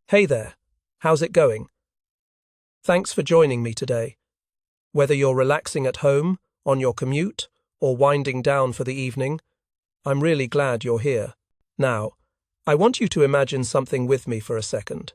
Hey there, how's it going? Thanks for joining me today. Whether you're relaxing at home, on your commute, or winding down for the evening, I'm really glad you're here. Now, I want you to imagine something with me for a second.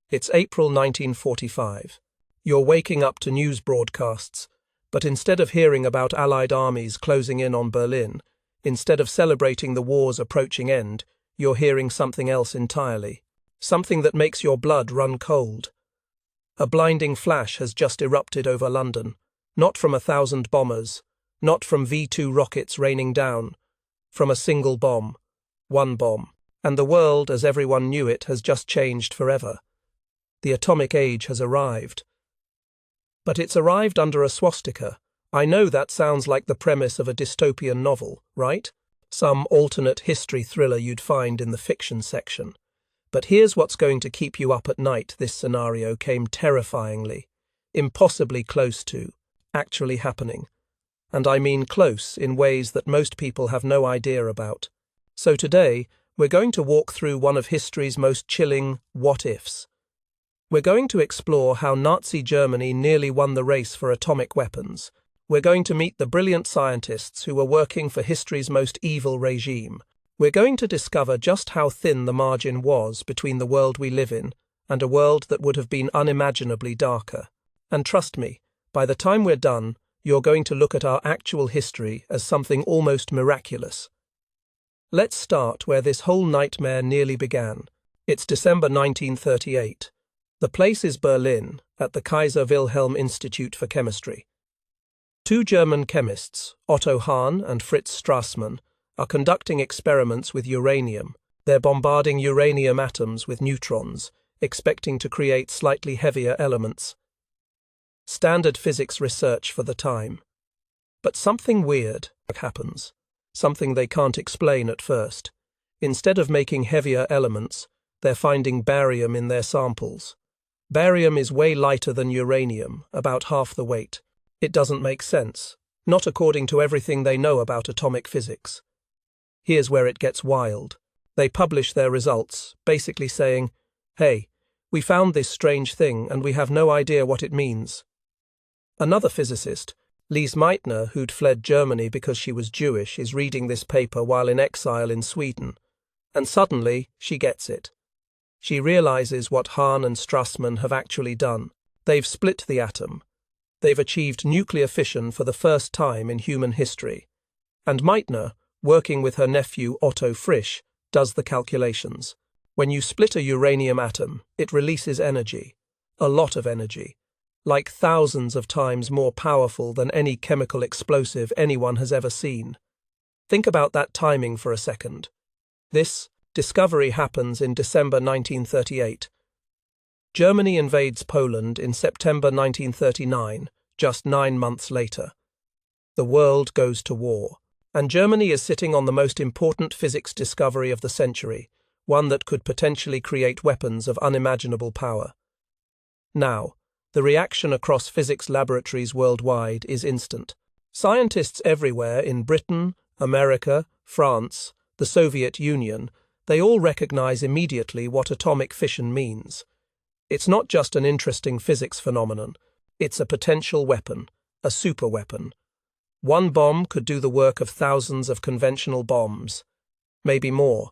It's April 1945. You're waking up to news broadcasts, but instead of hearing about Allied armies closing in on Berlin, instead of celebrating the war's approaching end, you're hearing something else entirely. Something that makes your blood run cold. A blinding flash has just erupted over London, not from 1,000 bombers, not from V-2 rockets raining down, from a single bomb, one bomb. And the world, as everyone knew it, has just changed forever. The atomic age has arrived. But it's arrived under a swastika. I know that sounds like the premise of a dystopian novel, right? Some alternate history thriller you'd find in the fiction section. But here's what's going to keep you up at night. This scenario came terrifyingly, impossibly close to, actually happening. And I mean close in ways that most people have no idea about. So today, we're going to walk through one of history's most chilling what-ifs. We're going to explore how Nazi Germany nearly won the race for atomic weapons. We're going to meet the brilliant scientists who were working for history's most evil regime. We're going to discover just how thin the margin was between the world we live in and a world that would have been unimaginably darker. And trust me, by the time we're done, you're going to look at our actual history as something almost miraculous. Let's start where this whole nightmare nearly began. It's December 1938. The place is Berlin, at the Kaiser Wilhelm Institute for Chemistry. Two German chemists, Otto Hahn and Fritz Strassmann, are conducting experiments with uranium. They're bombarding uranium atoms with neutrons, expecting to create slightly heavier elements. Standard physics research for the time. But something weird happens, something they can't explain at first. Instead of making heavier elements, they're finding barium in their samples. Barium is way lighter than uranium, about half the weight. It doesn't make sense, not according to everything they know about atomic physics. Here's where it gets wild. They publish their results, basically saying, "Hey, we found this strange thing and we have no idea what it means." Another physicist, Lise Meitner, who'd fled Germany because she was Jewish, is reading this paper while in exile in Sweden. And suddenly, she gets it. She realizes what Hahn and Strassmann have actually done. They've split the atom. They've achieved nuclear fission for the first time in human history. And Meitner, working with her nephew Otto Frisch, does the calculations. When you split a uranium atom, it releases energy. A lot of energy. Like thousands of times more powerful than any chemical explosive anyone has ever seen. Think about that timing for a second. This discovery happens in December 1938. Germany invades Poland in September 1939, just 9 months later. The world goes to war. And Germany is sitting on the most important physics discovery of the century, one that could potentially create weapons of unimaginable power. Now, the reaction across physics laboratories worldwide is instant. Scientists everywhere in Britain, America, France, the Soviet Union, they all recognize immediately what atomic fission means. It's not just an interesting physics phenomenon, it's a potential weapon, a superweapon. One bomb could do the work of thousands of conventional bombs. Maybe more.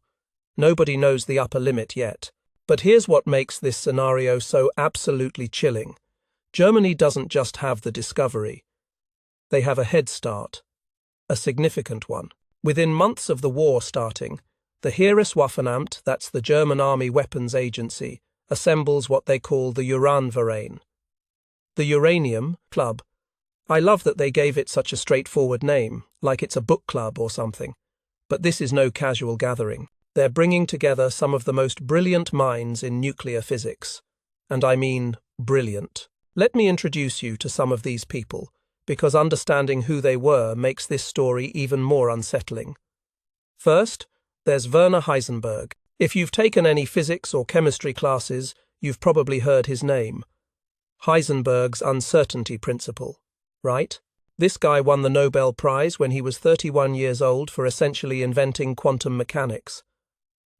Nobody knows the upper limit yet. But here's what makes this scenario so absolutely chilling. Germany doesn't just have the discovery. They have a head start. A significant one. Within months of the war starting, the Heereswaffenamt, that's the German Army Weapons Agency, assembles what they call the Uranverein. The Uranium Club. I love that they gave it such a straightforward name, like it's a book club or something. But this is no casual gathering. They're bringing together some of the most brilliant minds in nuclear physics. And I mean brilliant. Let me introduce you to some of these people, because understanding who they were makes this story even more unsettling. First, there's Werner Heisenberg. If you've taken any physics or chemistry classes, you've probably heard his name. Heisenberg's uncertainty principle. Right? This guy won the Nobel Prize when he was 31 years old for essentially inventing quantum mechanics.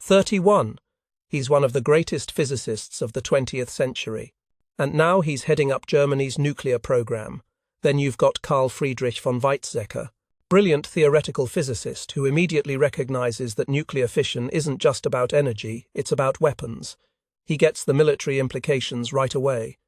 31. He's one of the greatest physicists of the 20th century. And now he's heading up Germany's nuclear program. Then you've got Carl Friedrich von Weizsäcker, brilliant theoretical physicist who immediately recognizes that nuclear fission isn't just about energy, it's about weapons. He gets the military implications right away.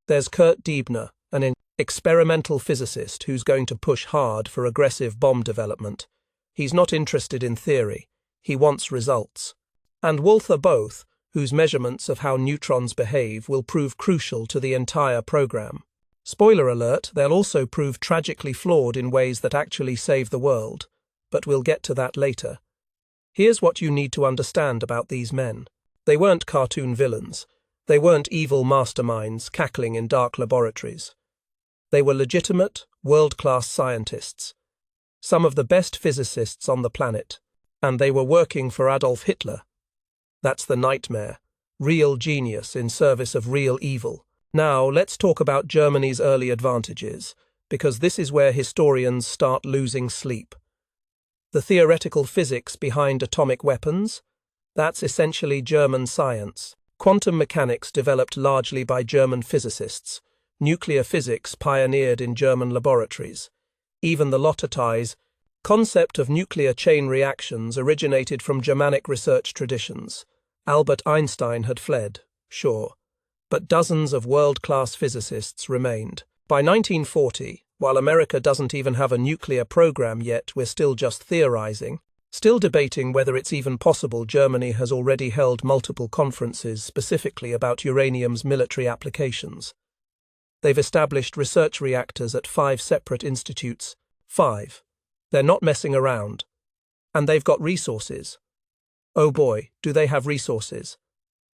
There's Kurt Diebner, an experimental physicist who's going to push hard for aggressive bomb development. He's not interested in theory. He wants results. And Walther Bothe, whose measurements of how neutrons behave will prove crucial to the entire program. Spoiler alert, they'll also prove tragically flawed in ways that actually save the world, but we'll get to that later. Here's what you need to understand about these men. They weren't cartoon villains. They weren't evil masterminds cackling in dark laboratories. They were legitimate, world-class scientists, some of the best physicists on the planet, and they were working for Adolf Hitler. That's the nightmare. Real genius in service of real evil. Now, let's talk about Germany's early advantages, because this is where historians start losing sleep. The theoretical physics behind atomic weapons? That's essentially German science. Quantum mechanics developed largely by German physicists. Nuclear physics pioneered in German laboratories. Even the Lotteteis concept of nuclear chain reactions originated from Germanic research traditions. Albert Einstein had fled, sure, but dozens of world-class physicists remained. By 1940, while America doesn't even have a nuclear program yet, we're still just theorizing, still debating whether it's even possible. Germany has already held multiple conferences specifically about uranium's military applications. They've established research reactors at 5 separate institutes. 5. They're not messing around. And they've got resources. Oh boy, do they have resources.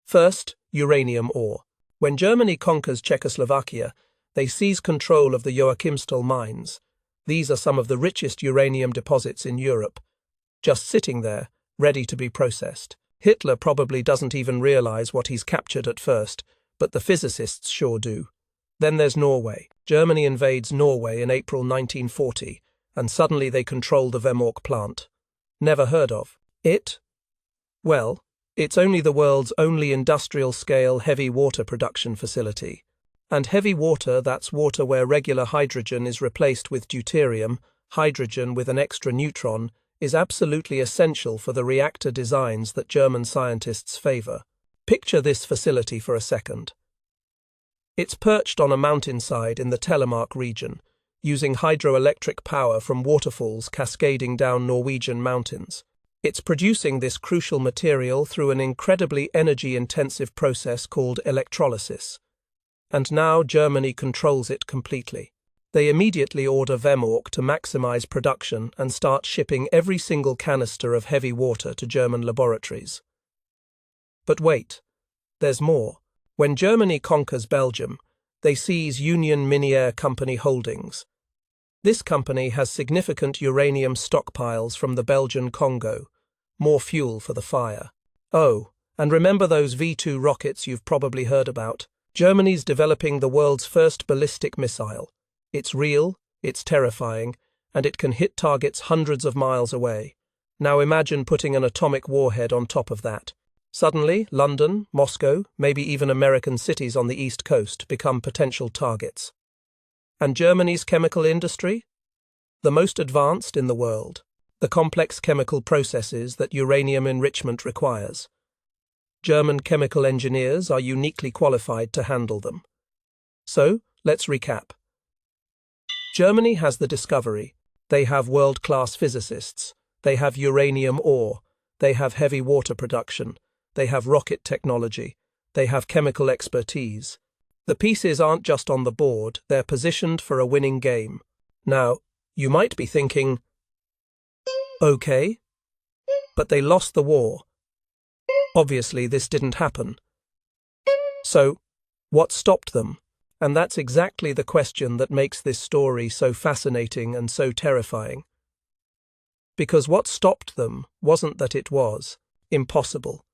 First, uranium ore. When Germany conquers Czechoslovakia, they seize control of the Joachimsthal mines. These are some of the richest uranium deposits in Europe, just sitting there, ready to be processed. Hitler probably doesn't even realize what he's captured at first, but the physicists sure do. Then there's Norway. Germany invades Norway in April 1940, and suddenly they control the Vemork plant. Never heard of it? Well, it's only the world's only industrial-scale heavy water production facility. And heavy water, that's water where regular hydrogen is replaced with deuterium, hydrogen with an extra neutron, is absolutely essential for the reactor designs that German scientists favor. Picture this facility for a second. It's perched on a mountainside in the Telemark region, using hydroelectric power from waterfalls cascading down Norwegian mountains. It's producing this crucial material through an incredibly energy-intensive process called electrolysis. And now Germany controls it completely. They immediately order Vemork to maximize production and start shipping every single canister of heavy water to German laboratories. But wait, there's more. When Germany conquers Belgium, they seize Union Minière Company Holdings. This company has significant uranium stockpiles from the Belgian Congo, more fuel for the fire. Oh, and remember those V2 rockets you've probably heard about? Germany's developing the world's first ballistic missile. It's real, it's terrifying, and it can hit targets hundreds of miles away. Now imagine putting an atomic warhead on top of that. Suddenly, London, Moscow, maybe even American cities on the East Coast become potential targets. And Germany's chemical industry? The most advanced in the world. The complex chemical processes that uranium enrichment requires. German chemical engineers are uniquely qualified to handle them. So, let's recap. Germany has the discovery. They have world-class physicists. They have uranium ore. They have heavy water production. They have rocket technology. They have chemical expertise. The pieces aren't just on the board, they're positioned for a winning game. Now, you might be thinking, okay, but they lost the war. Obviously, this didn't happen. So, what stopped them? And that's exactly the question that makes this story so fascinating and so terrifying. Because what stopped them wasn't that it was impossible.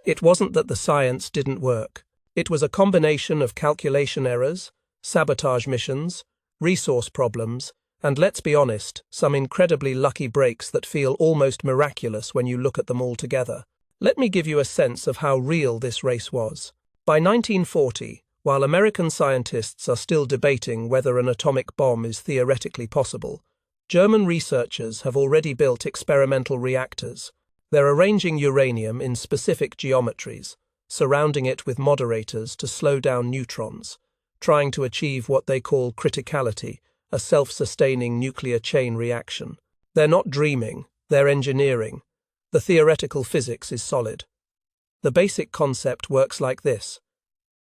It wasn't that the science didn't work. It was a combination of calculation errors, sabotage missions, resource problems, and let's be honest, some incredibly lucky breaks that feel almost miraculous when you look at them all together. Let me give you a sense of how real this race was. By 1940, while American scientists are still debating whether an atomic bomb is theoretically possible, German researchers have already built experimental reactors. They're arranging uranium in specific geometries, surrounding it with moderators to slow down neutrons, trying to achieve what they call criticality, a self-sustaining nuclear chain reaction. They're not dreaming, they're engineering. The theoretical physics is solid. The basic concept works like this.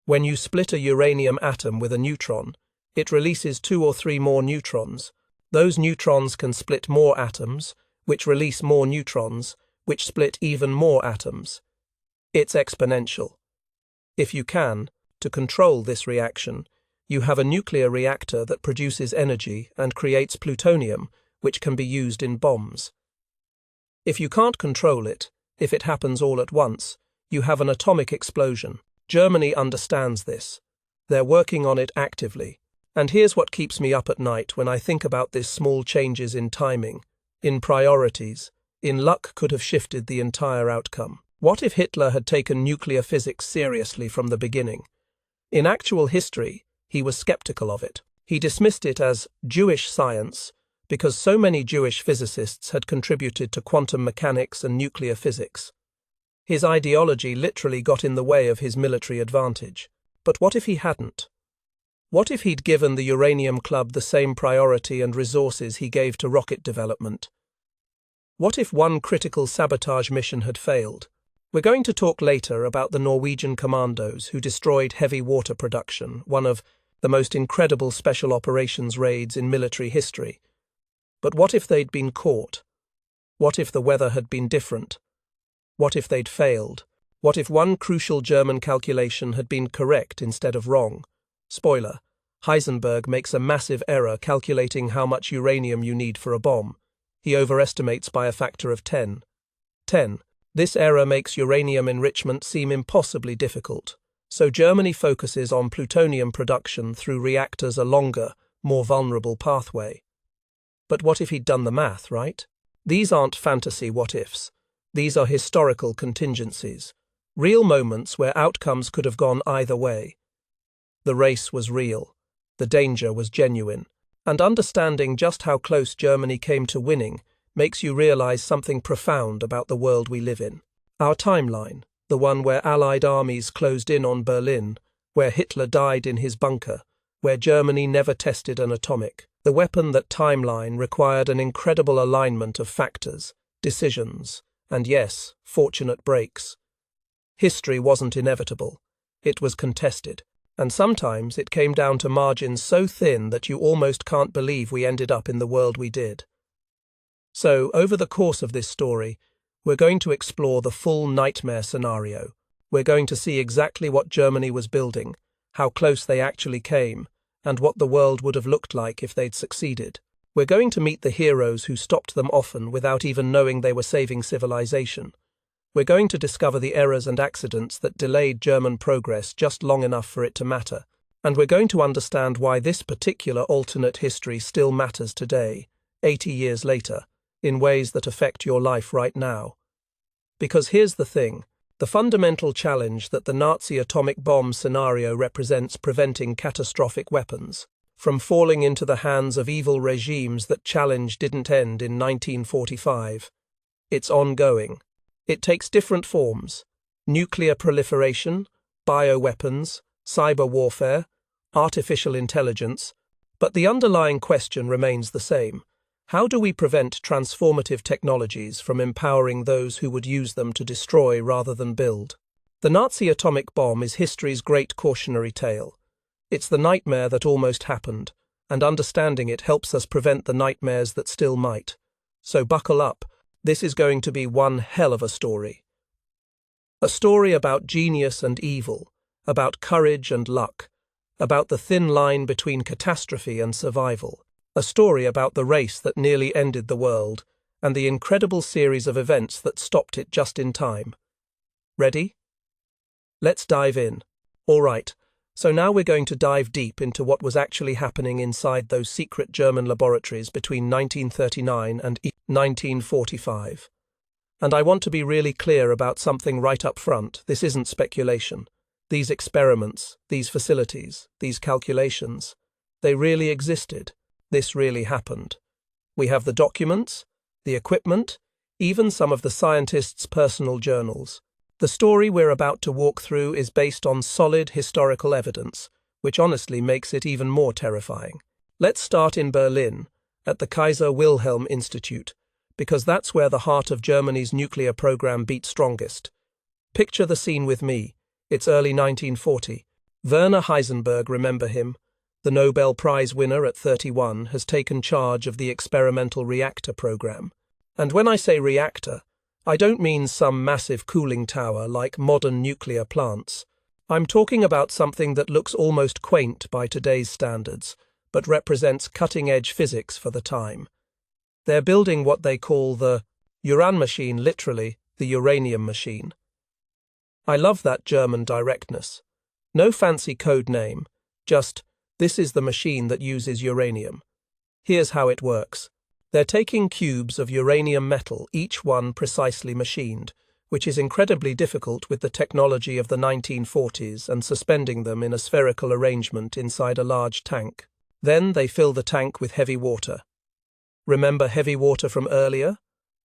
When you split a uranium atom with a neutron, it releases 2 or 3 more neutrons. Those neutrons can split more atoms, which release more neutrons, which split even more atoms. It's exponential. If you can, to control this reaction, you have a nuclear reactor that produces energy and creates plutonium, which can be used in bombs. If you can't control it, if it happens all at once, you have an atomic explosion. Germany understands this. They're working on it actively. And here's what keeps me up at night when I think about these small changes in timing, in priorities, in luck could have shifted the entire outcome. What if Hitler had taken nuclear physics seriously from the beginning? In actual history, he was skeptical of it. He dismissed it as Jewish science because so many Jewish physicists had contributed to quantum mechanics and nuclear physics. His ideology literally got in the way of his military advantage. But what if he hadn't? What if he'd given the Uranium Club the same priority and resources he gave to rocket development? What if one critical sabotage mission had failed? We're going to talk later about the Norwegian commandos who destroyed heavy water production, one of the most incredible special operations raids in military history. But what if they'd been caught? What if the weather had been different? What if they'd failed? What if one crucial German calculation had been correct instead of wrong? Spoiler, Heisenberg makes a massive error calculating how much uranium you need for a bomb. He overestimates by a factor of 10. This error makes uranium enrichment seem impossibly difficult, so Germany focuses on plutonium production through reactors a longer, more vulnerable pathway. But what if he'd done the math, right? These aren't fantasy what-ifs. These are historical contingencies, real moments where outcomes could have gone either way. The race was real, the danger was genuine, and understanding just how close Germany came to winning makes you realize something profound about the world we live in. Our timeline, the one where Allied armies closed in on Berlin, where Hitler died in his bunker, where Germany never tested an atomic. The weapon that timeline required an incredible alignment of factors, decisions, and yes, fortunate breaks. History wasn't inevitable. It was contested. And sometimes it came down to margins so thin that you almost can't believe we ended up in the world we did. So, over the course of this story, we're going to explore the full nightmare scenario. We're going to see exactly what Germany was building, how close they actually came, and what the world would have looked like if they'd succeeded. We're going to meet the heroes who stopped them often without even knowing they were saving civilization. We're going to discover the errors and accidents that delayed German progress just long enough for it to matter. And we're going to understand why this particular alternate history still matters today, 80 years later, in ways that affect your life right now. Because here's the thing, the fundamental challenge that the Nazi atomic bomb scenario represents preventing catastrophic weapons from falling into the hands of evil regimes that challenge didn't end in 1945. It's ongoing. It takes different forms: nuclear proliferation, bioweapons, cyber warfare, artificial intelligence, but the underlying question remains the same. How do we prevent transformative technologies from empowering those who would use them to destroy rather than build? The Nazi atomic bomb is history's great cautionary tale. It's the nightmare that almost happened, and understanding it helps us prevent the nightmares that still might. So buckle up. This is going to be one hell of a story. A story about genius and evil, about courage and luck, about the thin line between catastrophe and survival. A story about the race that nearly ended the world, and the incredible series of events that stopped it just in time. Ready? Let's dive in. All right, so now we're going to dive deep into what was actually happening inside those secret German laboratories between 1939 and 1945. And I want to be really clear about something right up front. This isn't speculation. These experiments, these facilities, these calculations, they really existed. This really happened. We have the documents, the equipment, even some of the scientists' personal journals. The story we're about to walk through is based on solid historical evidence, which honestly makes it even more terrifying. Let's start in Berlin, at the Kaiser Wilhelm Institute, because that's where the heart of Germany's nuclear program beat strongest. Picture the scene with me. It's early 1940. Werner Heisenberg, remember him? The Nobel Prize winner at 31 has taken charge of the experimental reactor program. And when I say reactor, I don't mean some massive cooling tower like modern nuclear plants. I'm talking about something that looks almost quaint by today's standards, but represents cutting-edge physics for the time. They're building what they call the Uran machine, literally, the uranium machine. I love that German directness. No fancy code name, just, this is the machine that uses uranium. Here's how it works. They're taking cubes of uranium metal, each one precisely machined, which is incredibly difficult with the technology of the 1940s, and suspending them in a spherical arrangement inside a large tank. Then they fill the tank with heavy water. Remember heavy water from earlier?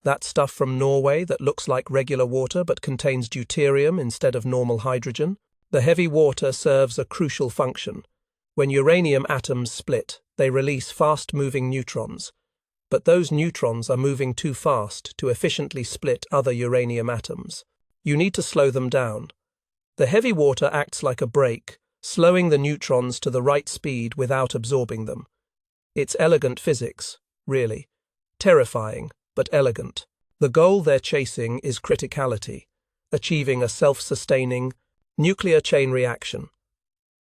That stuff from Norway that looks like regular water but contains deuterium instead of normal hydrogen? The heavy water serves a crucial function. When uranium atoms split, they release fast-moving neutrons. But those neutrons are moving too fast to efficiently split other uranium atoms. You need to slow them down. The heavy water acts like a brake, slowing the neutrons to the right speed without absorbing them. It's elegant physics, really. Terrifying, but elegant. The goal they're chasing is criticality, achieving a self-sustaining, nuclear chain reaction.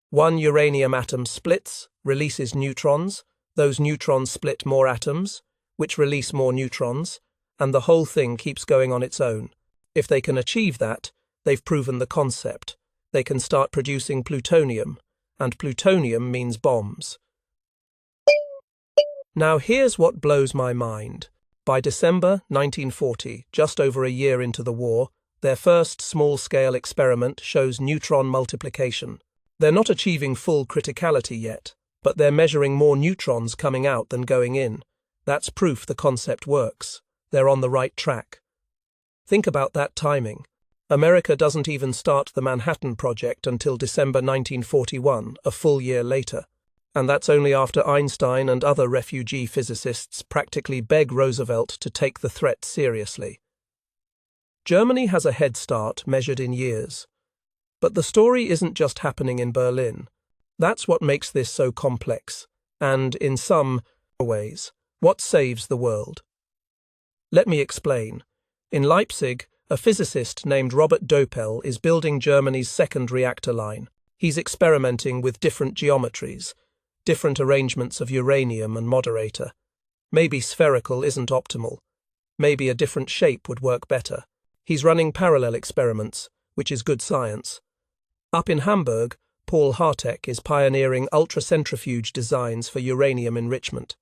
One uranium atom splits, releases neutrons, those neutrons split more atoms, which release more neutrons, and the whole thing keeps going on its own. If they can achieve that, they've proven the concept. They can start producing plutonium, and plutonium means bombs. Now here's what blows my mind. By December 1940, just over a year into the war, their first small-scale experiment shows neutron multiplication. They're not achieving full criticality yet, but they're measuring more neutrons coming out than going in. That's proof the concept works. They're on the right track. Think about that timing. America doesn't even start the Manhattan Project until December 1941, a full year later. And that's only after Einstein and other refugee physicists practically beg Roosevelt to take the threat seriously. Germany has a head start measured in years. But the story isn't just happening in Berlin. That's what makes this so complex, and, in some ways, what saves the world. Let me explain. In Leipzig, a physicist named Robert Doppel is building Germany's second reactor line. He's experimenting with different geometries, different arrangements of uranium and moderator. Maybe spherical isn't optimal. Maybe a different shape would work better. He's running parallel experiments, which is good science. Up in Hamburg, Paul Hartek is pioneering ultracentrifuge designs for uranium enrichment.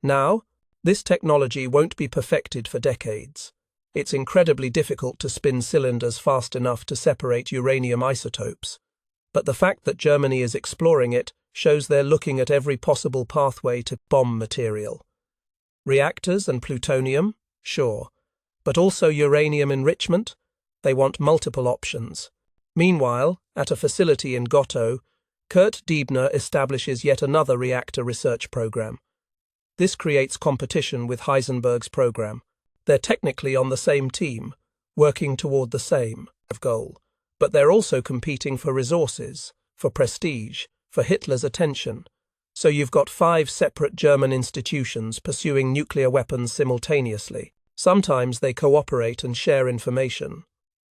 Now, this technology won't be perfected for decades. It's incredibly difficult to spin cylinders fast enough to separate uranium isotopes. But the fact that Germany is exploring it shows they're looking at every possible pathway to bomb material. Reactors and plutonium? Sure. But also uranium enrichment? They want multiple options. Meanwhile, at a facility in Gotto, Kurt Diebner establishes yet another reactor research program. This creates competition with Heisenberg's program. They're technically on the same team, working toward the same goal. But they're also competing for resources, for prestige, for Hitler's attention. So you've got 5 separate German institutions pursuing nuclear weapons simultaneously. Sometimes they cooperate and share information.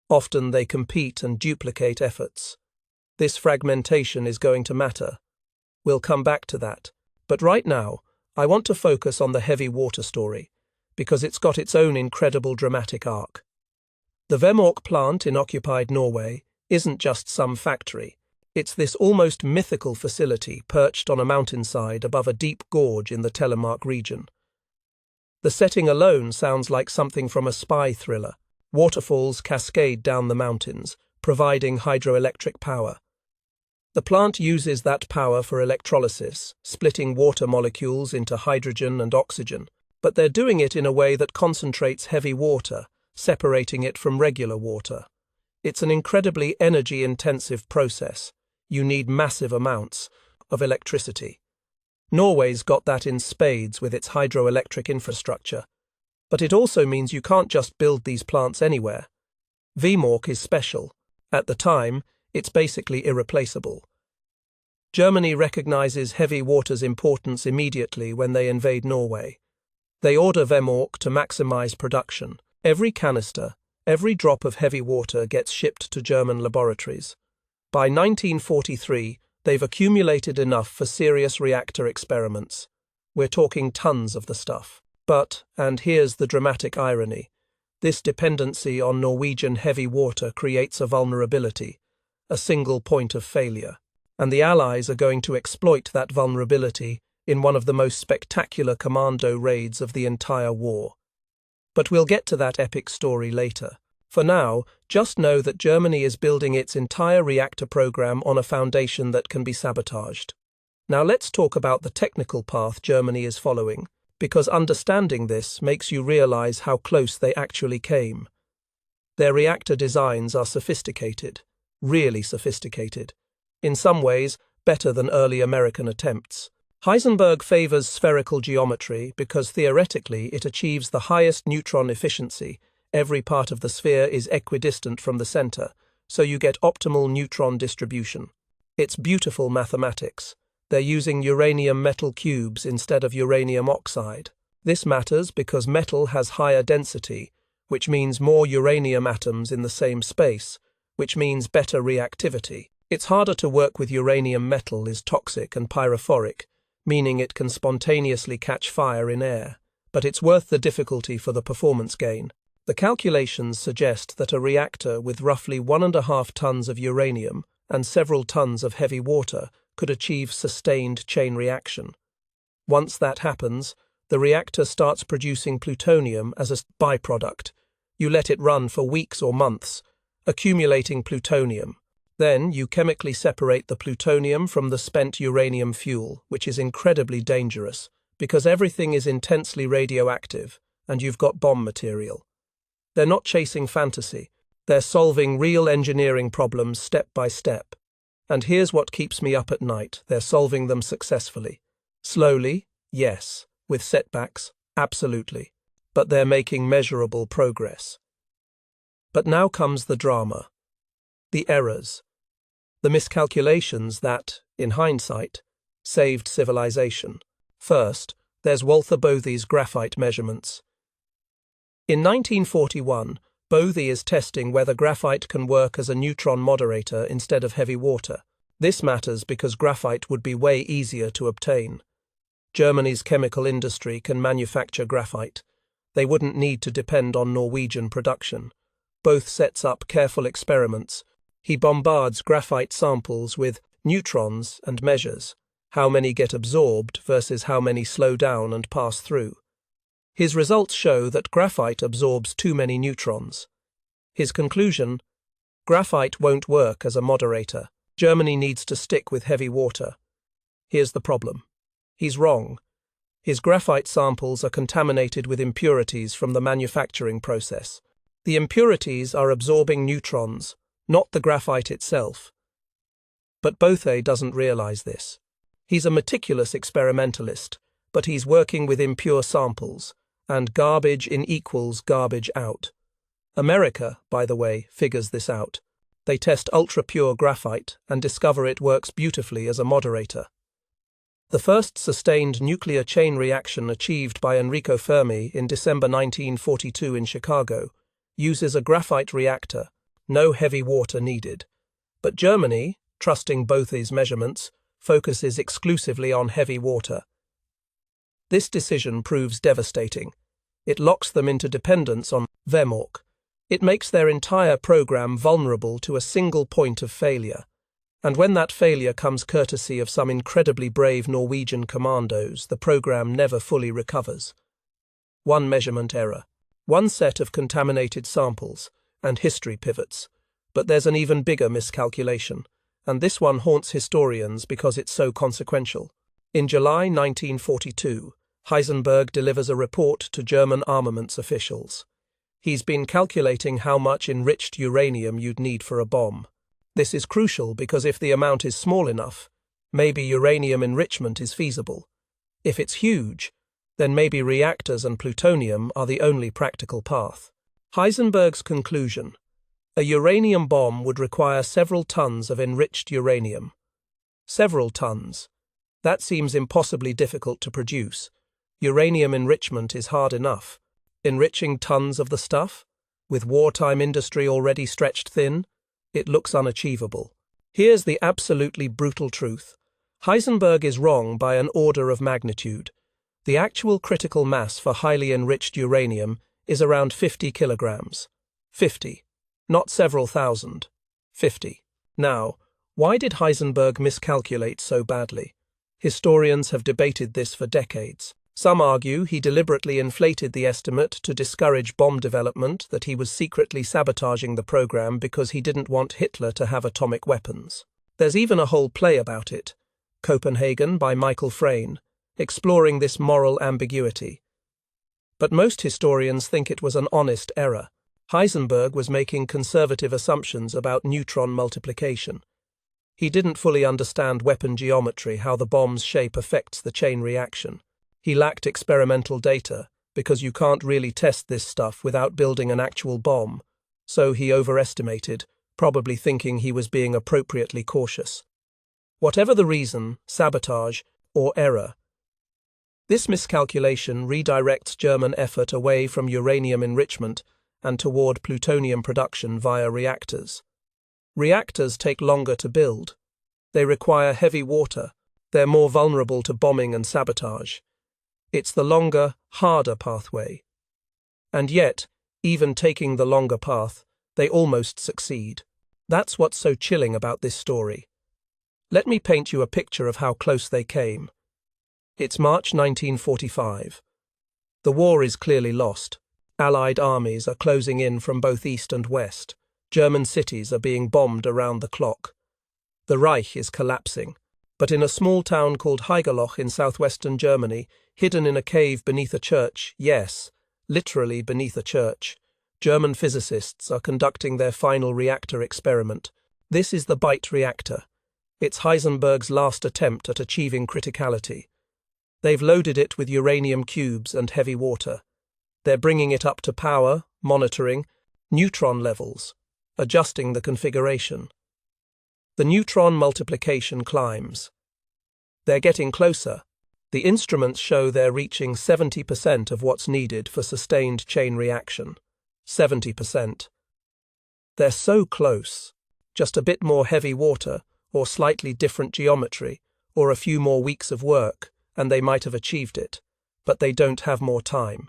Often they compete and duplicate efforts. This fragmentation is going to matter. We'll come back to that. But right now, I want to focus on the heavy water story, because it's got its own incredible dramatic arc. The Vemork plant in occupied Norway isn't just some factory. It's this almost mythical facility perched on a mountainside above a deep gorge in the Telemark region. The setting alone sounds like something from a spy thriller. Waterfalls cascade down the mountains, providing hydroelectric power. The plant uses that power for electrolysis, splitting water molecules into hydrogen and oxygen, but they're doing it in a way that concentrates heavy water, separating it from regular water. It's an incredibly energy-intensive process. You need massive amounts of electricity. Norway's got that in spades with its hydroelectric infrastructure. But it also means you can't just build these plants anywhere. Vemork is special. At the time, it's basically irreplaceable. Germany recognizes heavy water's importance immediately when they invade Norway. They order Vemork to maximize production. Every canister, every drop of heavy water gets shipped to German laboratories. By 1943, they've accumulated enough for serious reactor experiments. We're talking tons of the stuff. But, and here's the dramatic irony, this dependency on Norwegian heavy water creates a vulnerability, a single point of failure. And the Allies are going to exploit that vulnerability in one of the most spectacular commando raids of the entire war. But we'll get to that epic story later. For now, just know that Germany is building its entire reactor program on a foundation that can be sabotaged. Now let's talk about the technical path Germany is following, because understanding this makes you realize how close they actually came. Their reactor designs are sophisticated, really sophisticated. In some ways, better than early American attempts. Heisenberg favors spherical geometry because theoretically it achieves the highest neutron efficiency. Every part of the sphere is equidistant from the center, so you get optimal neutron distribution. It's beautiful mathematics. They're using uranium metal cubes instead of uranium oxide. This matters because metal has higher density, which means more uranium atoms in the same space, which means better reactivity. It's harder to work with uranium metal is toxic and pyrophoric, meaning it can spontaneously catch fire in air, but it's worth the difficulty for the performance gain. The calculations suggest that a reactor with roughly 1.5 tons of uranium and several tons of heavy water could achieve sustained chain reaction. Once that happens, the reactor starts producing plutonium as a byproduct. You let it run for weeks or months, accumulating plutonium. Then you chemically separate the plutonium from the spent uranium fuel, which is incredibly dangerous, because everything is intensely radioactive, and you've got bomb material. They're not chasing fantasy. They're solving real engineering problems step by step. And here's what keeps me up at night. They're solving them successfully. Slowly, yes. With setbacks, absolutely. But they're making measurable progress. But now comes the drama. The errors. The miscalculations that, in hindsight, saved civilization. First, there's Walther Bothy's graphite measurements. In 1941, Bothy is testing whether graphite can work as a neutron moderator instead of heavy water. This matters because graphite would be way easier to obtain. Germany's chemical industry can manufacture graphite. They wouldn't need to depend on Norwegian production. Both sets up careful experiments. He bombards graphite samples with neutrons and measures how many get absorbed versus how many slow down and pass through. His results show that graphite absorbs too many neutrons. His conclusion: graphite won't work as a moderator. Germany needs to stick with heavy water. Here's the problem. He's wrong. His graphite samples are contaminated with impurities from the manufacturing process. The impurities are absorbing neutrons, not the graphite itself. But Bothy doesn't realize this. He's a meticulous experimentalist, but he's working with impure samples, and garbage in equals garbage out. America, by the way, figures this out. They test ultra-pure graphite and discover it works beautifully as a moderator. The first sustained nuclear chain reaction achieved by Enrico Fermi in December 1942 in Chicago uses a graphite reactor, no heavy water needed. But Germany, trusting Bothy's measurements, focuses exclusively on heavy water. This decision proves devastating. It locks them into dependence on Vemork. It makes their entire program vulnerable to a single point of failure. And when that failure comes courtesy of some incredibly brave Norwegian commandos, the program never fully recovers. One measurement error. One set of contaminated samples, and history pivots. But there's an even bigger miscalculation, and this one haunts historians because it's so consequential. In July 1942, Heisenberg delivers a report to German armaments officials. He's been calculating how much enriched uranium you'd need for a bomb. This is crucial because if the amount is small enough, maybe uranium enrichment is feasible. If it's huge, then maybe reactors and plutonium are the only practical path. Heisenberg's conclusion: a uranium bomb would require several tons of enriched uranium. Several tons. That seems impossibly difficult to produce. Uranium enrichment is hard enough. Enriching tons of the stuff? With wartime industry already stretched thin? It looks unachievable. Here's the absolutely brutal truth. Heisenberg is wrong by an order of magnitude. The actual critical mass for highly enriched uranium is around 50 kilograms. 50. Not several thousand. 50. Now, why did Heisenberg miscalculate so badly? Historians have debated this for decades. Some argue he deliberately inflated the estimate to discourage bomb development, that he was secretly sabotaging the program because he didn't want Hitler to have atomic weapons. There's even a whole play about it, Copenhagen by Michael Frayn, exploring this moral ambiguity. But most historians think it was an honest error. Heisenberg was making conservative assumptions about neutron multiplication. He didn't fully understand weapon geometry, how the bomb's shape affects the chain reaction. He lacked experimental data, because you can't really test this stuff without building an actual bomb, so he overestimated, probably thinking he was being appropriately cautious. Whatever the reason, sabotage, or error, this miscalculation redirects German effort away from uranium enrichment and toward plutonium production via reactors. Reactors take longer to build. They require heavy water. They're more vulnerable to bombing and sabotage. It's the longer, harder pathway. And yet, even taking the longer path, they almost succeed. That's what's so chilling about this story. Let me paint you a picture of how close they came. It's March 1945. The war is clearly lost. Allied armies are closing in from both east and west. German cities are being bombed around the clock. The Reich is collapsing. But in a small town called Haigerloch in southwestern Germany, hidden in a cave beneath a church, yes, literally beneath a church, German physicists are conducting their final reactor experiment. This is the BITE reactor. It's Heisenberg's last attempt at achieving criticality. They've loaded it with uranium cubes and heavy water. They're bringing it up to power, monitoring, neutron levels, adjusting the configuration. The neutron multiplication climbs. They're getting closer. The instruments show they're reaching 70% of what's needed for sustained chain reaction. 70%. They're so close. Just a bit more heavy water, or slightly different geometry, or a few more weeks of work, and they might have achieved it. But they don't have more time.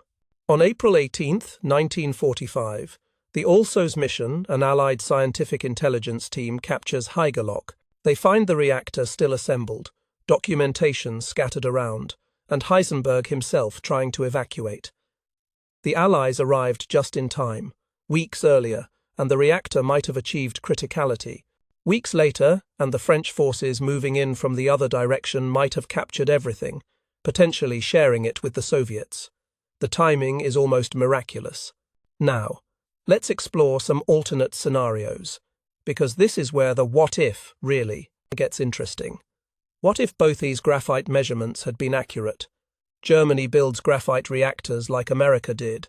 On April 18, 1945, the ALSOS mission, an Allied scientific intelligence team, captures Haigerloch. They find the reactor still assembled, documentation scattered around, and Heisenberg himself trying to evacuate. The Allies arrived just in time, weeks earlier, and the reactor might have achieved criticality. Weeks later, and the French forces moving in from the other direction might have captured everything, potentially sharing it with the Soviets. The timing is almost miraculous. Now, let's explore some alternate scenarios, because this is where the what-if really gets interesting. What if both these graphite measurements had been accurate? Germany builds graphite reactors like America did.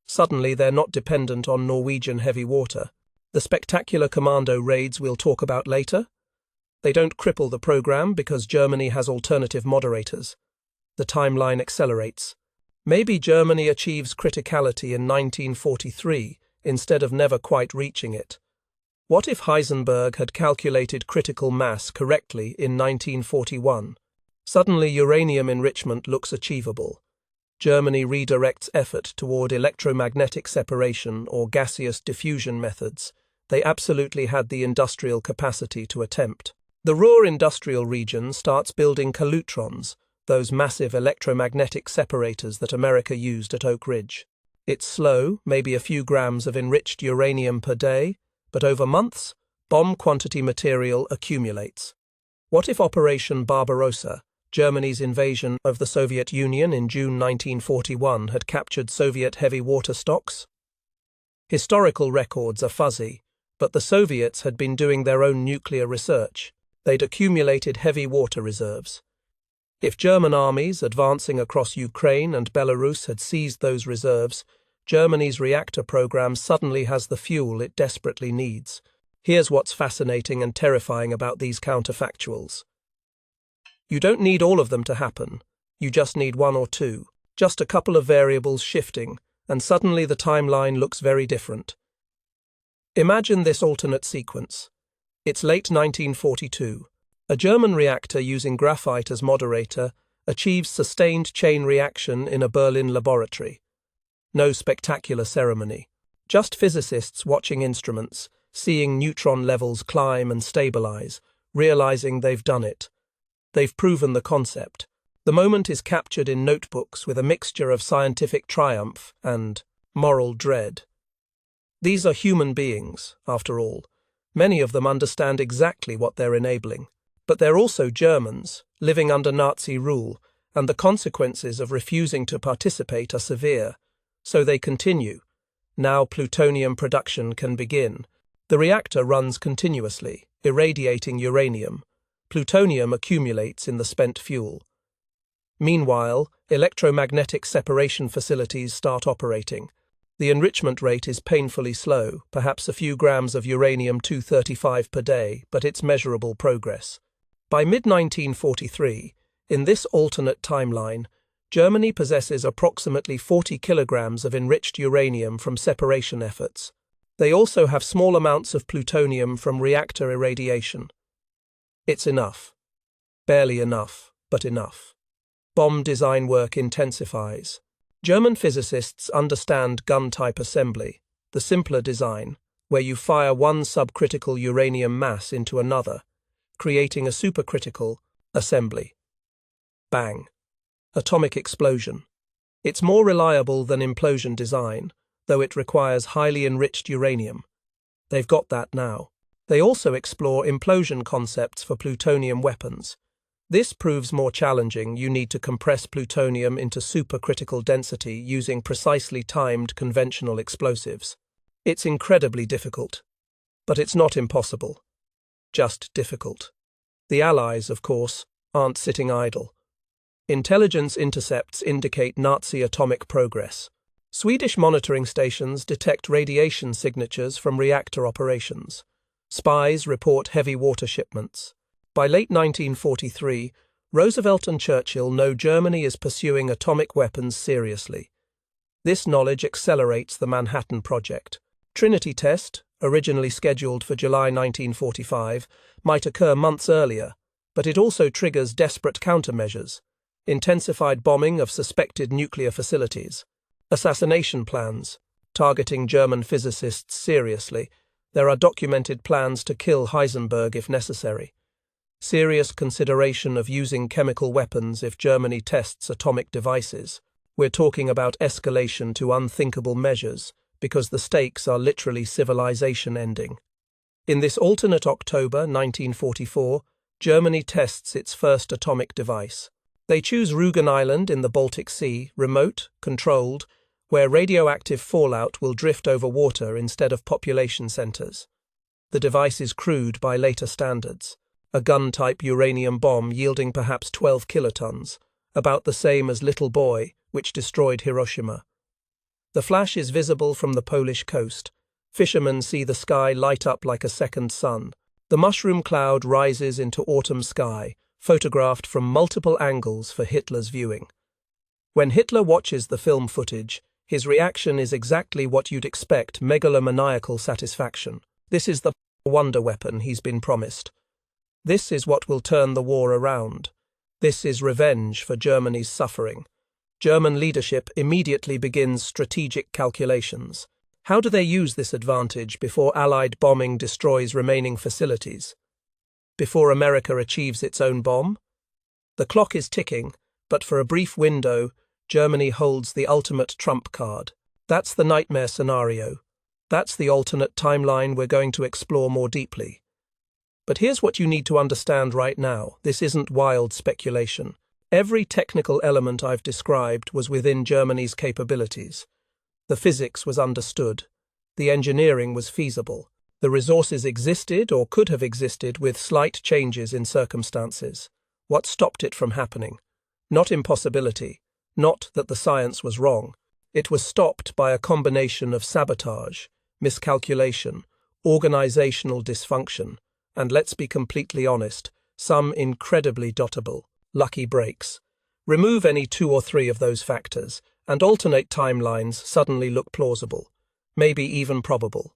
Suddenly they're not dependent on Norwegian heavy water. The spectacular commando raids we'll talk about later? They don't cripple the program because Germany has alternative moderators. The timeline accelerates. Maybe Germany achieves criticality in 1943, instead of never quite reaching it. What if Heisenberg had calculated critical mass correctly in 1941? Suddenly uranium enrichment looks achievable. Germany redirects effort toward electromagnetic separation or gaseous diffusion methods. They absolutely had the industrial capacity to attempt. The Ruhr industrial region starts building calutrons, those massive electromagnetic separators that America used at Oak Ridge. It's slow, maybe a few grams of enriched uranium per day, but over months, bomb quantity material accumulates. What if Operation Barbarossa, Germany's invasion of the Soviet Union in June 1941, had captured Soviet heavy water stocks? Historical records are fuzzy, but the Soviets had been doing their own nuclear research. They'd accumulated heavy water reserves. If German armies advancing across Ukraine and Belarus had seized those reserves, Germany's reactor program suddenly has the fuel it desperately needs. Here's what's fascinating and terrifying about these counterfactuals. You don't need all of them to happen. You just need one or two. Just a couple of variables shifting, and suddenly the timeline looks very different. Imagine this alternate sequence. It's late 1942. A German reactor using graphite as moderator achieves sustained chain reaction in a Berlin laboratory. No spectacular ceremony. Just physicists watching instruments, seeing neutron levels climb and stabilize, realizing they've done it. They've proven the concept. The moment is captured in notebooks with a mixture of scientific triumph and moral dread. These are human beings, after all. Many of them understand exactly what they're enabling. But they're also Germans, living under Nazi rule, and the consequences of refusing to participate are severe. So they continue. Now plutonium production can begin. The reactor runs continuously, irradiating uranium. Plutonium accumulates in the spent fuel. Meanwhile, electromagnetic separation facilities start operating. The enrichment rate is painfully slow, perhaps a few grams of uranium-235 per day, but it's measurable progress. By mid-1943, in this alternate timeline, Germany possesses approximately 40 kilograms of enriched uranium from separation efforts. They also have small amounts of plutonium from reactor irradiation. It's enough. Barely enough, but enough. Bomb design work intensifies. German physicists understand gun-type assembly, the simpler design, where you fire one subcritical uranium mass into another, creating a supercritical assembly. Bang. Atomic explosion. It's more reliable than implosion design, though it requires highly enriched uranium. They've got that now. They also explore implosion concepts for plutonium weapons. This proves more challenging. You need to compress plutonium into supercritical density using precisely timed conventional explosives. It's incredibly difficult. But it's not impossible. Just difficult. The Allies, of course, aren't sitting idle. Intelligence intercepts indicate Nazi atomic progress. Swedish monitoring stations detect radiation signatures from reactor operations. Spies report heavy water shipments. By late 1943, Roosevelt and Churchill know Germany is pursuing atomic weapons seriously. This knowledge accelerates the Manhattan Project. Trinity test, originally scheduled for July 1945, might occur months earlier, but it also triggers desperate countermeasures, intensified bombing of suspected nuclear facilities, assassination plans, targeting German physicists seriously. There are documented plans to kill Heisenberg if necessary. Serious consideration of using chemical weapons if Germany tests atomic devices. We're talking about escalation to unthinkable measures, because the stakes are literally civilization ending. In this alternate October 1944, Germany tests its first atomic device. They choose Rügen Island in the Baltic Sea, remote, controlled, where radioactive fallout will drift over water instead of population centers. The device is crude by later standards, a gun-type uranium bomb yielding perhaps 12 kilotons, about the same as Little Boy, which destroyed Hiroshima. The flash is visible from the Polish coast. Fishermen see the sky light up like a second sun. The mushroom cloud rises into autumn sky, photographed from multiple angles for Hitler's viewing. When Hitler watches the film footage, his reaction is exactly what you'd expect: megalomaniacal satisfaction. This is the wonder weapon he's been promised. This is what will turn the war around. This is revenge for Germany's suffering. German leadership immediately begins strategic calculations. How do they use this advantage before Allied bombing destroys remaining facilities? Before America achieves its own bomb? The clock is ticking, but for a brief window, Germany holds the ultimate trump card. That's the nightmare scenario. That's the alternate timeline we're going to explore more deeply. But here's what you need to understand right now. This isn't wild speculation. Every technical element I've described was within Germany's capabilities. The physics was understood. The engineering was feasible. The resources existed or could have existed with slight changes in circumstances. What stopped it from happening? Not impossibility. Not that the science was wrong. It was stopped by a combination of sabotage, miscalculation, organizational dysfunction, and let's be completely honest, some incredibly dotable, lucky breaks. Remove any 2 or 3 of those factors, and alternate timelines suddenly look plausible, maybe even probable.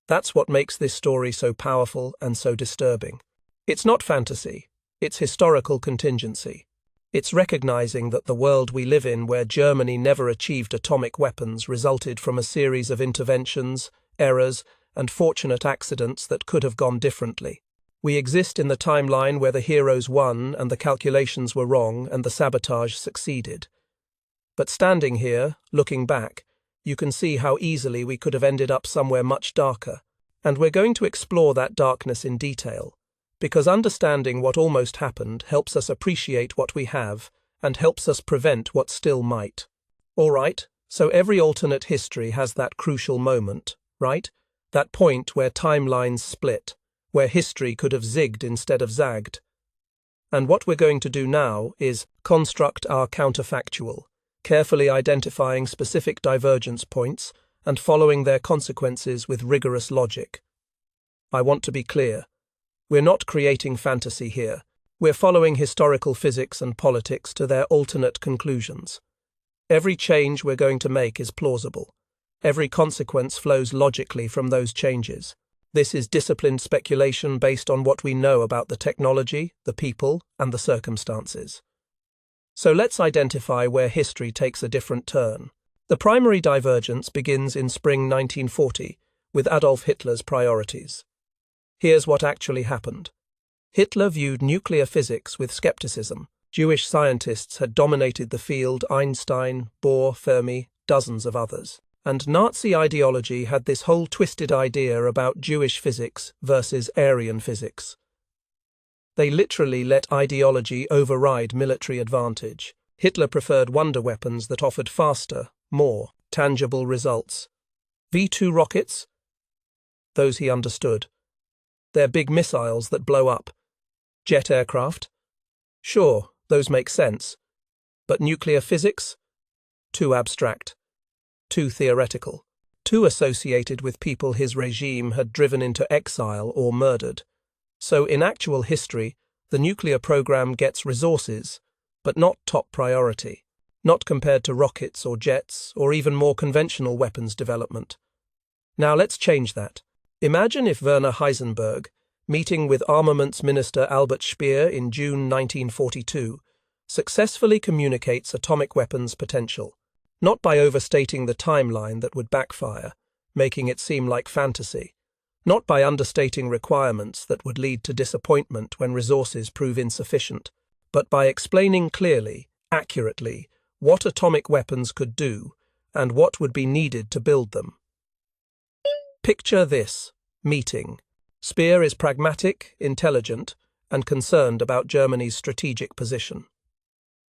That's what makes this story so powerful and so disturbing. It's not fantasy, it's historical contingency. It's recognizing that the world we live in, where Germany never achieved atomic weapons, resulted from a series of interventions, errors, and fortunate accidents that could have gone differently. We exist in the timeline where the heroes won and the calculations were wrong and the sabotage succeeded. But standing here, looking back, you can see how easily we could have ended up somewhere much darker. And we're going to explore that darkness in detail, because understanding what almost happened helps us appreciate what we have and helps us prevent what still might. All right, so every alternate history has that crucial moment, right? That point where timelines split, where history could have zigged instead of zagged. And what we're going to do now is construct our counterfactual, carefully identifying specific divergence points and following their consequences with rigorous logic. I want to be clear. We're not creating fantasy here. We're following historical physics and politics to their alternate conclusions. Every change we're going to make is plausible. Every consequence flows logically from those changes. This is disciplined speculation based on what we know about the technology, the people, and the circumstances. So let's identify where history takes a different turn. The primary divergence begins in spring 1940 with Adolf Hitler's priorities. Here's what actually happened. Hitler viewed nuclear physics with skepticism. Jewish scientists had dominated the field: Einstein, Bohr, Fermi, dozens of others. And Nazi ideology had this whole twisted idea about Jewish physics versus Aryan physics. They literally let ideology override military advantage. Hitler preferred wonder weapons that offered faster, more tangible results. V2 rockets? Those he understood. They're big missiles that blow up. Jet aircraft? Sure, those make sense. But nuclear physics? Too abstract. Too theoretical. Too associated with people his regime had driven into exile or murdered. So in actual history, the nuclear program gets resources, but not top priority. Not compared to rockets or jets or even more conventional weapons development. Now let's change that. Imagine if Werner Heisenberg, meeting with Armaments Minister Albert Speer in June 1942, successfully communicates atomic weapons potential, not by overstating the timeline that would backfire, making it seem like fantasy, not by understating requirements that would lead to disappointment when resources prove insufficient, but by explaining clearly, accurately, what atomic weapons could do and what would be needed to build them. Picture this meeting. Speer is pragmatic, intelligent, and concerned about Germany's strategic position.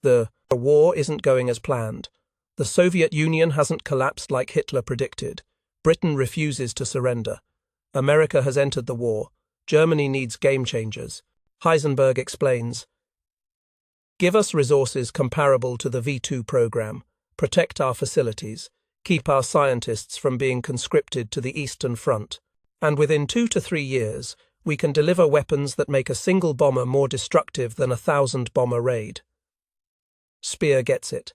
The war isn't going as planned. The Soviet Union hasn't collapsed like Hitler predicted. Britain refuses to surrender. America has entered the war. Germany needs game changers. Heisenberg explains, "Give us resources comparable to the V2 program, protect our facilities, keep our scientists from being conscripted to the Eastern Front, and within 2 to 3 years, we can deliver weapons that make a single bomber more destructive than a 1,000-bomber raid." Speer gets it.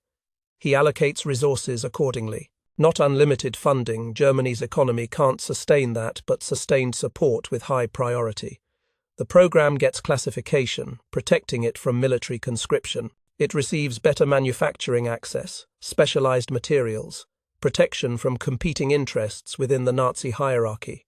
He allocates resources accordingly. Not unlimited funding, Germany's economy can't sustain that, but sustained support with high priority. The program gets classification, protecting it from military conscription. It receives better manufacturing access, specialized materials, protection from competing interests within the Nazi hierarchy.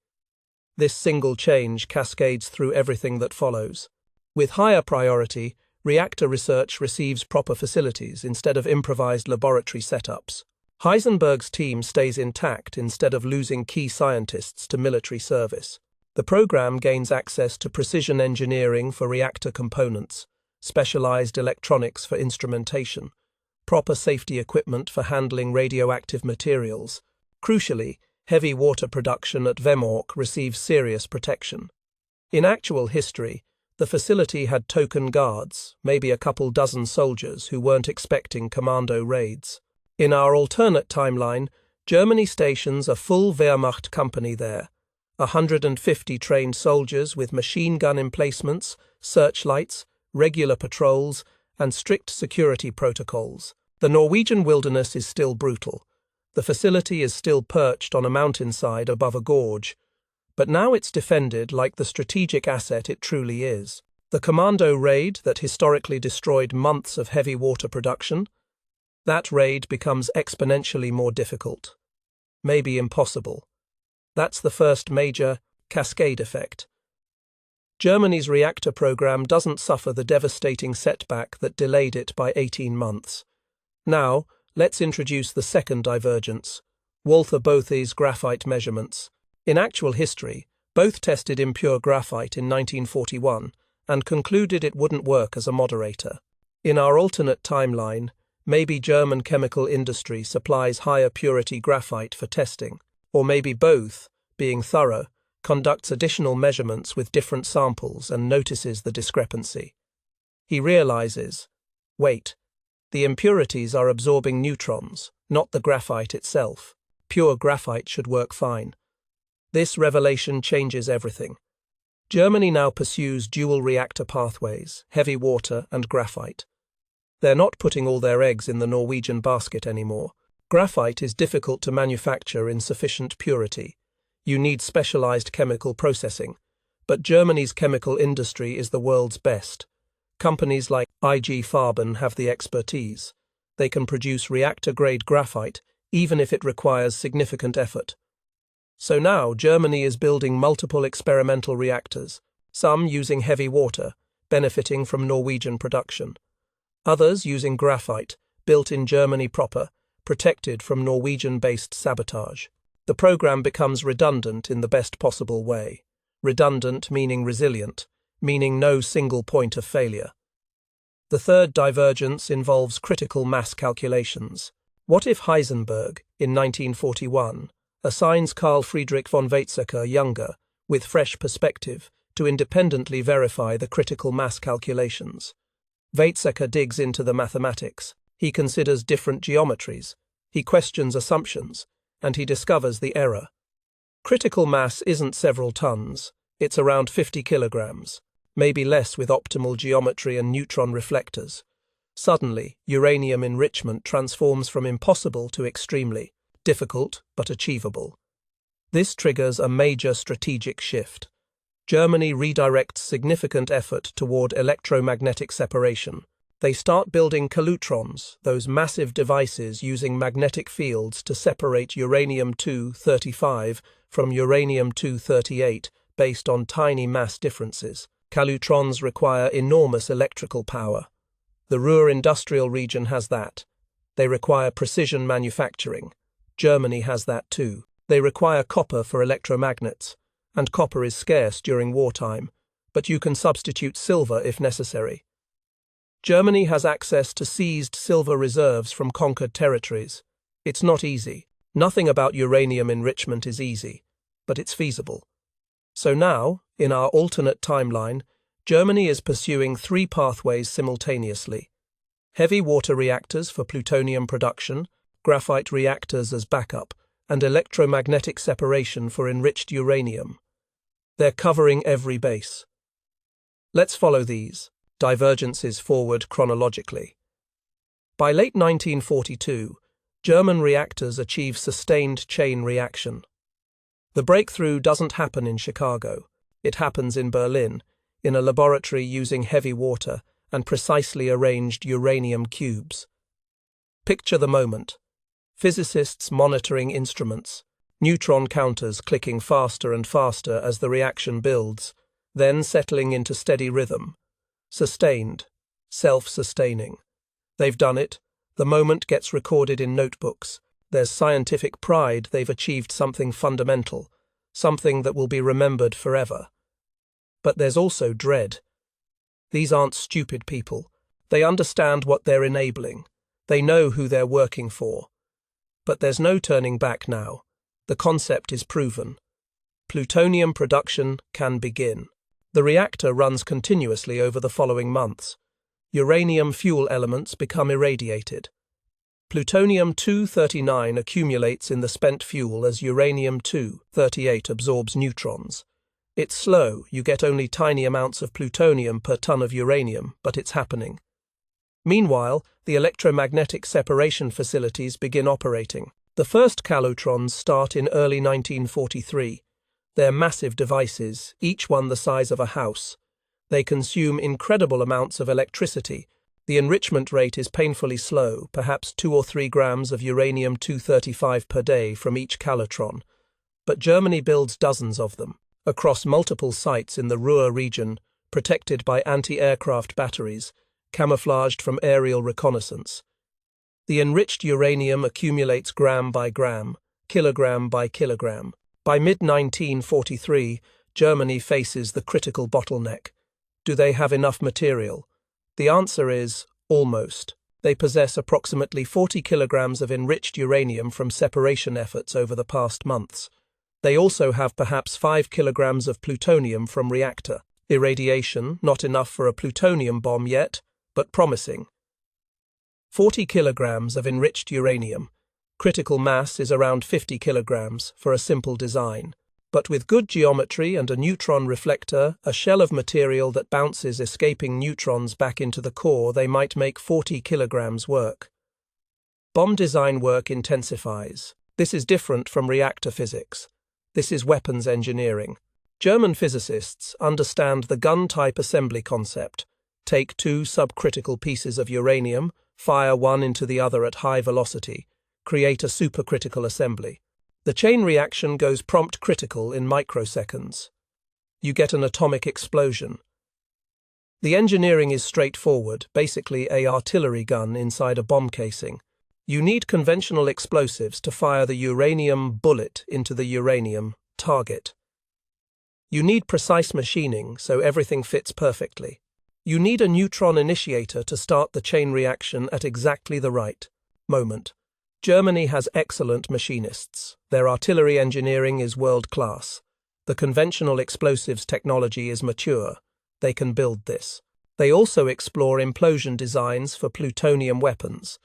This single change cascades through everything that follows. With higher priority, reactor research receives proper facilities instead of improvised laboratory setups. Heisenberg's team stays intact instead of losing key scientists to military service. The program gains access to precision engineering for reactor components, specialized electronics for instrumentation, proper safety equipment for handling radioactive materials. Crucially, heavy water production at Vemork receives serious protection. In actual history, the facility had token guards, maybe a couple dozen soldiers who weren't expecting commando raids. In our alternate timeline, Germany stations a full Wehrmacht company there, 150 trained soldiers with machine gun emplacements, searchlights, regular patrols, and strict security protocols. The Norwegian wilderness is still brutal. The facility is still perched on a mountainside above a gorge, but now it's defended like the strategic asset it truly is. The commando raid that historically destroyed months of heavy water production, that raid becomes exponentially more difficult, maybe impossible. That's the first major cascade effect. Germany's reactor program doesn't suffer the devastating setback that delayed it by 18 months. Now, let's introduce the second divergence, Walther Bothy's graphite measurements. In actual history, both tested impure graphite in 1941 and concluded it wouldn't work as a moderator. In our alternate timeline, maybe German chemical industry supplies higher purity graphite for testing, or maybe both, being thorough, conducts additional measurements with different samples and notices the discrepancy. He realizes, wait, the impurities are absorbing neutrons, not the graphite itself. Pure graphite should work fine. This revelation changes everything. Germany now pursues dual reactor pathways, heavy water and graphite. They're not putting all their eggs in the Norwegian basket anymore. Graphite is difficult to manufacture in sufficient purity. You need specialized chemical processing. But Germany's chemical industry is the world's best. Companies like IG Farben have the expertise. They can produce reactor-grade graphite, even if it requires significant effort. So now Germany is building multiple experimental reactors, some using heavy water, benefiting from Norwegian production. Others using graphite, built in Germany proper, protected from Norwegian-based sabotage. The program becomes redundant in the best possible way. Redundant meaning resilient, meaning no single point of failure. The third divergence involves critical mass calculations. What if Heisenberg, in 1941, assigns Carl Friedrich von Weizsäcker younger, with fresh perspective, to independently verify the critical mass calculations? Weizsäcker digs into the mathematics. He considers different geometries. He questions assumptions, and he discovers the error. Critical mass isn't several tons. It's around 50 kilograms, maybe less with optimal geometry and neutron reflectors. Suddenly, uranium enrichment transforms from impossible to extremely difficult but achievable. This triggers a major strategic shift. Germany redirects significant effort toward electromagnetic separation. They start building calutrons, those massive devices using magnetic fields to separate uranium-235 from uranium-238 based on tiny mass differences. Calutrons require enormous electrical power. The Ruhr industrial region has that. They require precision manufacturing. Germany has that too. They require copper for electromagnets, and copper is scarce during wartime, but you can substitute silver if necessary. Germany has access to seized silver reserves from conquered territories. It's not easy. Nothing about uranium enrichment is easy, but it's feasible. So now, in our alternate timeline, Germany is pursuing three pathways simultaneously: heavy water reactors for plutonium production, graphite reactors as backup, and electromagnetic separation for enriched uranium. They're covering every base. Let's follow these divergences forward chronologically. By late 1942, German reactors achieve sustained chain reaction. The breakthrough doesn't happen in Chicago. It happens in Berlin, in a laboratory using heavy water and precisely arranged uranium cubes. Picture the moment. Physicists monitoring instruments, neutron counters clicking faster and faster as the reaction builds, then settling into steady rhythm. Sustained, self-sustaining. They've done it. The moment gets recorded in notebooks. There's scientific pride they've achieved something fundamental, something that will be remembered forever. But there's also dread. These aren't stupid people. They understand what they're enabling. They know who they're working for. But there's no turning back now. The concept is proven. Plutonium production can begin. The reactor runs continuously over the following months. Uranium fuel elements become irradiated. Plutonium-239 accumulates in the spent fuel as uranium-238 absorbs neutrons. It's slow, you get only tiny amounts of plutonium per ton of uranium, but it's happening. Meanwhile, the electromagnetic separation facilities begin operating. The first calotrons start in early 1943. They're massive devices, each one the size of a house. They consume incredible amounts of electricity. The enrichment rate is painfully slow, perhaps 2 or 3 grams of uranium-235 per day from each calotron. But Germany builds dozens of them, across multiple sites in the Ruhr region, protected by anti-aircraft batteries, camouflaged from aerial reconnaissance. The enriched uranium accumulates gram by gram, kilogram by kilogram. By mid-1943, Germany faces the critical bottleneck. Do they have enough material? The answer is almost. They possess approximately 40 kilograms of enriched uranium from separation efforts over the past months. They also have perhaps 5 kilograms of plutonium from reactor. Irradiation, not enough for a plutonium bomb yet, but promising. 40 kilograms of enriched uranium. Critical mass is around 50 kilograms for a simple design. But with good geometry and a neutron reflector, a shell of material that bounces escaping neutrons back into the core, they might make 40 kilograms work. Bomb design work intensifies. This is different from reactor physics. This is weapons engineering. German physicists understand the gun-type assembly concept. Take 2 subcritical pieces of uranium, fire one into the other at high velocity, create a supercritical assembly. The chain reaction goes prompt critical in microseconds. You get an atomic explosion. The engineering is straightforward, basically an artillery gun inside a bomb casing. You need conventional explosives to fire the uranium bullet into the uranium target. You need precise machining so everything fits perfectly. You need a neutron initiator to start the chain reaction at exactly the right moment. Germany has excellent machinists. Their artillery engineering is world-class. The conventional explosives technology is mature. They can build this. They also explore implosion designs for plutonium weapons,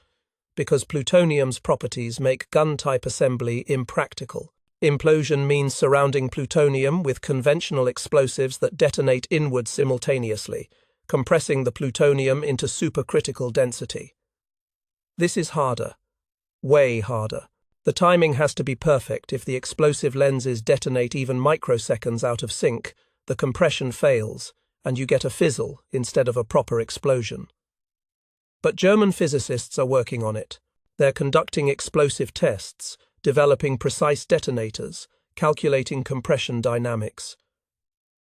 because plutonium's properties make gun-type assembly impractical. Implosion means surrounding plutonium with conventional explosives that detonate inward simultaneously, compressing the plutonium into supercritical density. This is harder. Way harder. The timing has to be perfect. If the explosive lenses detonate even microseconds out of sync, the compression fails, and you get a fizzle instead of a proper explosion. But German physicists are working on it. They're conducting explosive tests, developing precise detonators, calculating compression dynamics.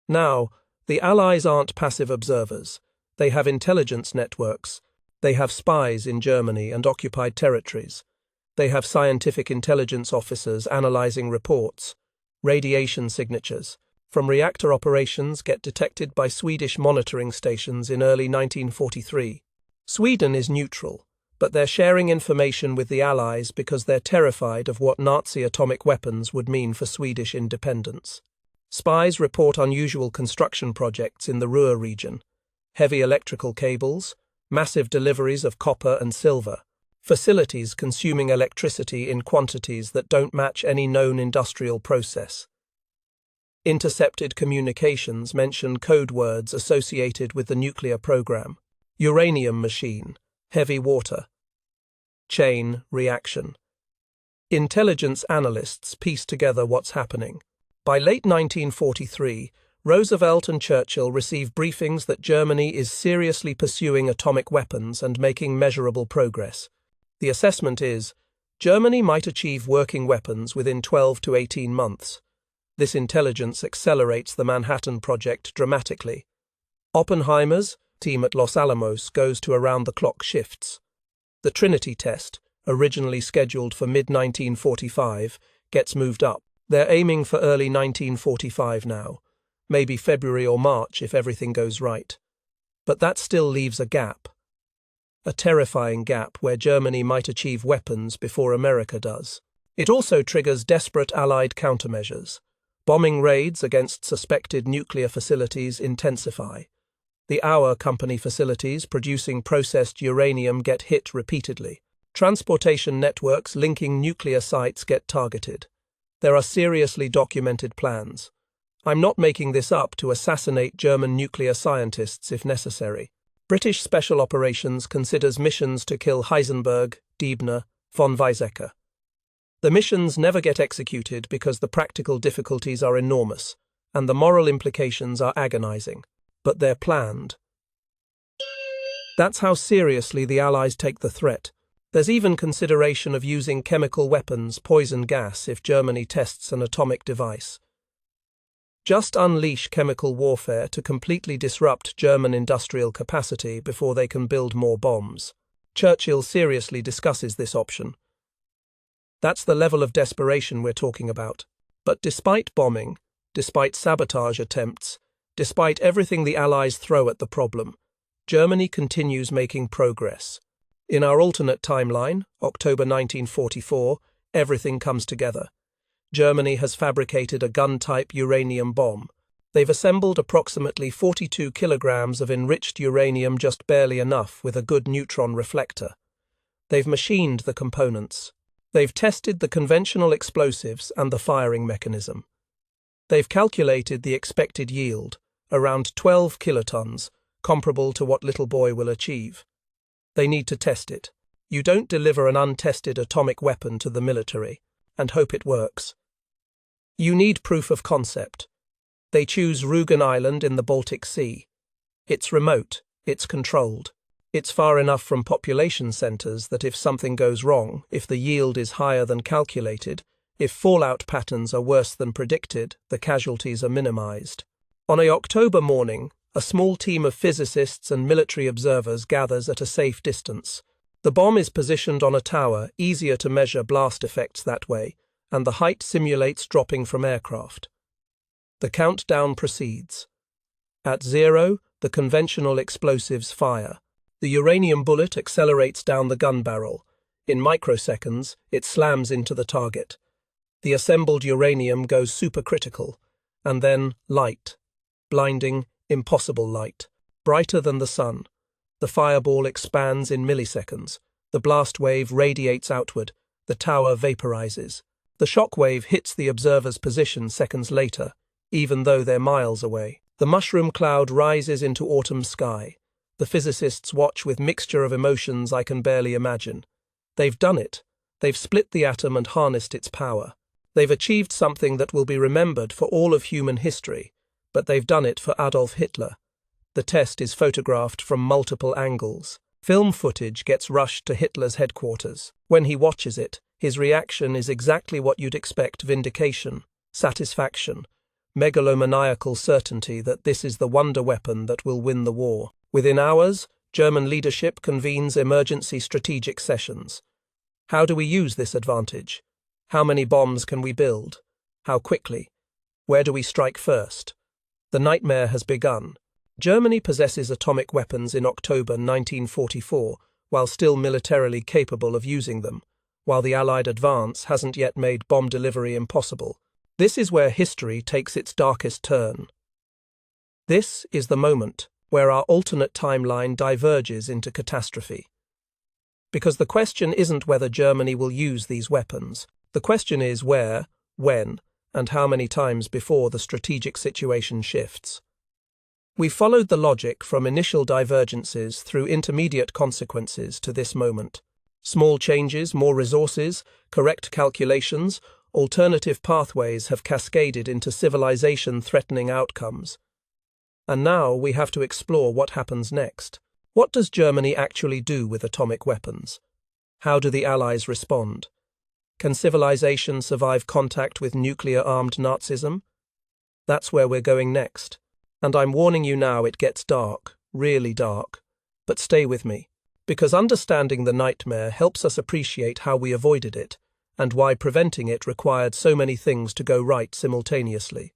Now, the Allies aren't passive observers. They have intelligence networks. They have spies in Germany and occupied territories. They have scientific intelligence officers analyzing reports. Radiation signatures from reactor operations get detected by Swedish monitoring stations in early 1943. Sweden is neutral, but they're sharing information with the Allies because they're terrified of what Nazi atomic weapons would mean for Swedish independence. Spies report unusual construction projects in the Ruhr region. Heavy electrical cables, massive deliveries of copper and silver. Facilities consuming electricity in quantities that don't match any known industrial process. Intercepted communications mention code words associated with the nuclear program. Uranium machine, heavy water. Chain reaction. Intelligence analysts piece together what's happening. By late 1943, Roosevelt and Churchill receive briefings that Germany is seriously pursuing atomic weapons and making measurable progress. The assessment is, Germany might achieve working weapons within 12 to 18 months. This intelligence accelerates the Manhattan Project dramatically. Oppenheimer's team at Los Alamos goes to around-the-clock shifts. The Trinity test, originally scheduled for mid-1945, gets moved up. They're aiming for early 1945 now, maybe February or March if everything goes right. But that still leaves a gap. A terrifying gap where Germany might achieve weapons before America does. It also triggers desperate Allied countermeasures. Bombing raids against suspected nuclear facilities intensify. The Auer Company facilities producing processed uranium get hit repeatedly. Transportation networks linking nuclear sites get targeted. There are seriously documented plans. I'm not making this up to assassinate German nuclear scientists if necessary. British Special Operations considers missions to kill Heisenberg, Deibner, von Weizsäcker. The missions never get executed because the practical difficulties are enormous, and the moral implications are agonizing. But they're planned. That's how seriously the Allies take the threat. There's even consideration of using chemical weapons, poison gas, if Germany tests an atomic device. Just unleash chemical warfare to completely disrupt German industrial capacity before they can build more bombs. Churchill seriously discusses this option. That's the level of desperation we're talking about. But despite bombing, despite sabotage attempts, despite everything the Allies throw at the problem, Germany continues making progress. In our alternate timeline, October 1944, everything comes together. Germany has fabricated a gun-type uranium bomb. They've assembled approximately 42 kilograms of enriched uranium, just barely enough, with a good neutron reflector. They've machined the components. They've tested the conventional explosives and the firing mechanism. They've calculated the expected yield, around 12 kilotons, comparable to what Little Boy will achieve. They need to test it. You don't deliver an untested atomic weapon to the military and hope it works. You need proof of concept. They choose Rügen Island in the Baltic Sea. It's remote, it's controlled. It's far enough from population centers that if something goes wrong, if the yield is higher than calculated, if fallout patterns are worse than predicted, the casualties are minimized. On a October morning, a small team of physicists and military observers gathers at a safe distance. The bomb is positioned on a tower, easier to measure blast effects that way, and the height simulates dropping from aircraft. The countdown proceeds. At 0, the conventional explosives fire. The uranium bullet accelerates down the gun barrel. In microseconds, it slams into the target. The assembled uranium goes supercritical, and then light. Blinding, impossible light. Brighter than the sun. The fireball expands in milliseconds. The blast wave radiates outward. The tower vaporizes. The shock wave hits the observer's position seconds later, even though they're miles away. The mushroom cloud rises into autumn sky. The physicists watch with mixture of emotions I can barely imagine. They've done it. They've split the atom and harnessed its power. They've achieved something that will be remembered for all of human history, but they've done it for Adolf Hitler. The test is photographed from multiple angles. Film footage gets rushed to Hitler's headquarters. When he watches it, his reaction is exactly what you'd expect: vindication, satisfaction, megalomaniacal certainty that this is the wonder weapon that will win the war. Within hours, German leadership convenes emergency strategic sessions. How do we use this advantage? How many bombs can we build? How quickly? Where do we strike first? The nightmare has begun. Germany possesses atomic weapons in October 1944, while still militarily capable of using them, while the Allied advance hasn't yet made bomb delivery impossible. This is where history takes its darkest turn. This is the moment where our alternate timeline diverges into catastrophe. Because the question isn't whether Germany will use these weapons. The question is where, when, and how many times before the strategic situation shifts. We followed the logic from initial divergences through intermediate consequences to this moment. Small changes, more resources, correct calculations, alternative pathways have cascaded into civilization-threatening outcomes. And now we have to explore what happens next. What does Germany actually do with atomic weapons? How do the Allies respond? Can civilization survive contact with nuclear-armed Nazism? That's where we're going next. And I'm warning you now, it gets dark, really dark. But stay with me. because understanding the nightmare helps us appreciate how we avoided it and why preventing it required so many things to go right simultaneously.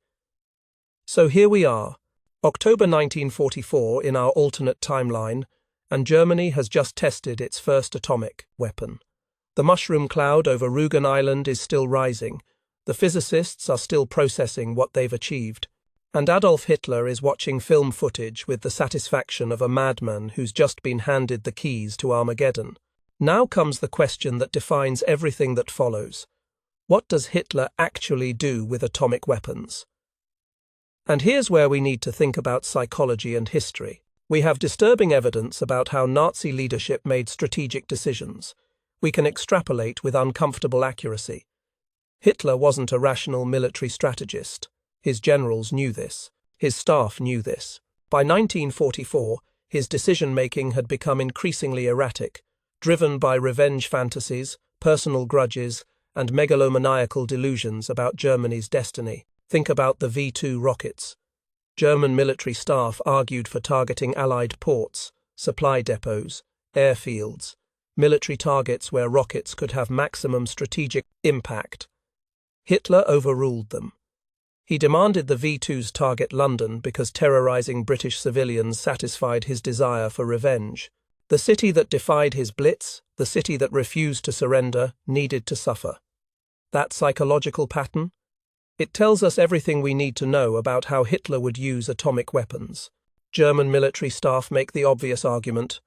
So here we are, October 1944 in our alternate timeline, and Germany has just tested its first atomic weapon. The mushroom cloud over Rügen Island is still rising, the physicists are still processing what they've achieved, and Adolf Hitler is watching film footage with the satisfaction of a madman who's just been handed the keys to Armageddon. Now comes the question that defines everything that follows. What does Hitler actually do with atomic weapons? And here's where we need to think about psychology and history. We have disturbing evidence about how Nazi leadership made strategic decisions. We can extrapolate with uncomfortable accuracy. Hitler wasn't a rational military strategist. His generals knew this. His staff knew this. By 1944, his decision-making had become increasingly erratic, driven by revenge fantasies, personal grudges, and megalomaniacal delusions about Germany's destiny. Think about the V-2 rockets. German military staff argued for targeting Allied ports, supply depots, airfields, military targets where rockets could have maximum strategic impact. Hitler overruled them. He demanded the V-2s target London because terrorizing British civilians satisfied his desire for revenge. The city that defied his blitz, the city that refused to surrender, needed to suffer. That psychological pattern? It tells us everything we need to know about how Hitler would use atomic weapons. German military staff make the obvious argument: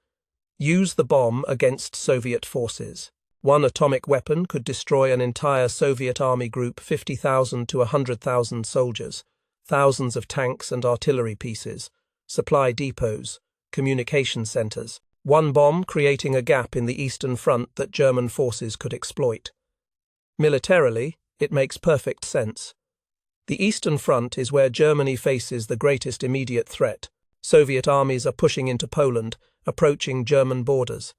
use the bomb against Soviet forces. One atomic weapon could destroy an entire Soviet army group, 50,000 to 100,000 soldiers, thousands of tanks and artillery pieces, supply depots, communication centers. One bomb creating a gap in the Eastern Front that German forces could exploit. Militarily, it makes perfect sense. The Eastern Front is where Germany faces the greatest immediate threat. Soviet armies are pushing into Poland, approaching German borders.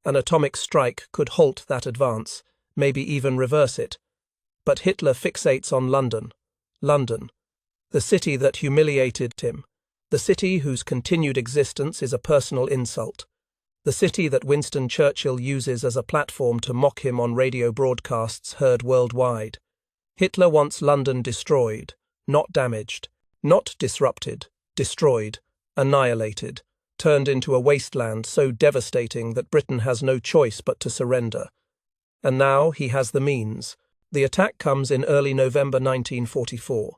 An atomic strike could halt that advance, maybe even reverse it. But Hitler fixates on London. London, the city that humiliated him, the city whose continued existence is a personal insult, the city that Winston Churchill uses as a platform to mock him on radio broadcasts heard worldwide. Hitler wants London destroyed, not damaged, not disrupted, destroyed, annihilated, turned into a wasteland so devastating that Britain has no choice but to surrender. And now he has the means. The attack comes in early November 1944.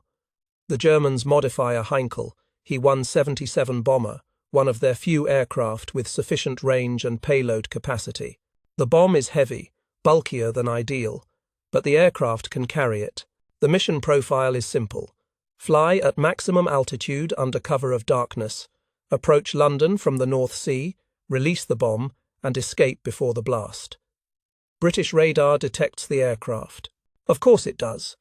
The Germans modify a Heinkel, He-177 bomber, one of their few aircraft with sufficient range and payload capacity. The bomb is heavy, bulkier than ideal, but the aircraft can carry it. The mission profile is simple. Fly at maximum altitude under cover of darkness, approach London from the North Sea, release the bomb, and escape before the blast. British radar detects the aircraft. Of course it does.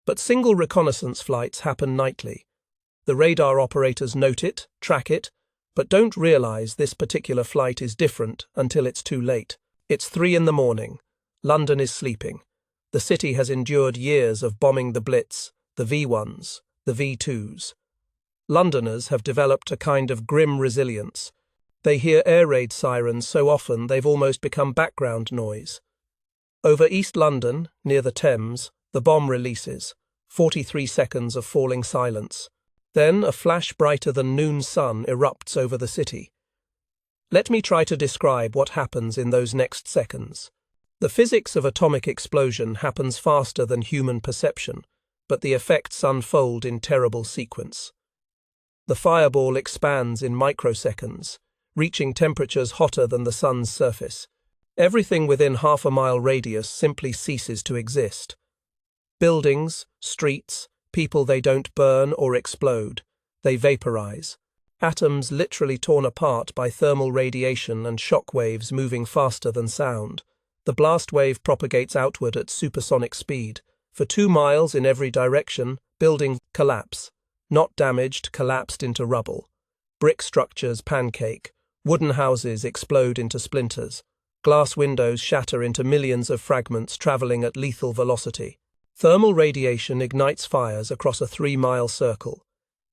But single reconnaissance flights happen nightly. The radar operators note it, track it, but don't realize this particular flight is different until it's too late. It's 3 a.m. London is sleeping. The city has endured years of bombing the Blitz, the V-1s, the V-2s. Londoners have developed a kind of grim resilience. They hear air raid sirens so often they've almost become background noise. Over East London, near the Thames, the bomb releases. 43 seconds of falling silence. Then a flash brighter than noon sun erupts over the city. Let me try to describe what happens in those next seconds. The physics of atomic explosion happens faster than human perception, but the effects unfold in terrible sequence. The fireball expands in microseconds, reaching temperatures hotter than the sun's surface. Everything within half-a-mile radius simply ceases to exist. Buildings, streets, people, they don't burn or explode. They vaporize. Atoms literally torn apart by thermal radiation and shock waves moving faster than sound. The blast wave propagates outward at supersonic speed. For 2 miles in every direction, buildings collapse. Not damaged, collapsed into rubble. Brick structures pancake. Wooden houses explode into splinters. Glass windows shatter into millions of fragments traveling at lethal velocity. Thermal radiation ignites fires across a 3-mile circle.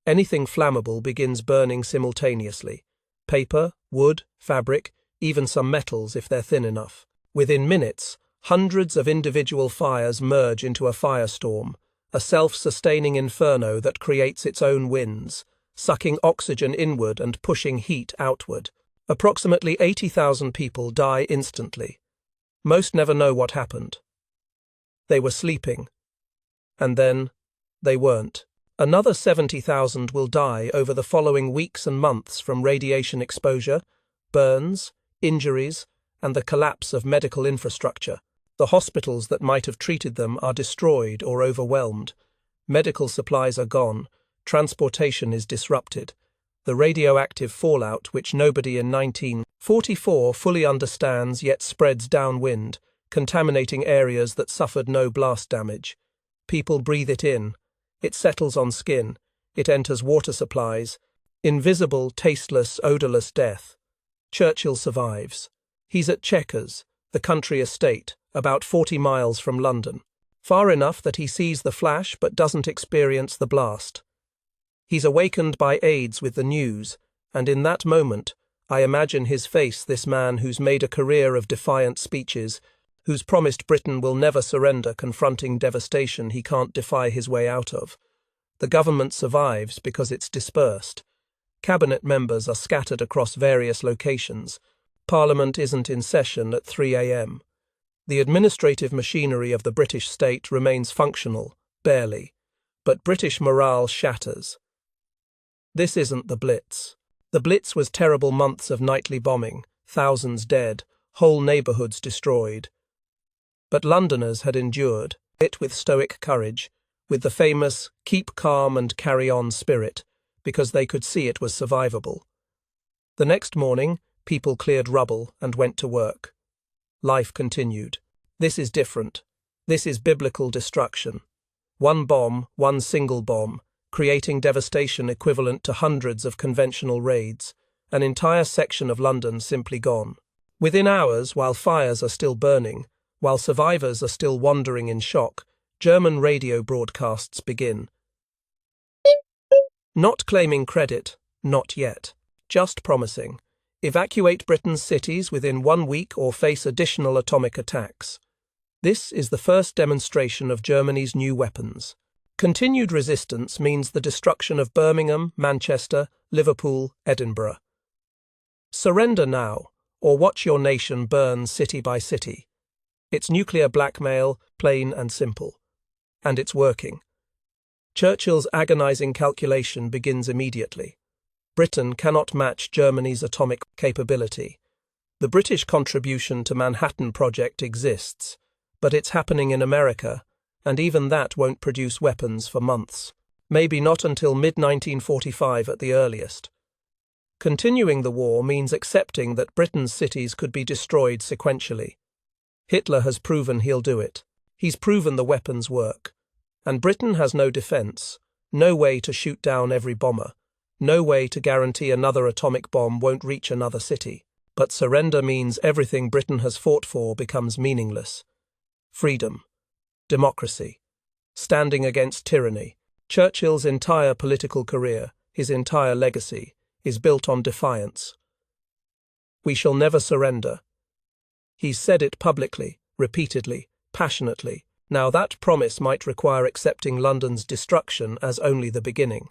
Anything flammable begins burning simultaneously. Paper, wood, fabric, even some metals if they're thin enough. Within minutes, hundreds of individual fires merge into a firestorm, a self-sustaining inferno that creates its own winds, sucking oxygen inward and pushing heat outward. Approximately 80,000 people die instantly. Most never know what happened. They were sleeping. And then, they weren't. Another 70,000 will die over the following weeks and months from radiation exposure, burns, injuries, and the collapse of medical infrastructure. The hospitals that might have treated them are destroyed or overwhelmed. Medical supplies are gone. Transportation is disrupted. The radioactive fallout, which nobody in 1944 fully understands yet spreads downwind, contaminating areas that suffered no blast damage. People breathe it in. It settles on skin. It enters water supplies. Invisible, tasteless, odorless death. Churchill survives. He's at Chequers, the country estate, about 40 miles from London. Far enough that he sees the flash but doesn't experience the blast. He's awakened by aides with the news, and in that moment, I imagine his face, this man who's made a career of defiant speeches, who's promised Britain will never surrender confronting devastation he can't defy his way out of. The government survives because it's dispersed. Cabinet members are scattered across various locations. Parliament isn't in session at 3 a.m. The administrative machinery of the British state remains functional, barely, but British morale shatters. This isn't the Blitz. The Blitz was terrible months of nightly bombing, thousands dead, whole neighbourhoods destroyed. But Londoners had endured it with stoic courage, with the famous keep calm and carry on spirit, because they could see it was survivable. The next morning, people cleared rubble and went to work. Life continued. This is different. This is biblical destruction. One bomb, one single bomb, creating devastation equivalent to hundreds of conventional raids, an entire section of London simply gone. Within hours, while fires are still burning, while survivors are still wandering in shock, German radio broadcasts begin. Not claiming credit, not yet. Just promising. Evacuate Britain's cities within 1 week or face additional atomic attacks. This is the first demonstration of Germany's new weapons. Continued resistance means the destruction of Birmingham, Manchester, Liverpool, Edinburgh. Surrender now, or watch your nation burn city by city. It's nuclear blackmail, plain and simple. And it's working. Churchill's agonizing calculation begins immediately. Britain cannot match Germany's atomic capability. The British contribution to Manhattan Project exists, but it's happening in America, and even that won't produce weapons for months. Maybe not until mid-1945 at the earliest. Continuing the war means accepting that Britain's cities could be destroyed sequentially. Hitler has proven he'll do it. He's proven the weapons work. And Britain has no defense, no way to shoot down every bomber, no way to guarantee another atomic bomb won't reach another city. But surrender means everything Britain has fought for becomes meaningless. Freedom, democracy, standing against tyranny. Churchill's entire political career, his entire legacy, is built on defiance. We shall never surrender. He's said it publicly, repeatedly, passionately. Now that promise might require accepting London's destruction as only the beginning.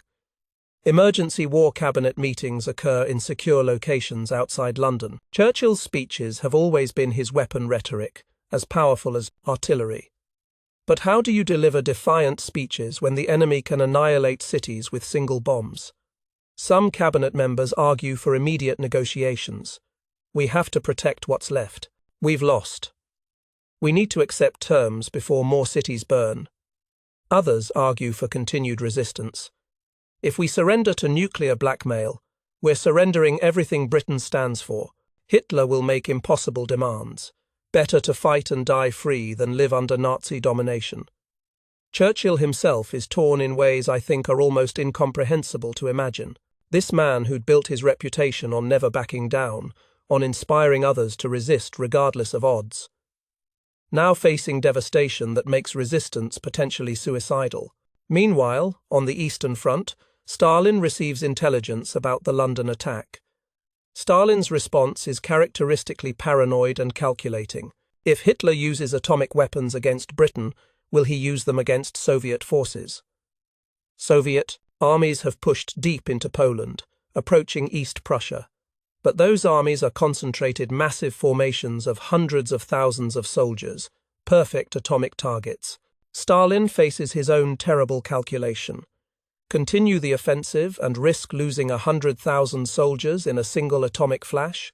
Emergency war cabinet meetings occur in secure locations outside London. Churchill's speeches have always been his weapon rhetoric, as powerful as artillery. But how do you deliver defiant speeches when the enemy can annihilate cities with single bombs? Some cabinet members argue for immediate negotiations. We have to protect what's left. We've lost. We need to accept terms before more cities burn. Others argue for continued resistance. If we surrender to nuclear blackmail, we're surrendering everything Britain stands for. Hitler will make impossible demands. Better to fight and die free than live under Nazi domination. Churchill himself is torn in ways I think are almost incomprehensible to imagine. This man who'd built his reputation on never backing down, on inspiring others to resist regardless of odds. Now facing devastation that makes resistance potentially suicidal. Meanwhile, on the Eastern Front, Stalin receives intelligence about the London attack. Stalin's response is characteristically paranoid and calculating. If Hitler uses atomic weapons against Britain, will he use them against Soviet forces? Soviet armies have pushed deep into Poland, approaching East Prussia. But those armies are concentrated massive formations of hundreds of thousands of soldiers, perfect atomic targets. Stalin faces his own terrible calculation. Continue the offensive and risk losing 100,000 soldiers in a single atomic flash?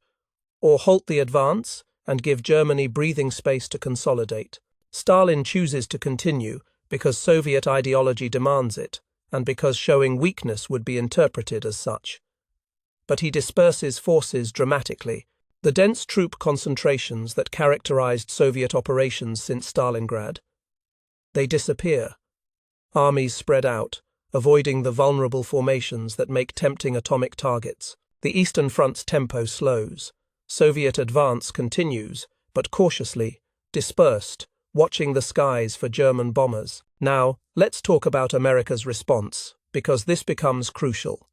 Or halt the advance and give Germany breathing space to consolidate? Stalin chooses to continue because Soviet ideology demands it, and because showing weakness would be interpreted as such. But he disperses forces dramatically. The dense troop concentrations that characterized Soviet operations since Stalingrad, they disappear. Armies spread out, avoiding the vulnerable formations that make tempting atomic targets. The Eastern Front's tempo slows. Soviet advance continues, but cautiously, dispersed, watching the skies for German bombers. Now, let's talk about America's response, because this becomes crucial.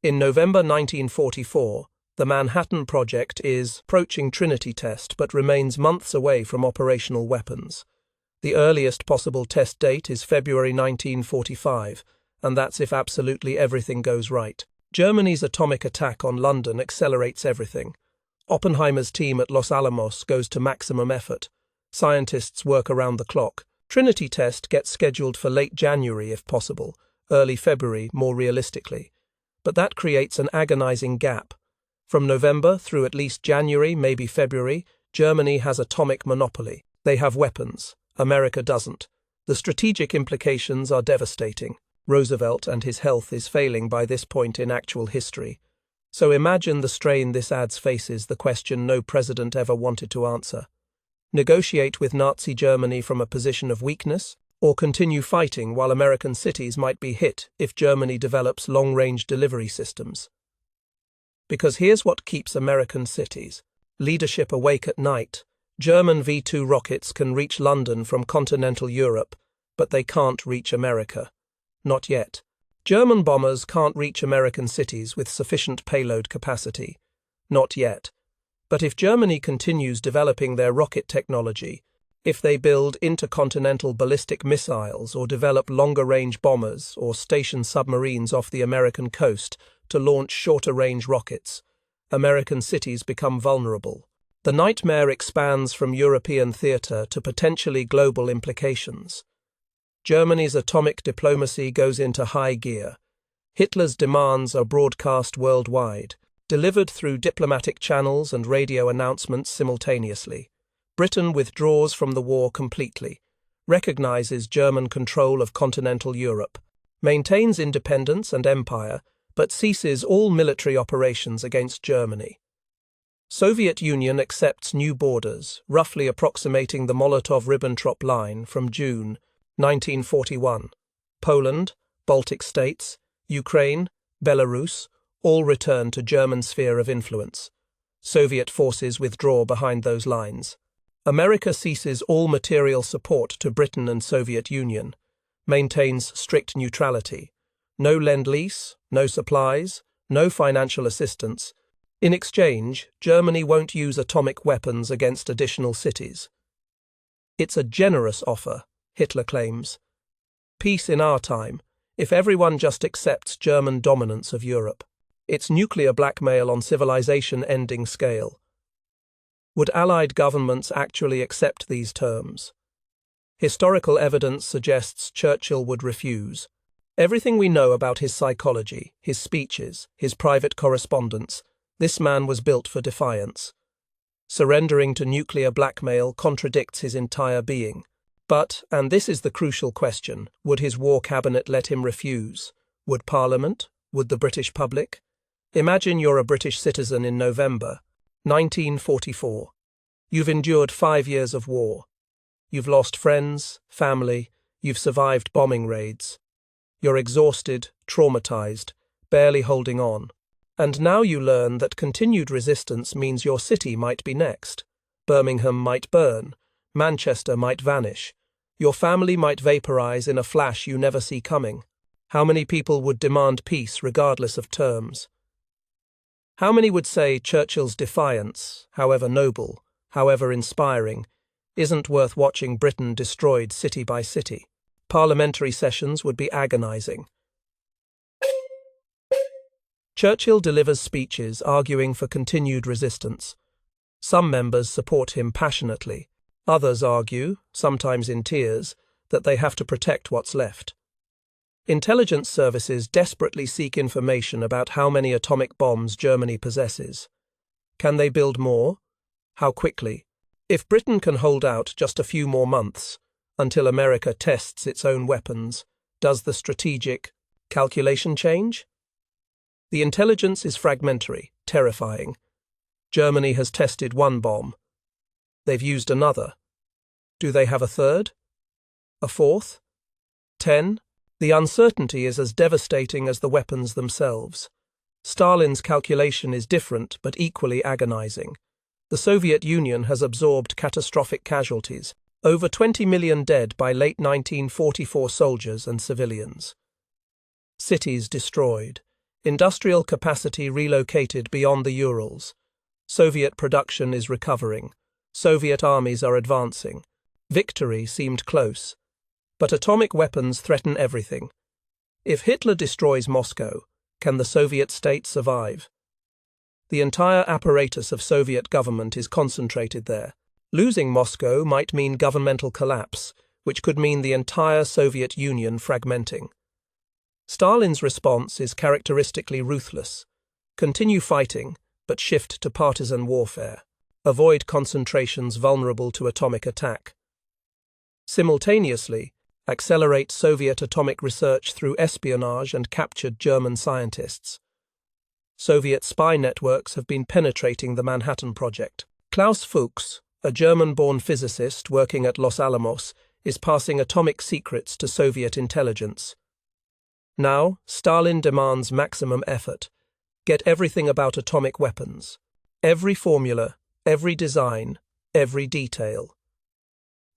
In November 1944, the Manhattan Project is approaching Trinity test but remains months away from operational weapons. The earliest possible test date is February 1945, and that's if absolutely everything goes right. Germany's atomic attack on London accelerates everything. Oppenheimer's team at Los Alamos goes to maximum effort. Scientists work around the clock. Trinity test gets scheduled for late January if possible, early February more realistically. But that creates an agonizing gap. From November through at least January, maybe February, Germany has atomic monopoly. They have weapons. America doesn't. The strategic implications are devastating. Roosevelt and his health is failing by this point in actual history. So imagine the strain this adds faces the question no president ever wanted to answer. Negotiate with Nazi Germany from a position of weakness, or continue fighting while American cities might be hit if Germany develops long-range delivery systems. Because here's what keeps American cities. Leadership awake at night. German V-2 rockets can reach London from continental Europe, but they can't reach America. Not yet. German bombers can't reach American cities with sufficient payload capacity. Not yet. But if Germany continues developing their rocket technology, if they build intercontinental ballistic missiles or develop longer-range bombers or station submarines off the American coast to launch shorter-range rockets, American cities become vulnerable. The nightmare expands from European theatre to potentially global implications. Germany's atomic diplomacy goes into high gear. Hitler's demands are broadcast worldwide, delivered through diplomatic channels and radio announcements simultaneously. Britain withdraws from the war completely, recognizes German control of continental Europe, maintains independence and empire, but ceases all military operations against Germany. Soviet Union accepts new borders, roughly approximating the Molotov-Ribbentrop line from June 1941. Poland, Baltic states, Ukraine, Belarus, all return to German sphere of influence. Soviet forces withdraw behind those lines. America ceases all material support to Britain and Soviet Union, maintains strict neutrality. No lend-lease, no supplies, no financial assistance. In exchange, Germany won't use atomic weapons against additional cities. It's a generous offer, Hitler claims. Peace in our time, if everyone just accepts German dominance of Europe. It's nuclear blackmail on civilization-ending scale. Would Allied governments actually accept these terms? Historical evidence suggests Churchill would refuse. Everything we know about his psychology, his speeches, his private correspondence, this man was built for defiance. Surrendering to nuclear blackmail contradicts his entire being. But, and this is the crucial question, would his war cabinet let him refuse? Would Parliament? Would the British public? Imagine you're a British citizen in November 1944. You've endured 5 years of war. You've lost friends, family, you've survived bombing raids. You're exhausted, traumatized, barely holding on. And now you learn that continued resistance means your city might be next. Birmingham might burn. Manchester might vanish. Your family might vaporize in a flash you never see coming. How many people would demand peace regardless of terms? How many would say Churchill's defiance, however noble, however inspiring, isn't worth watching Britain destroyed city by city? Parliamentary sessions would be agonizing. Churchill delivers speeches arguing for continued resistance. Some members support him passionately. Others argue, sometimes in tears, that they have to protect what's left. Intelligence services desperately seek information about how many atomic bombs Germany possesses. Can they build more? How quickly? If Britain can hold out just a few more months, until America tests its own weapons, does the strategic calculation change? The intelligence is fragmentary, terrifying. Germany has tested one bomb. They've used another. Do they have a third? A fourth? 10? The uncertainty is as devastating as the weapons themselves. Stalin's calculation is different but equally agonizing. The Soviet Union has absorbed catastrophic casualties, over 20 million dead by late 1944 soldiers and civilians. Cities destroyed. Industrial capacity relocated beyond the Urals. Soviet production is recovering. Soviet armies are advancing. Victory seemed close. But atomic weapons threaten everything. If Hitler destroys Moscow, can the Soviet state survive? The entire apparatus of Soviet government is concentrated there. Losing Moscow might mean governmental collapse, which could mean the entire Soviet Union fragmenting. Stalin's response is characteristically ruthless. Continue fighting, but shift to partisan warfare. Avoid concentrations vulnerable to atomic attack. Simultaneously, accelerate Soviet atomic research through espionage and captured German scientists. Soviet spy networks have been penetrating the Manhattan Project. Klaus Fuchs, a German-born physicist working at Los Alamos, is passing atomic secrets to Soviet intelligence. Now, Stalin demands maximum effort. Get everything about atomic weapons. Every formula, every design, every detail.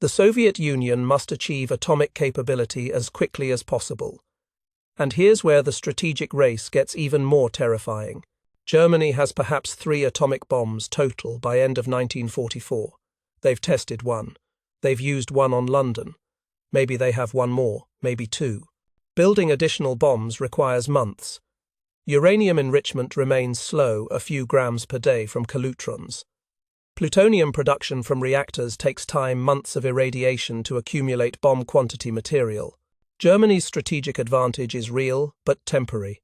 The Soviet Union must achieve atomic capability as quickly as possible. And here's where the strategic race gets even more terrifying. Germany has perhaps 3 atomic bombs total by end of 1944. They've tested one. They've used one on London. Maybe they have one more, maybe 2. Building additional bombs requires months. Uranium enrichment remains slow, a few grams per day from Kalutrons. Plutonium production from reactors takes time, months of irradiation to accumulate bomb quantity material. Germany's strategic advantage is real, but temporary.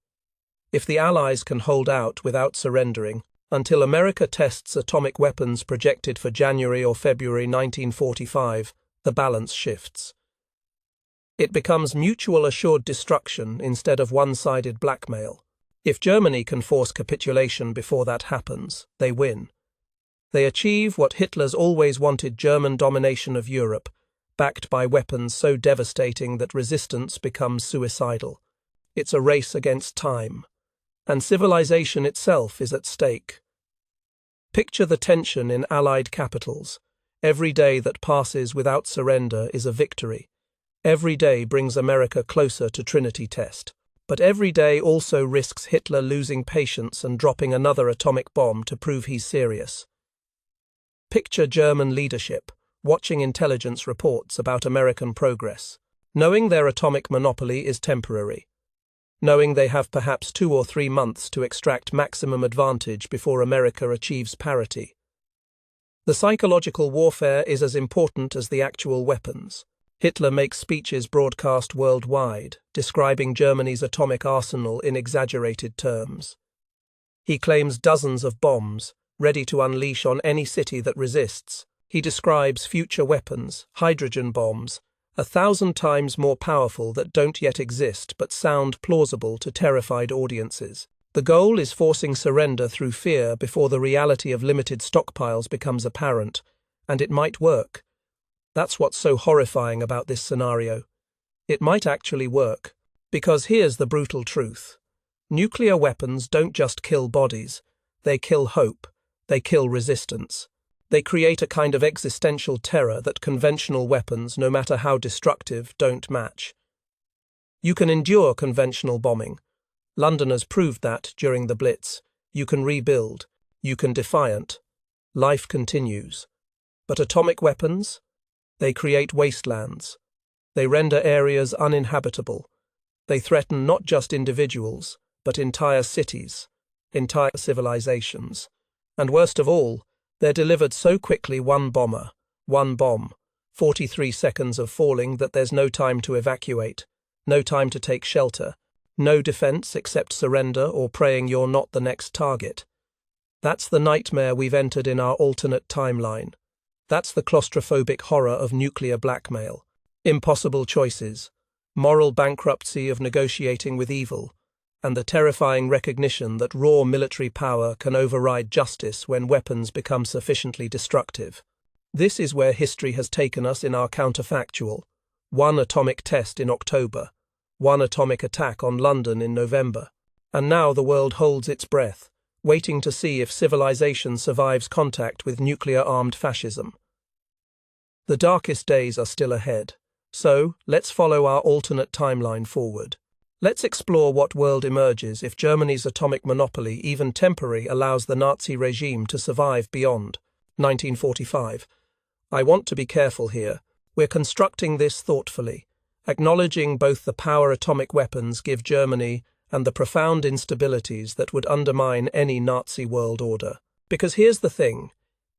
If the Allies can hold out without surrendering, until America tests atomic weapons projected for January or February 1945, the balance shifts. It becomes mutual assured destruction instead of one-sided blackmail. If Germany can force capitulation before that happens, they win. They achieve what Hitler's always wanted: German domination of Europe, backed by weapons so devastating that resistance becomes suicidal. It's a race against time, and civilization itself is at stake. Picture the tension in Allied capitals. Every day that passes without surrender is a victory. Every day brings America closer to Trinity test. But every day also risks Hitler losing patience and dropping another atomic bomb to prove he's serious. Picture German leadership, watching intelligence reports about American progress, knowing their atomic monopoly is temporary, knowing they have perhaps 2 or 3 months to extract maximum advantage before America achieves parity. The psychological warfare is as important as the actual weapons. Hitler makes speeches broadcast worldwide, describing Germany's atomic arsenal in exaggerated terms. He claims dozens of bombs, ready to unleash on any city that resists. He describes future weapons, hydrogen bombs, 1,000 times more powerful that don't yet exist but sound plausible to terrified audiences. The goal is forcing surrender through fear before the reality of limited stockpiles becomes apparent, and it might work. That's what's so horrifying about this scenario. It might actually work, because here's the brutal truth. Nuclear weapons don't just kill bodies, they kill hope, they kill resistance. They create a kind of existential terror that conventional weapons, no matter how destructive, don't match. You can endure conventional bombing. Londoners proved that during the Blitz. You can rebuild. You can defiant. Life continues. But atomic weapons? They create wastelands. They render areas uninhabitable. They threaten not just individuals, but entire cities, entire civilizations. And worst of all, they're delivered so quickly, one bomb, 43 seconds of falling, that there's no time to evacuate, no time to take shelter, no defense except surrender or praying you're not the next target. That's the nightmare we've entered in our alternate timeline. That's the claustrophobic horror of nuclear blackmail. Impossible choices, moral bankruptcy of negotiating with evil, and the terrifying recognition that raw military power can override justice when weapons become sufficiently destructive. This is where history has taken us in our counterfactual. One atomic test in October, one atomic attack on London in November, and now the world holds its breath, waiting to see if civilization survives contact with nuclear-armed fascism. The darkest days are still ahead, so let's follow our alternate timeline forward. Let's explore what world emerges if Germany's atomic monopoly, even temporary, allows the Nazi regime to survive beyond 1945. I want to be careful here. We're constructing this thoughtfully, acknowledging both the power atomic weapons give Germany and the profound instabilities that would undermine any Nazi world order. Because here's the thing,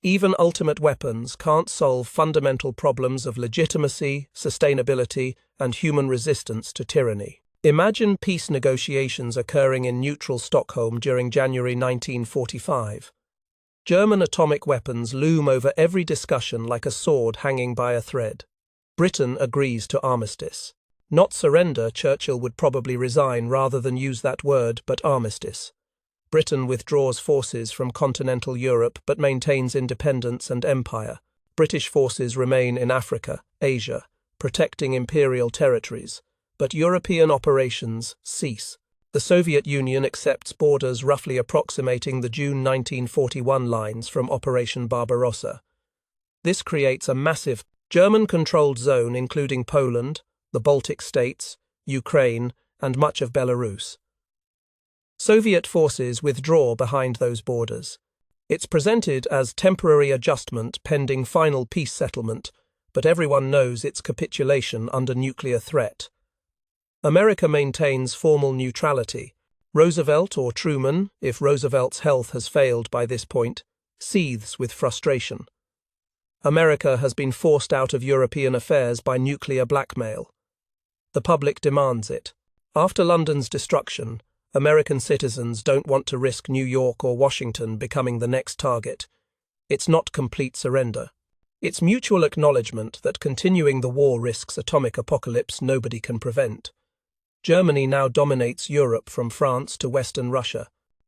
even ultimate weapons can't solve fundamental problems of legitimacy, sustainability, and human resistance to tyranny. Imagine peace negotiations occurring in neutral Stockholm during January 1945. German atomic weapons loom over every discussion like a sword hanging by a thread. Britain agrees to armistice. Not surrender, Churchill would probably resign rather than use that word, but armistice. Britain withdraws forces from continental Europe but maintains independence and empire. British forces remain in Africa, Asia, protecting imperial territories, but European operations cease. The Soviet Union accepts borders roughly approximating the June 1941 lines from Operation Barbarossa. This creates a massive German-controlled zone including Poland, the Baltic states, Ukraine, and much of Belarus. Soviet forces withdraw behind those borders. It's presented as temporary adjustment pending final peace settlement, but everyone knows it's capitulation under nuclear threat. America maintains formal neutrality. Roosevelt, or Truman, if Roosevelt's health has failed by this point, seethes with frustration. America has been forced out of European affairs by nuclear blackmail. The public demands it. After London's destruction, American citizens don't want to risk New York or Washington becoming the next target. It's not complete surrender. It's mutual acknowledgement that continuing the war risks atomic apocalypse nobody can prevent. Germany now dominates Europe from France to Western Russia.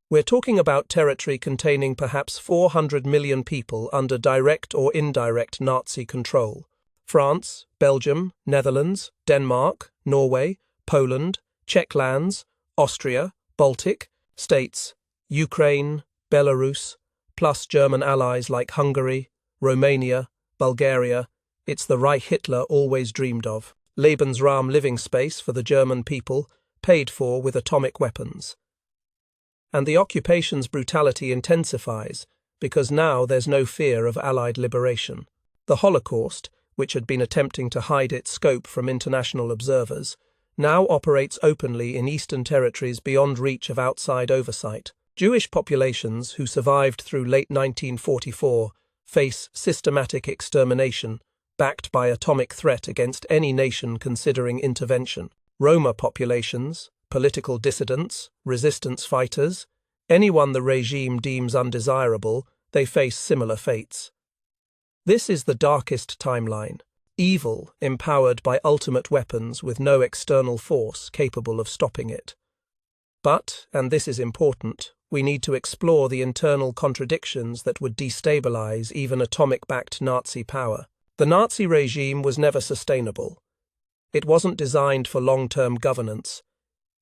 We're talking about territory containing perhaps 400 million people under direct or indirect Nazi control. France, Belgium, Netherlands, Denmark, Norway, Poland, Czech lands, Austria, Baltic states, Ukraine, Belarus, plus German allies like Hungary, Romania, Bulgaria. It's the Reich Hitler always dreamed of. Lebensraum, living space for the German people, paid for with atomic weapons. And the occupation's brutality intensifies because now there's no fear of Allied liberation. The Holocaust, which had been attempting to hide its scope from international observers, now operates openly in eastern territories beyond reach of outside oversight. Jewish populations who survived through late 1944 face systematic extermination, backed by atomic threat against any nation considering intervention. Roma populations, political dissidents, resistance fighters, anyone the regime deems undesirable, they face similar fates. This is the darkest timeline. Evil empowered by ultimate weapons with no external force capable of stopping it. But, and this is important, we need to explore the internal contradictions that would destabilize even atomic-backed Nazi power. The Nazi regime was never sustainable. It wasn't designed for long-term governance.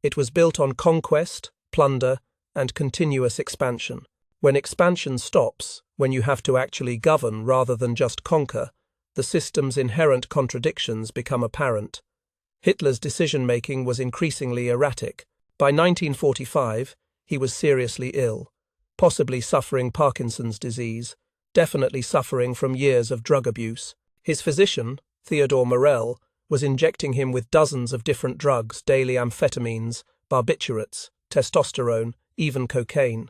It was built on conquest, plunder, and continuous expansion. When expansion stops, when you have to actually govern rather than just conquer, the system's inherent contradictions become apparent. Hitler's decision-making was increasingly erratic. By 1945, he was seriously ill. possibly suffering Parkinson's disease, definitely suffering from years of drug abuse. His physician, Theodore Morell, was injecting him with dozens of different drugs, daily amphetamines, barbiturates, testosterone, even cocaine.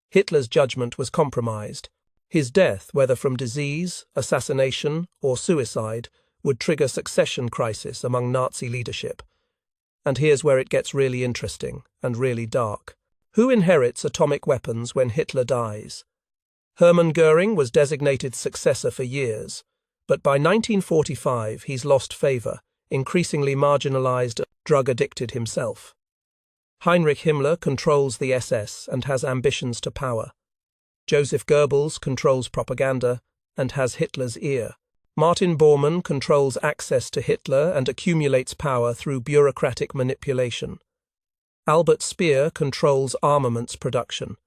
Hitler's judgment was compromised. His death, whether from disease, assassination, or suicide, would trigger succession crisis among Nazi leadership. And here's where it gets really interesting and really dark. Who inherits atomic weapons when Hitler dies? Hermann Göring was designated successor for years, but by 1945 he's lost favor, increasingly marginalized, drug-addicted himself. Heinrich Himmler controls the SS and has ambitions to power. Joseph Goebbels controls propaganda and has Hitler's ear. Martin Bormann controls access to Hitler and accumulates power through bureaucratic manipulation. Albert Speer controls armaments production.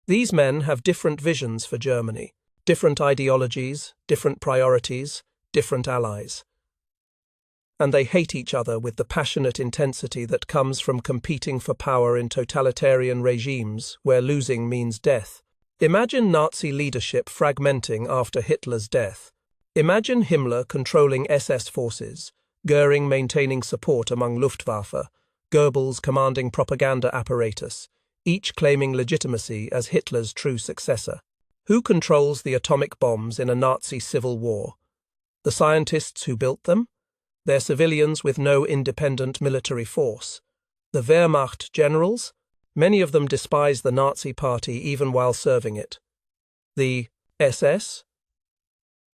These men have different visions for Germany, different ideologies, different priorities, different allies. And they hate each other with the passionate intensity that comes from competing for power in totalitarian regimes where losing means death. Imagine Nazi leadership fragmenting after Hitler's death. Imagine Himmler controlling SS forces, Göring maintaining support among Luftwaffe, Goebbels commanding propaganda apparatus, each claiming legitimacy as Hitler's true successor. Who controls the atomic bombs in a Nazi civil war? The scientists who built them? They're civilians with no independent military force. The Wehrmacht generals? Many of them despise the Nazi Party even while serving it. The SS?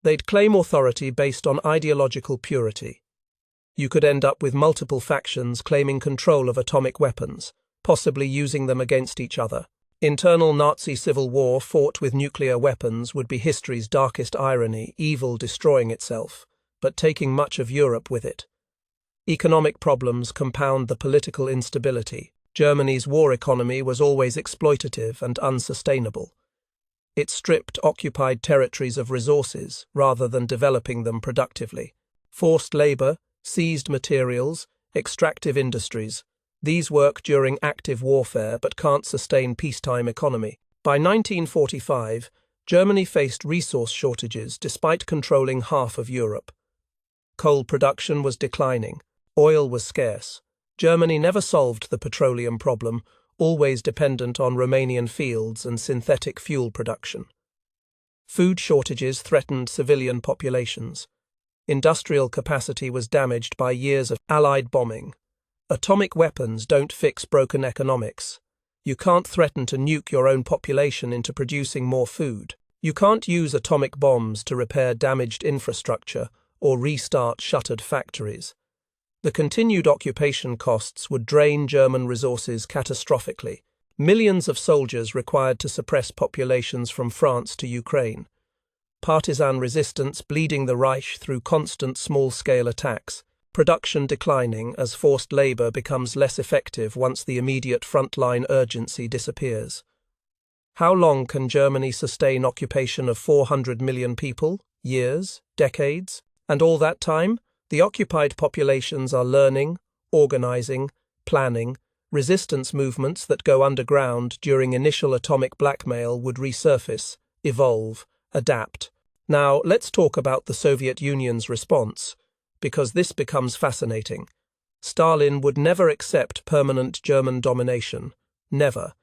They'd claim authority based on ideological purity. You could end up with multiple factions claiming control of atomic weapons, possibly using them against each other. Internal Nazi civil war fought with nuclear weapons would be history's darkest irony, evil destroying itself, but taking much of Europe with it. Economic problems compound the political instability. Germany's war economy was always exploitative and unsustainable. It stripped occupied territories of resources rather than developing them productively. Forced labor, seized materials, extractive industries. These work during active warfare but can't sustain peacetime economy. By 1945, Germany faced resource shortages despite controlling half of Europe. Coal production was declining. Oil was scarce. Germany never solved the petroleum problem, always dependent on Romanian fields and synthetic fuel production. Food shortages threatened civilian populations. Industrial capacity was damaged by years of Allied bombing. Atomic weapons don't fix broken economics. You can't threaten to nuke your own population into producing more food. You can't use atomic bombs to repair damaged infrastructure or restart shuttered factories. The continued occupation costs would drain German resources catastrophically. Millions of soldiers required to suppress populations from France to Ukraine. Partisan resistance bleeding the Reich through constant small-scale attacks. Production declining as forced labor becomes less effective once the immediate frontline urgency disappears. How long can Germany sustain occupation of 400 million people? Years? Decades? And all that time, the occupied populations are learning, organizing, planning. Resistance movements that go underground during initial atomic blackmail would resurface, evolve, adapt. Now, let's talk about the Soviet Union's response, because this becomes fascinating. Stalin would never accept permanent German domination. Never.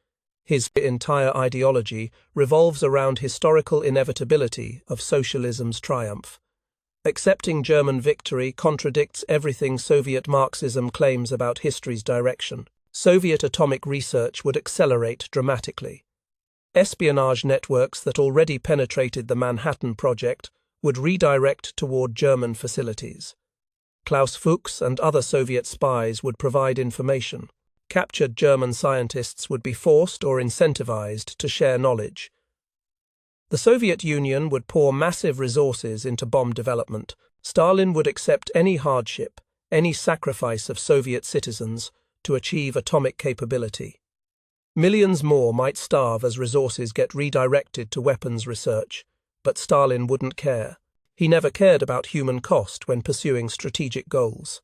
His entire ideology revolves around historical inevitability of socialism's triumph. Accepting German victory contradicts everything Soviet Marxism claims about history's direction. Soviet atomic research would accelerate dramatically. Espionage networks that already penetrated the Manhattan Project would redirect toward German facilities. Klaus Fuchs and other Soviet spies would provide information. Captured German scientists would be forced or incentivized to share knowledge. The Soviet Union would pour massive resources into bomb development. Stalin would accept any hardship, any sacrifice of Soviet citizens to achieve atomic capability. Millions more might starve as resources get redirected to weapons research, but Stalin wouldn't care. He never cared about human cost when pursuing strategic goals.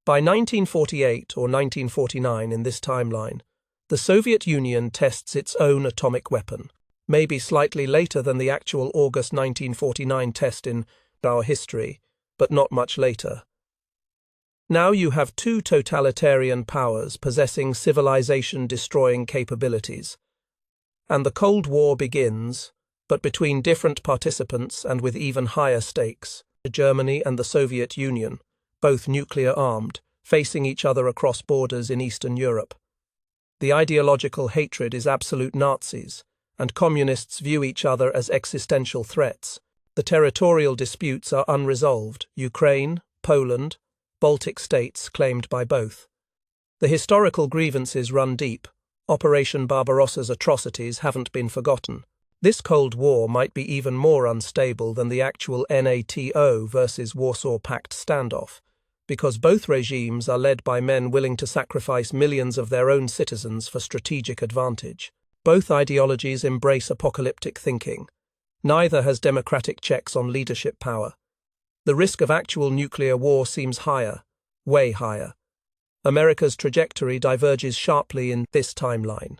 By 1948 or 1949 in this timeline, The Soviet Union tests its own atomic weapon, maybe slightly later than the actual August 1949 test in our history, but not much later. Now you have two totalitarian powers possessing civilization-destroying capabilities. And the Cold War begins, but between different participants and with even higher stakes. Germany and the Soviet Union, both nuclear-armed, facing each other across borders in Eastern Europe. The ideological hatred is absolute Nazis, and communists view each other as existential threats. The territorial disputes are unresolved: Ukraine, Poland, Baltic states claimed by both. The historical grievances run deep. Operation Barbarossa's atrocities haven't been forgotten. This Cold War might be even more unstable than the actual NATO versus Warsaw Pact standoff, because both regimes are led by men willing to sacrifice millions of their own citizens for strategic advantage. Both ideologies embrace apocalyptic thinking. Neither has democratic checks on leadership power. The risk of actual nuclear war seems higher, way higher. America's trajectory diverges sharply in this timeline.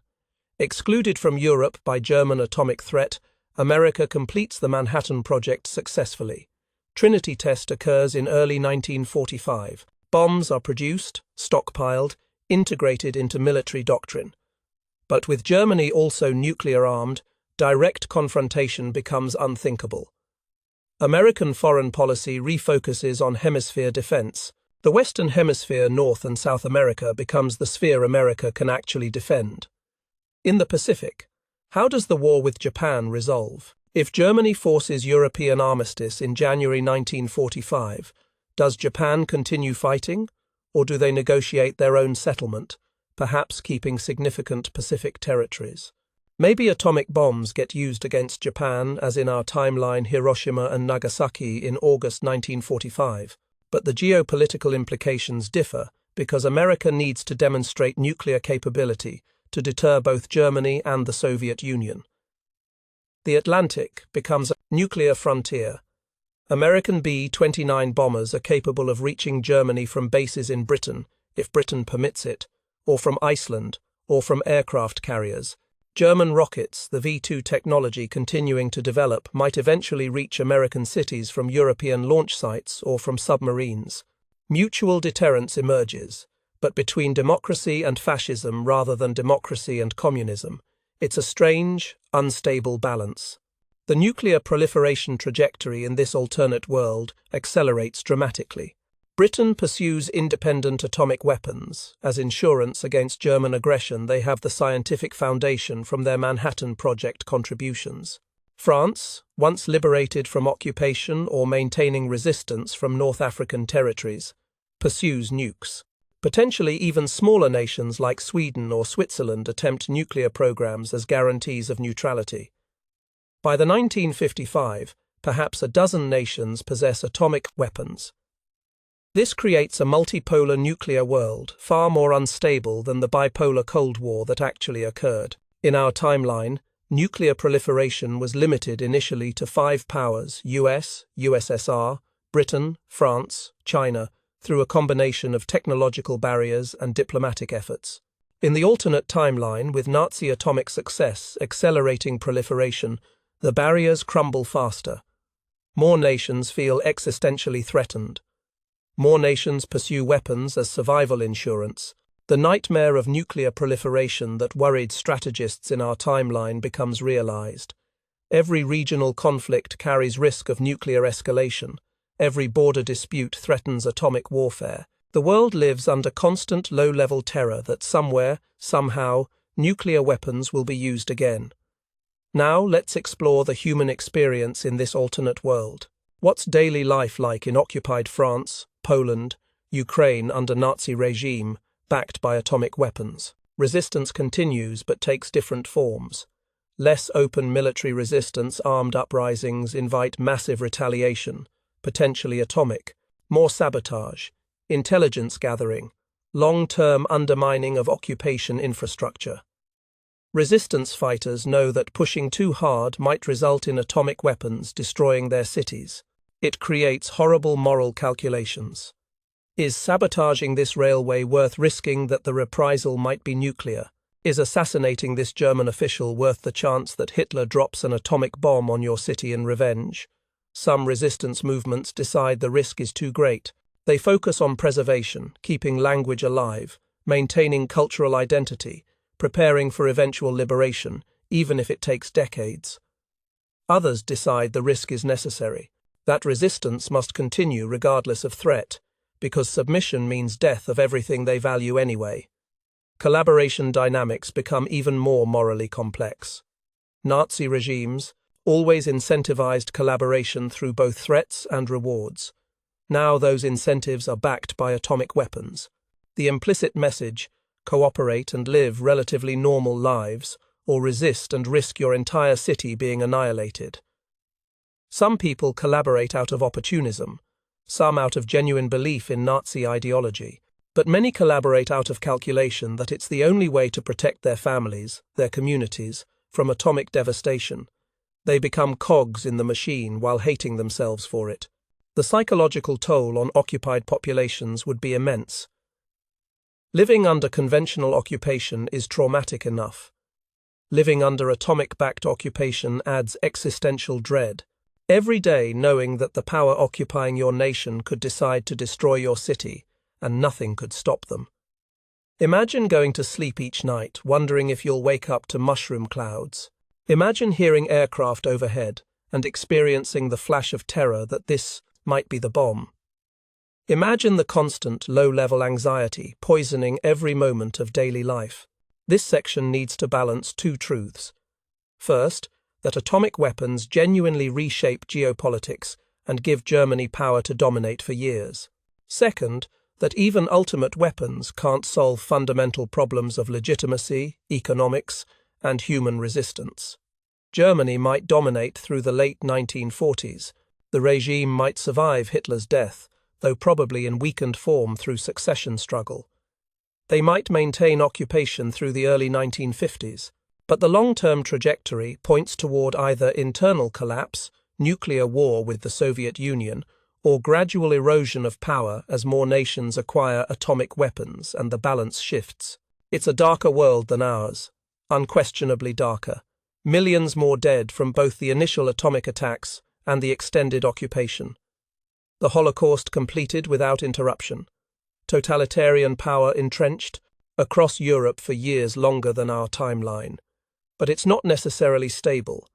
Excluded from Europe by German atomic threat, America completes the Manhattan Project successfully. Trinity test occurs in early 1945. Bombs are produced, stockpiled, integrated into military doctrine. But with Germany also nuclear-armed, direct confrontation becomes unthinkable. American foreign policy refocuses on hemisphere defense. The Western Hemisphere, North and South America, becomes the sphere America can actually defend. In the Pacific, how does the war with Japan resolve? If Germany forces European armistice in January 1945, does Japan continue fighting, or do they negotiate their own settlement, perhaps keeping significant Pacific territories? Maybe atomic bombs get used against Japan, as in our timeline Hiroshima and Nagasaki in August 1945. But the geopolitical implications differ because America needs to demonstrate nuclear capability to deter both Germany and the Soviet Union. The Atlantic becomes a nuclear frontier. American B-29 bombers are capable of reaching Germany from bases in Britain, if Britain permits it, or from Iceland, or from aircraft carriers. German rockets, the V-2 technology continuing to develop, might eventually reach American cities from European launch sites or from submarines. Mutual deterrence emerges, but between democracy and fascism rather than democracy and communism. It's a strange, unstable balance. The nuclear proliferation trajectory in this alternate world accelerates dramatically. Britain pursues independent atomic weapons. As insurance against German aggression, they have the scientific foundation from their Manhattan Project contributions. France, once liberated from occupation or maintaining resistance from North African territories, pursues nukes. Potentially even smaller nations like Sweden or Switzerland attempt nuclear programs as guarantees of neutrality. By the 1955, perhaps a dozen nations possess atomic weapons. This creates a multipolar nuclear world, far more unstable than the bipolar Cold War that actually occurred. In our timeline, nuclear proliferation was limited initially to 5 powers: US, USSR, Britain, France, China, through a combination of technological barriers and diplomatic efforts. In the alternate timeline, with Nazi atomic success accelerating proliferation, the barriers crumble faster. More nations feel existentially threatened. More nations pursue weapons as survival insurance. The nightmare of nuclear proliferation that worried strategists in our timeline becomes realized. Every regional conflict carries risk of nuclear escalation. Every border dispute threatens atomic warfare. The world lives under constant low-level terror that somewhere, somehow, nuclear weapons will be used again. Now let's explore the human experience in this alternate world. What's daily life like in occupied France, Poland, Ukraine under Nazi regime, backed by atomic weapons? Resistance continues but takes different forms. Less open military resistance, armed uprisings invite massive retaliation, potentially atomic, more sabotage, intelligence gathering, long-term undermining of occupation infrastructure. Resistance fighters know that pushing too hard might result in atomic weapons destroying their cities. It creates horrible moral calculations. Is sabotaging this railway worth risking that the reprisal might be nuclear? Is assassinating this German official worth the chance that Hitler drops an atomic bomb on your city in revenge? Some resistance movements decide the risk is too great. They focus on preservation, keeping language alive, maintaining cultural identity, preparing for eventual liberation, even if it takes decades. Others decide the risk is necessary, that resistance must continue regardless of threat, because submission means death of everything they value anyway. Collaboration dynamics become even more morally complex. Nazi regimes always incentivized collaboration through both threats and rewards. Now those incentives are backed by atomic weapons. The implicit message, cooperate and live relatively normal lives, or resist and risk your entire city being annihilated. Some people collaborate out of opportunism, some out of genuine belief in Nazi ideology, but many collaborate out of calculation that it's the only way to protect their families, their communities, from atomic devastation. They become cogs in the machine while hating themselves for it. The psychological toll on occupied populations would be immense. Living under conventional occupation is traumatic enough. Living under atomic-backed occupation adds existential dread. Every day knowing that the power occupying your nation could decide to destroy your city, and nothing could stop them. Imagine going to sleep each night, wondering if you'll wake up to mushroom clouds. Imagine hearing aircraft overhead and experiencing the flash of terror that this might be the bomb. Imagine the constant, low-level anxiety poisoning every moment of daily life. This section needs to balance two truths. First, that atomic weapons genuinely reshape geopolitics and give Germany power to dominate for years. Second, that even ultimate weapons can't solve fundamental problems of legitimacy, economics, and human resistance. Germany might dominate through the late 1940s. The regime might survive Hitler's death, though probably in weakened form through succession struggle. They might maintain occupation through the early 1950s, but the long-term trajectory points toward either internal collapse, nuclear war with the Soviet Union, or gradual erosion of power as more nations acquire atomic weapons and the balance shifts. It's a darker world than ours, unquestionably darker. Millions more dead from both the initial atomic attacks and the extended occupation. The Holocaust completed without interruption. Totalitarian power entrenched across Europe for years longer than our timeline. But it's not necessarily stable.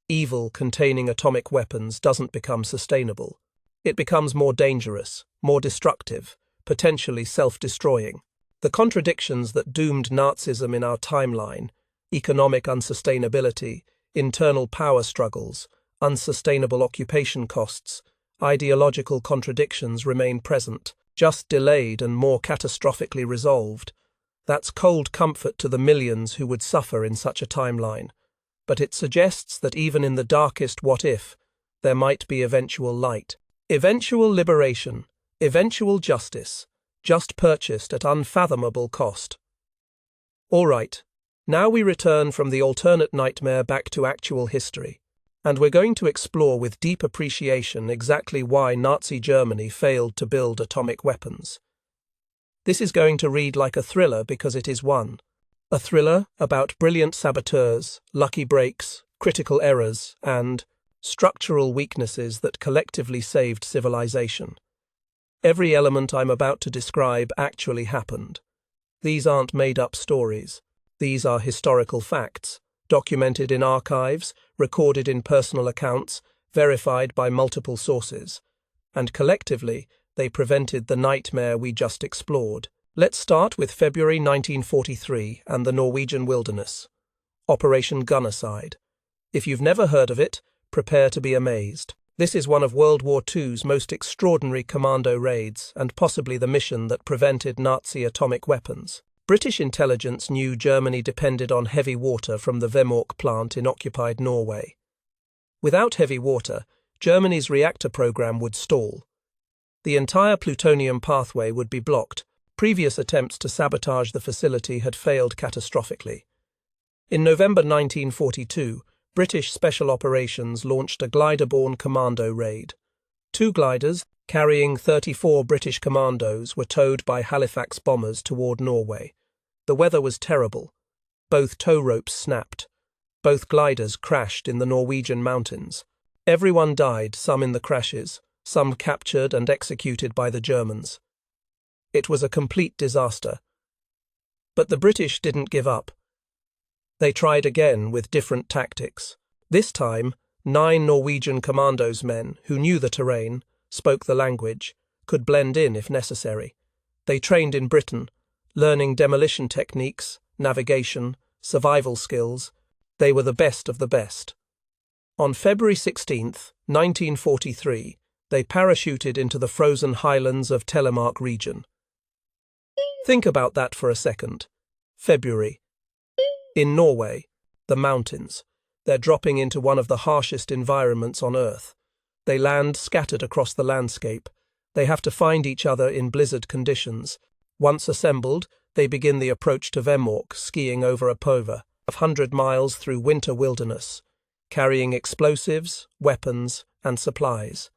Evil containing atomic weapons doesn't become sustainable. It becomes more dangerous, more destructive, potentially self-destroying. The contradictions that doomed Nazism in our timeline, economic unsustainability, internal power struggles, unsustainable occupation costs, ideological contradictions remain present, just delayed and more catastrophically resolved. That's cold comfort to the millions who would suffer in such a timeline. But it suggests that even in the darkest what-if, there might be eventual light. Eventual liberation, eventual justice, just purchased at unfathomable cost. All right, now we return from the alternate nightmare back to actual history. And we're going to explore with deep appreciation exactly why Nazi Germany failed to build atomic weapons. This is going to read like a thriller because it is one. A thriller about brilliant saboteurs, lucky breaks, critical errors, and structural weaknesses that collectively saved civilization. Every element I'm about to describe actually happened. These aren't made-up stories. These are historical facts, documented in archives, recorded in personal accounts, verified by multiple sources. And collectively, they prevented the nightmare we just explored. Let's start with February 1943 and the Norwegian wilderness. Operation Gunnerside. If you've never heard of it, prepare to be amazed. This is one of World War II's most extraordinary commando raids and possibly the mission that prevented Nazi atomic weapons. British intelligence knew Germany depended on heavy water from the Vemork plant in occupied Norway. Without heavy water, Germany's reactor program would stall. The entire plutonium pathway would be blocked. Previous attempts to sabotage the facility had failed catastrophically. In November 1942, British Special Operations launched a glider-borne commando raid. 2 gliders, carrying 34 British commandos, were towed by Halifax bombers toward Norway. The weather was terrible. Both tow ropes snapped. Both gliders crashed in the Norwegian mountains. Everyone died, some in the crashes, some captured and executed by the Germans. It was a complete disaster. But the British didn't give up. They tried again with different tactics. This time, 9 Norwegian commandos men who knew the terrain, spoke the language, could blend in if necessary. They trained in Britain, learning demolition techniques, navigation, survival skills. They were the best of the best. On February 16, 1943, they parachuted into the frozen highlands of Telemark region. Think about that for a second. February. In Norway, the mountains. They're dropping into one of the harshest environments on Earth. They land scattered across the landscape. They have to find each other in blizzard conditions. Once assembled, they begin the approach to Vemork, skiing over a pova, 100 miles through winter wilderness, carrying explosives, weapons, and supplies.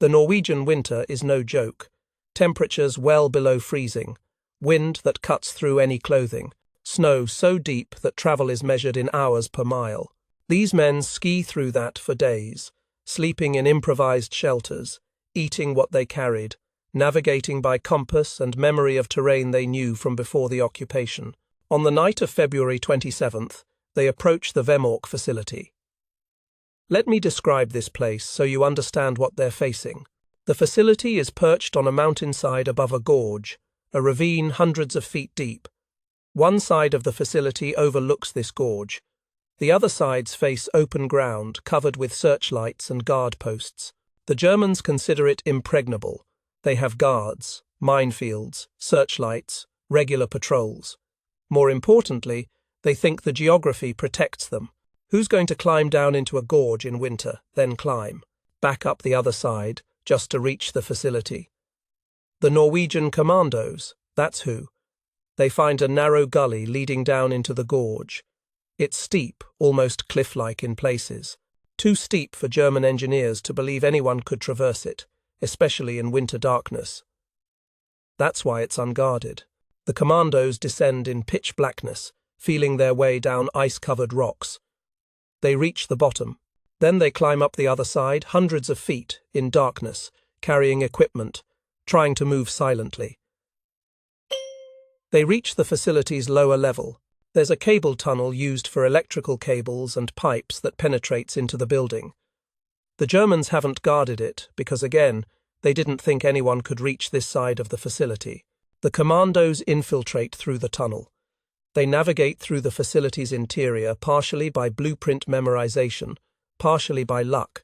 The Norwegian winter is no joke. Temperatures well below freezing, wind that cuts through any clothing, snow so deep that travel is measured in hours per mile. These men ski through that for days, sleeping in improvised shelters, eating what they carried, navigating by compass and memory of terrain they knew from before the occupation. On the night of February 27th, they approach the Vemork facility. Let me describe this place so you understand what they're facing. The facility is perched on a mountainside above a gorge, a ravine hundreds of feet deep. One side of the facility overlooks this gorge. The other sides face open ground covered with searchlights and guard posts. The Germans consider it impregnable. They have guards, minefields, searchlights, regular patrols. More importantly, they think the geography protects them. Who's going to climb down into a gorge in winter, then climb, back up the other side, just to reach the facility? The Norwegian commandos, that's who. They find a narrow gully leading down into the gorge. It's steep, almost cliff-like in places. Too steep for German engineers to believe anyone could traverse it, especially in winter darkness. That's why it's unguarded. The commandos descend in pitch blackness, feeling their way down ice-covered rocks. They reach the bottom. Then they climb up the other side, hundreds of feet, in darkness, carrying equipment, trying to move silently. They reach the facility's lower level. There's a cable tunnel used for electrical cables and pipes that penetrates into the building. The Germans haven't guarded it because, again, they didn't think anyone could reach this side of the facility. The commandos infiltrate through the tunnel. They navigate through the facility's interior partially by blueprint memorization, partially by luck.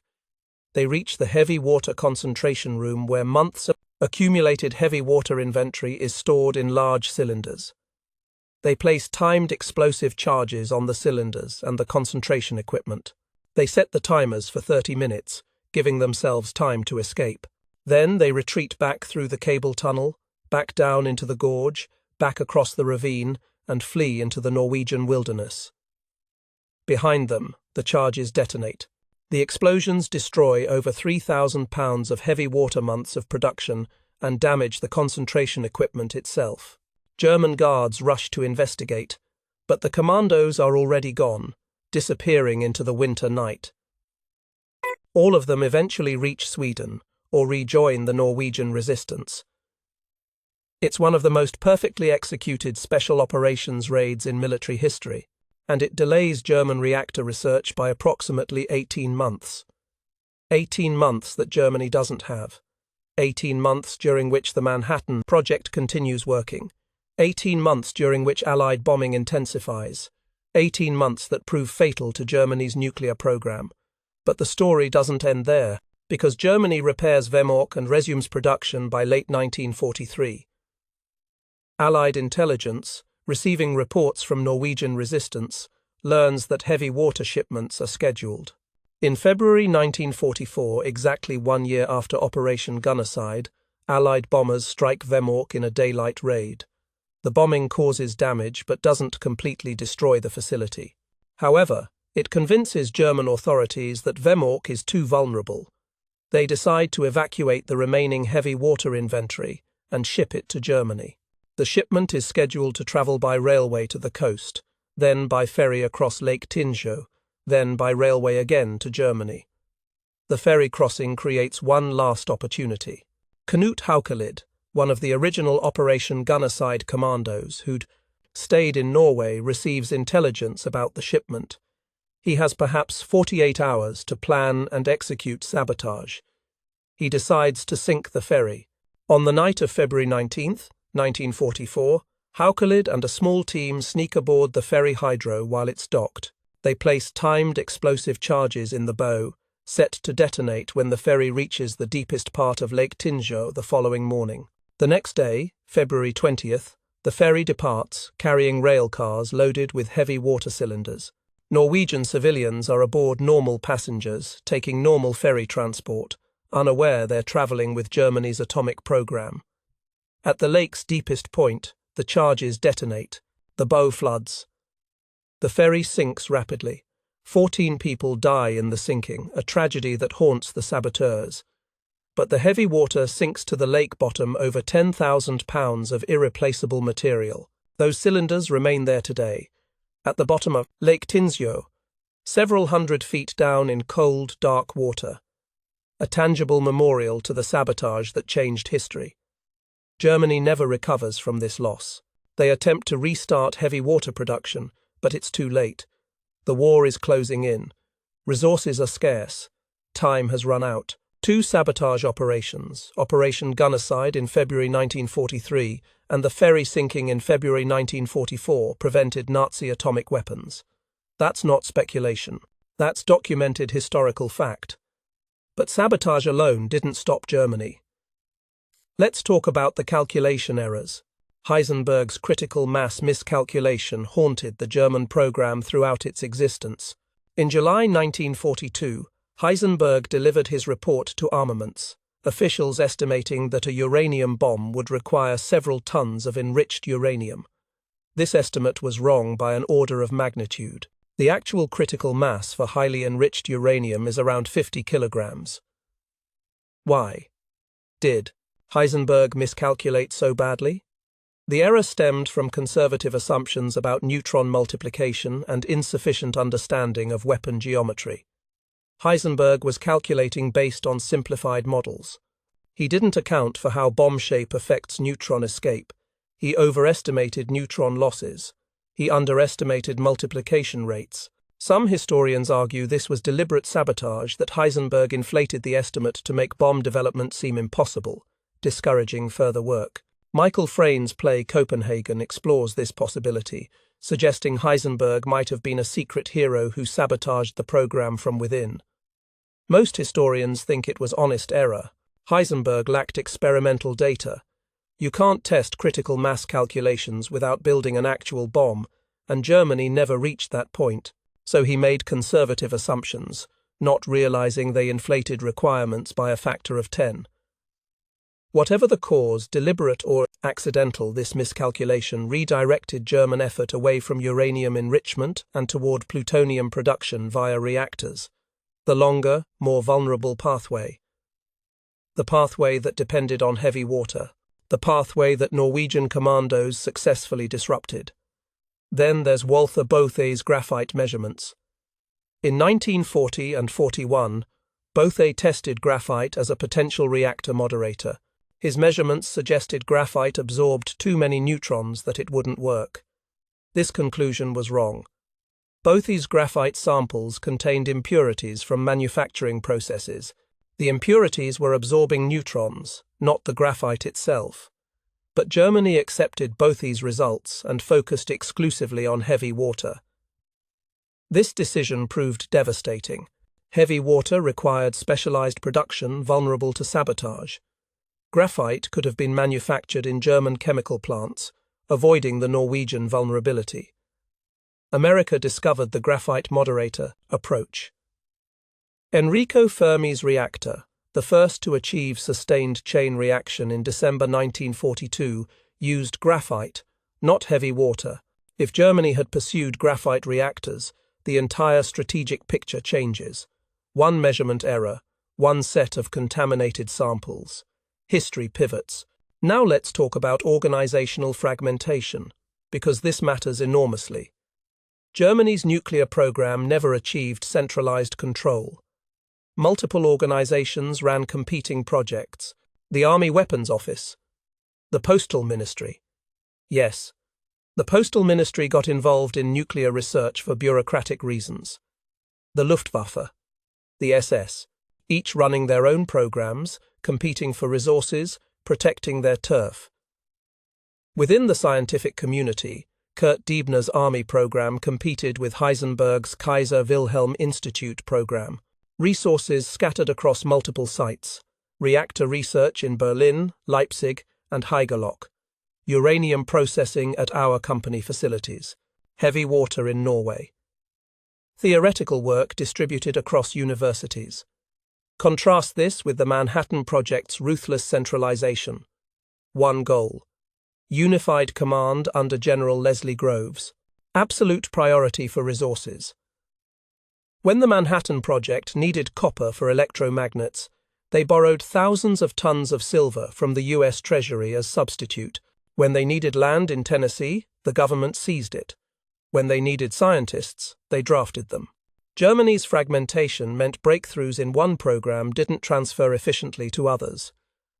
They reach the heavy water concentration room where months of accumulated heavy water inventory is stored in large cylinders. They place timed explosive charges on the cylinders and the concentration equipment. They set the timers for 30 minutes, giving themselves time to escape. Then they retreat back through the cable tunnel, back down into the gorge, back across the ravine, and flee into the Norwegian wilderness. Behind them, the charges detonate. The explosions destroy over 3,000 pounds of heavy water months of production and damage the concentration equipment itself. German guards rush to investigate, but the commandos are already gone, disappearing into the winter night. All of them eventually reach Sweden or rejoin the Norwegian resistance. It's one of the most perfectly executed special operations raids in military history, and it delays German reactor research by approximately 18 months. 18 months that Germany doesn't have. 18 months during which the Manhattan Project continues working. 18 months during which Allied bombing intensifies. 18 months that prove fatal to Germany's nuclear program. But the story doesn't end there, because Germany repairs Vemork and resumes production by late 1943. Allied intelligence, receiving reports from Norwegian resistance, learns that heavy water shipments are scheduled. In February 1944, exactly 1 year after Operation Gunnerside, Allied bombers strike Vemork in a daylight raid. The bombing causes damage but doesn't completely destroy the facility. However, it convinces German authorities that Vemork is too vulnerable. They decide to evacuate the remaining heavy water inventory and ship it to Germany. The shipment is scheduled to travel by railway to the coast, then by ferry across Lake Tinzhou, then by railway again to Germany. The ferry crossing creates one last opportunity. Knut Haukelid, one of the original Operation Gunnerside commandos who'd stayed in Norway, receives intelligence about the shipment. He has perhaps 48 hours to plan and execute sabotage. He decides to sink the ferry. On the night of February 19th, 1944, Haukelid and a small team sneak aboard the ferry Hydro while it's docked. They place timed explosive charges in the bow, set to detonate when the ferry reaches the deepest part of Lake Tinzhou the following morning. The next day, February 20th, the ferry departs, carrying rail cars loaded with heavy water cylinders. Norwegian civilians are aboard normal passengers, taking normal ferry transport, unaware they're travelling with Germany's atomic program. At the lake's deepest point, the charges detonate. The bow floods. The ferry sinks rapidly. 14 people die in the sinking, a tragedy that haunts the saboteurs. But the heavy water sinks to the lake bottom over 10,000 pounds of irreplaceable material. Those cylinders remain there today, at the bottom of Lake Tinzhou, several hundred feet down in cold, dark water. A tangible memorial to the sabotage that changed history. Germany never recovers from this loss. They attempt to restart heavy water production, but it's too late. The war is closing in. Resources are scarce. Time has run out. Two sabotage operations, Operation Gunnerside in February 1943 and the ferry sinking in February 1944, prevented Nazi atomic weapons. That's not speculation. That's documented historical fact. But sabotage alone didn't stop Germany. Let's talk about the calculation errors. Heisenberg's critical mass miscalculation haunted the German program throughout its existence. In July 1942, Heisenberg delivered his report to armaments, officials estimating that a uranium bomb would require several tons of enriched uranium. This estimate was wrong by an order of magnitude. The actual critical mass for highly enriched uranium is around 50 kilograms. Why did Heisenberg miscalculate so badly? The error stemmed from conservative assumptions about neutron multiplication and insufficient understanding of weapon geometry. Heisenberg was calculating based on simplified models. He didn't account for how bomb shape affects neutron escape. He overestimated neutron losses. He underestimated multiplication rates. Some historians argue this was deliberate sabotage, that Heisenberg inflated the estimate to make bomb development seem impossible, discouraging further work. Michael Frayn's play Copenhagen explores this possibility, suggesting Heisenberg might have been a secret hero who sabotaged the program from within. Most historians think it was honest error. Heisenberg lacked experimental data. You can't test critical mass calculations without building an actual bomb, and Germany never reached that point, so he made conservative assumptions, not realizing they inflated requirements by a factor of 10. Whatever the cause, deliberate or accidental, this miscalculation redirected German effort away from uranium enrichment and toward plutonium production via reactors, the longer, more vulnerable pathway. The pathway that depended on heavy water, the pathway that Norwegian commandos successfully disrupted. Then there's Walther Bothe's graphite measurements. In 1940 and 41, Bothe tested graphite as a potential reactor moderator. His measurements suggested graphite absorbed too many neutrons that it wouldn't work. This conclusion was wrong. Bothe's graphite samples contained impurities from manufacturing processes. The impurities were absorbing neutrons, not the graphite itself. But Germany accepted Bothe's results and focused exclusively on heavy water. This decision proved devastating. Heavy water required specialized production vulnerable to sabotage. Graphite could have been manufactured in German chemical plants, avoiding the Norwegian vulnerability. America discovered the graphite moderator approach. Enrico Fermi's reactor, the first to achieve sustained chain reaction in December 1942, used graphite, not heavy water. If Germany had pursued graphite reactors, the entire strategic picture changes. One measurement error, one set of contaminated samples. History pivots. Now let's talk about organizational fragmentation, because this matters enormously. Germany's nuclear program never achieved centralized control. Multiple organizations ran competing projects. The Army Weapons Office, the Postal Ministry. Yes, the Postal Ministry got involved in nuclear research for bureaucratic reasons. The Luftwaffe, the SS, each running their own programs, competing for resources, protecting their turf. Within the scientific community, Kurt Diebner's Army program competed with Heisenberg's Kaiser Wilhelm Institute program. Resources scattered across multiple sites. Reactor research in Berlin, Leipzig, and Haigerloch. Uranium processing at our company facilities. Heavy water in Norway. Theoretical work distributed across universities. Contrast this with the Manhattan Project's ruthless centralization. One goal. Unified command under General Leslie Groves. Absolute priority for resources. When the Manhattan Project needed copper for electromagnets, they borrowed thousands of tons of silver from the U.S. Treasury as substitute. When they needed land in Tennessee, the government seized it. When they needed scientists, they drafted them. Germany's fragmentation meant breakthroughs in one program didn't transfer efficiently to others.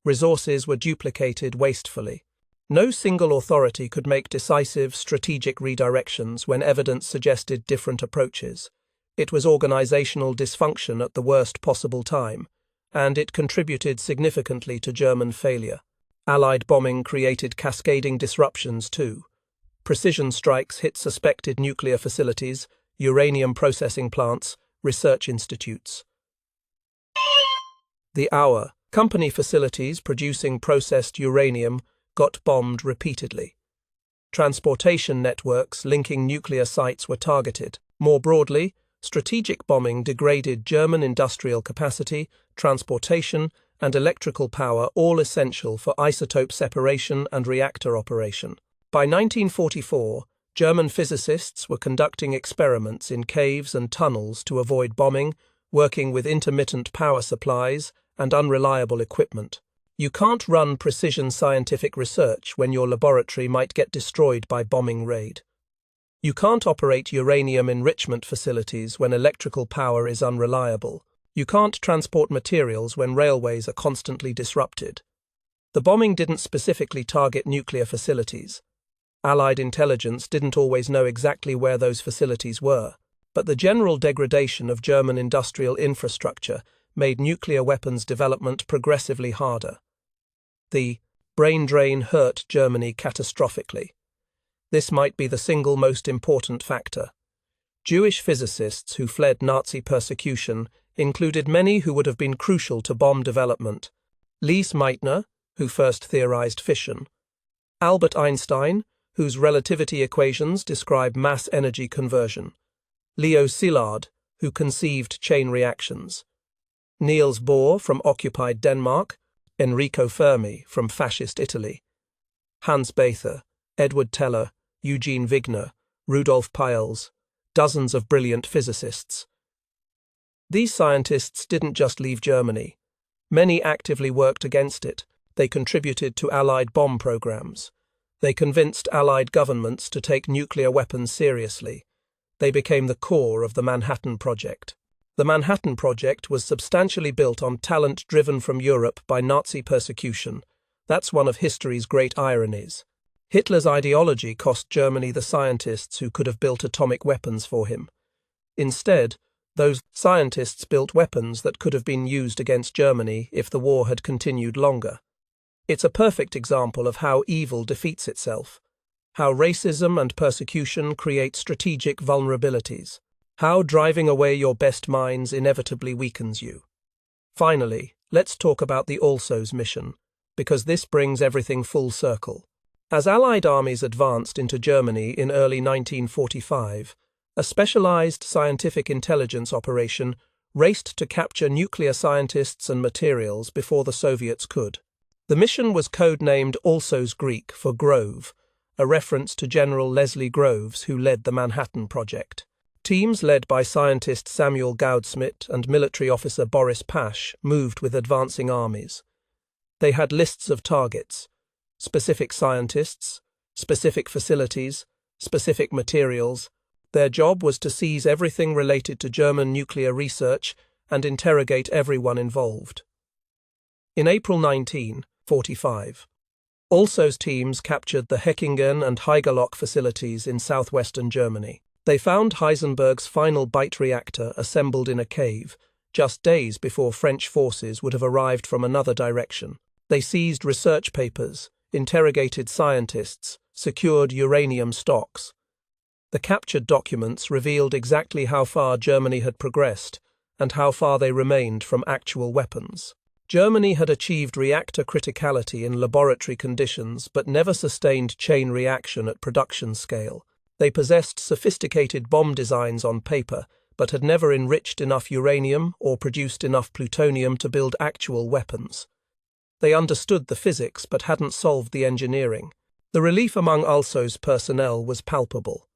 Resources were duplicated wastefully. No single authority could make decisive, strategic redirections when evidence suggested different approaches. It was organizational dysfunction at the worst possible time, and it contributed significantly to German failure. Allied bombing created cascading disruptions too. Precision strikes hit suspected nuclear facilities, uranium processing plants, research institutes. The Our company facilities producing processed uranium got bombed repeatedly. Transportation networks linking nuclear sites were targeted. More broadly, strategic bombing degraded German industrial capacity, transportation, and electrical power, all essential for isotope separation and reactor operation. By 1944, German physicists were conducting experiments in caves and tunnels to avoid bombing, working with intermittent power supplies and unreliable equipment. You can't run precision scientific research when your laboratory might get destroyed by bombing raid. You can't operate uranium enrichment facilities when electrical power is unreliable. You can't transport materials when railways are constantly disrupted. The bombing didn't specifically target nuclear facilities. Allied intelligence didn't always know exactly where those facilities were, but the general degradation of German industrial infrastructure made nuclear weapons development progressively harder. The brain drain hurt Germany catastrophically. This might be the single most important factor. Jewish physicists who fled Nazi persecution included many who would have been crucial to bomb development. Lise Meitner, who first theorized fission. Albert Einstein, whose relativity equations describe mass energy conversion. Leo Szilard, who conceived chain reactions. Niels Bohr from occupied Denmark. Enrico Fermi from fascist Italy. Hans Bethe, Edward Teller, Eugene Wigner, Rudolf Peierls, dozens of brilliant physicists. These scientists didn't just leave Germany. Many actively worked against it. They contributed to Allied bomb programs. They convinced Allied governments to take nuclear weapons seriously. They became the core of the Manhattan Project. The Manhattan Project was substantially built on talent driven from Europe by Nazi persecution. That's one of history's great ironies. Hitler's ideology cost Germany the scientists who could have built atomic weapons for him. Instead, those scientists built weapons that could have been used against Germany if the war had continued longer. It's a perfect example of how evil defeats itself, how racism and persecution create strategic vulnerabilities, how driving away your best minds inevitably weakens you. Finally, let's talk about the ALSO's mission, because this brings everything full circle. As Allied armies advanced into Germany in early 1945, a specialized scientific intelligence operation raced to capture nuclear scientists and materials before the Soviets could. The mission was codenamed ALSO's Greek for Grove, a reference to General Leslie Groves, who led the Manhattan Project. Teams led by scientist Samuel Goudsmit and military officer Boris Pash moved with advancing armies. They had lists of targets, specific scientists, specific facilities, specific materials. Their job was to seize everything related to German nuclear research and interrogate everyone involved. In April 1945, Also's teams captured the Heckingen and Haigerloch facilities in southwestern Germany. They found Heisenberg's final BITE reactor assembled in a cave, just days before French forces would have arrived from another direction. They seized research papers, interrogated scientists, secured uranium stocks. The captured documents revealed exactly how far Germany had progressed and how far they remained from actual weapons. Germany had achieved reactor criticality in laboratory conditions but never sustained chain reaction at production scale. They possessed sophisticated bomb designs on paper but had never enriched enough uranium or produced enough plutonium to build actual weapons. They understood the physics but hadn't solved the engineering. The relief among Also's personnel was palpable.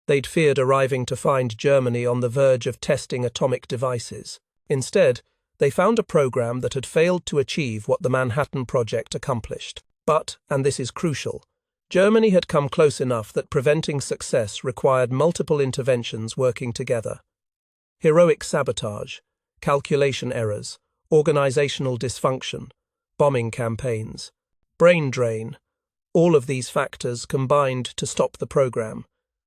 They'd feared arriving to find Germany on the verge of testing atomic devices. Instead, they found a program that had failed to achieve what the Manhattan Project accomplished. But, and this is crucial, Germany had come close enough that preventing success required multiple interventions working together. Heroic sabotage, calculation errors, organizational dysfunction, bombing campaigns, brain drain, all of these factors combined to stop the program.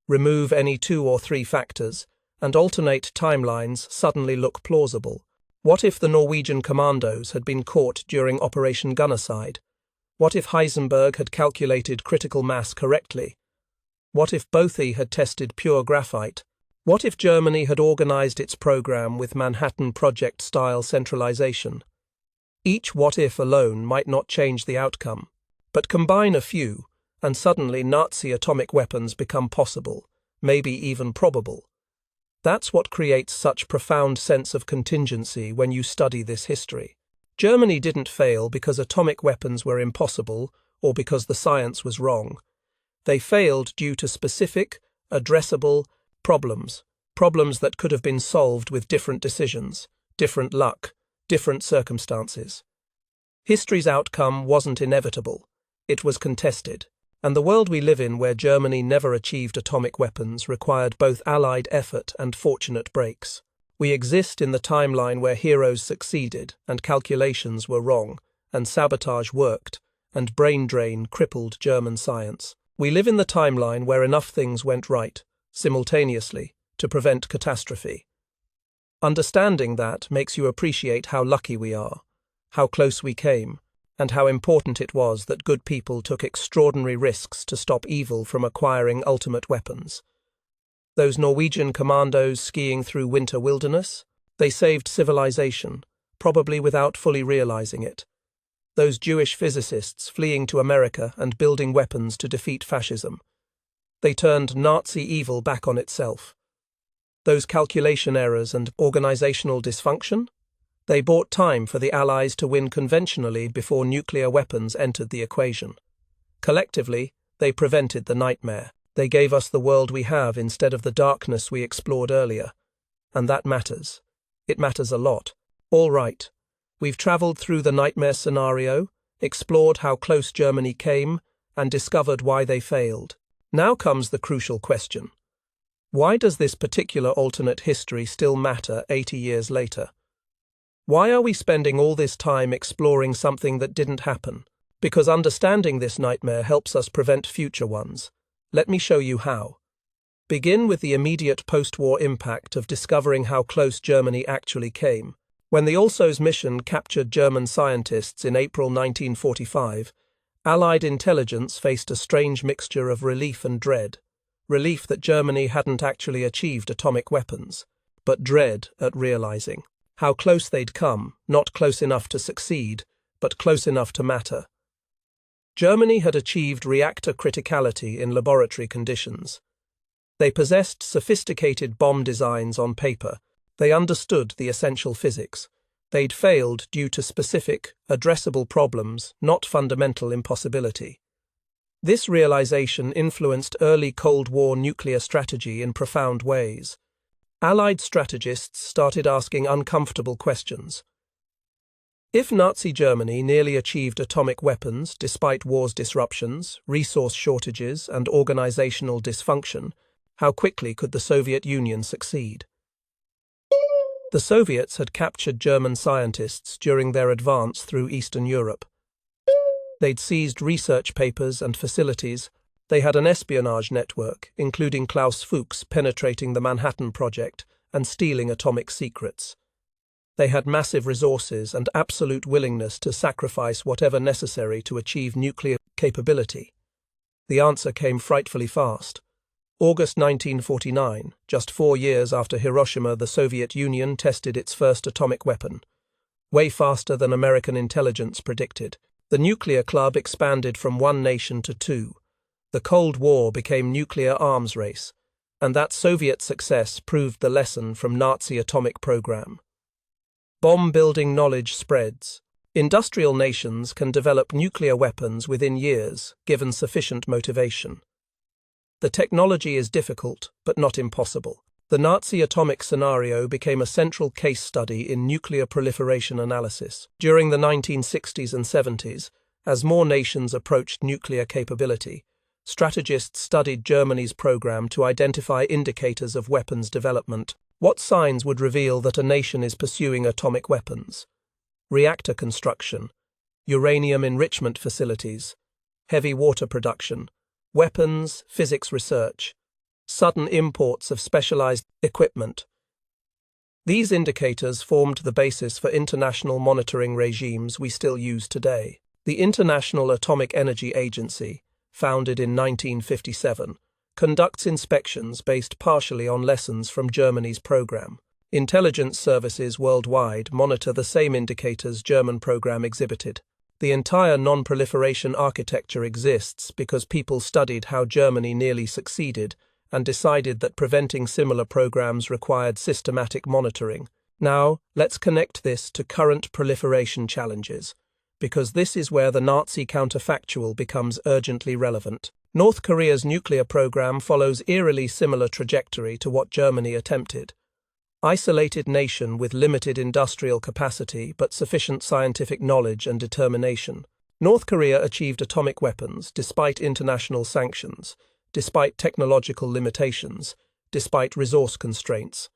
Remove any 2 or 3 factors, and alternate timelines suddenly look plausible. What if the Norwegian commandos had been caught during Operation Gunnerside? What if Heisenberg had calculated critical mass correctly? What if Bothy had tested pure graphite? What if Germany had organized its program with Manhattan Project-style centralization? Each what if alone might not change the outcome, but combine a few, and suddenly Nazi atomic weapons become possible, maybe even probable. That's what creates such profound sense of contingency when you study this history. Germany didn't fail because atomic weapons were impossible or because the science was wrong. They failed due to specific, addressable problems that could have been solved with different decisions, different luck, different circumstances. History's outcome wasn't inevitable. It was contested. And the world we live in, where Germany never achieved atomic weapons, required both Allied effort and fortunate breaks. We exist in the timeline where heroes succeeded and calculations were wrong, and sabotage worked, and brain drain crippled German science. We live in the timeline where enough things went right, simultaneously, to prevent catastrophe. Understanding that makes you appreciate how lucky we are, how close we came, and how important it was that good people took extraordinary risks to stop evil from acquiring ultimate weapons. Those Norwegian commandos skiing through winter wilderness, they saved civilization, probably without fully realizing it. Those Jewish physicists fleeing to America and building weapons to defeat fascism, they turned Nazi evil back on itself. Those calculation errors and organizational dysfunction, they bought time for the Allies to win conventionally before nuclear weapons entered the equation. Collectively, they prevented the nightmare. They gave us the world we have instead of the darkness we explored earlier. And that matters. It matters a lot. All right, we've traveled through the nightmare scenario, explored how close Germany came, and discovered why they failed. Now comes the crucial question. Why does this particular alternate history still matter 80 years later? Why are we spending all this time exploring something that didn't happen? Because understanding this nightmare helps us prevent future ones. Let me show you how. Begin with the immediate post-war impact of discovering how close Germany actually came. When the Alsos mission captured German scientists in April 1945, Allied intelligence faced a strange mixture of relief and dread. Relief that Germany hadn't actually achieved atomic weapons, but dread at realizing how close they'd come, not close enough to succeed, but close enough to matter. Germany had achieved reactor criticality in laboratory conditions. They possessed sophisticated bomb designs on paper. They understood the essential physics. They'd failed due to specific, addressable problems, not fundamental impossibility. This realization influenced early Cold War nuclear strategy in profound ways. Allied strategists started asking uncomfortable questions. If Nazi Germany nearly achieved atomic weapons despite war's disruptions, resource shortages, and organizational dysfunction, How quickly could the Soviet Union succeed? The Soviets had captured German scientists during their advance through Eastern Europe. They'd seized research papers and facilities. They had an espionage network, including Klaus Fuchs penetrating the Manhattan Project and stealing atomic secrets. They had massive resources and absolute willingness to sacrifice whatever necessary to achieve nuclear capability. The answer came frightfully fast. August 1949, just 4 years after Hiroshima, the Soviet Union tested its first atomic weapon. Way faster than American intelligence predicted. The nuclear club expanded from 1 nation to 2. The Cold War became nuclear arms race, and that Soviet success proved the lesson from Nazi atomic program. Bomb-building knowledge spreads. Industrial nations can develop nuclear weapons within years, given sufficient motivation. The technology is difficult, but not impossible. The Nazi atomic scenario became a central case study in nuclear proliferation analysis. During the 1960s and 70s, as more nations approached nuclear capability, strategists studied Germany's program to identify indicators of weapons development. What signs would reveal that a nation is pursuing atomic weapons? Reactor construction, uranium enrichment facilities, heavy water production, weapons, physics research, sudden imports of specialized equipment. These indicators formed the basis for international monitoring regimes we still use today. The International Atomic Energy Agency, founded in 1957, conducts inspections based partially on lessons from Germany's program. Intelligence services worldwide monitor the same indicators German program exhibited. The entire non-proliferation architecture exists because people studied how Germany nearly succeeded and decided that preventing similar programs required systematic monitoring. Now, let's connect this to current proliferation challenges, because this is where the Nazi counterfactual becomes urgently relevant. North Korea's nuclear program follows eerily similar trajectory to what Germany attempted. Isolated nation with limited industrial capacity but sufficient scientific knowledge and determination. North Korea achieved atomic weapons despite international sanctions, despite technological limitations, despite resource constraints.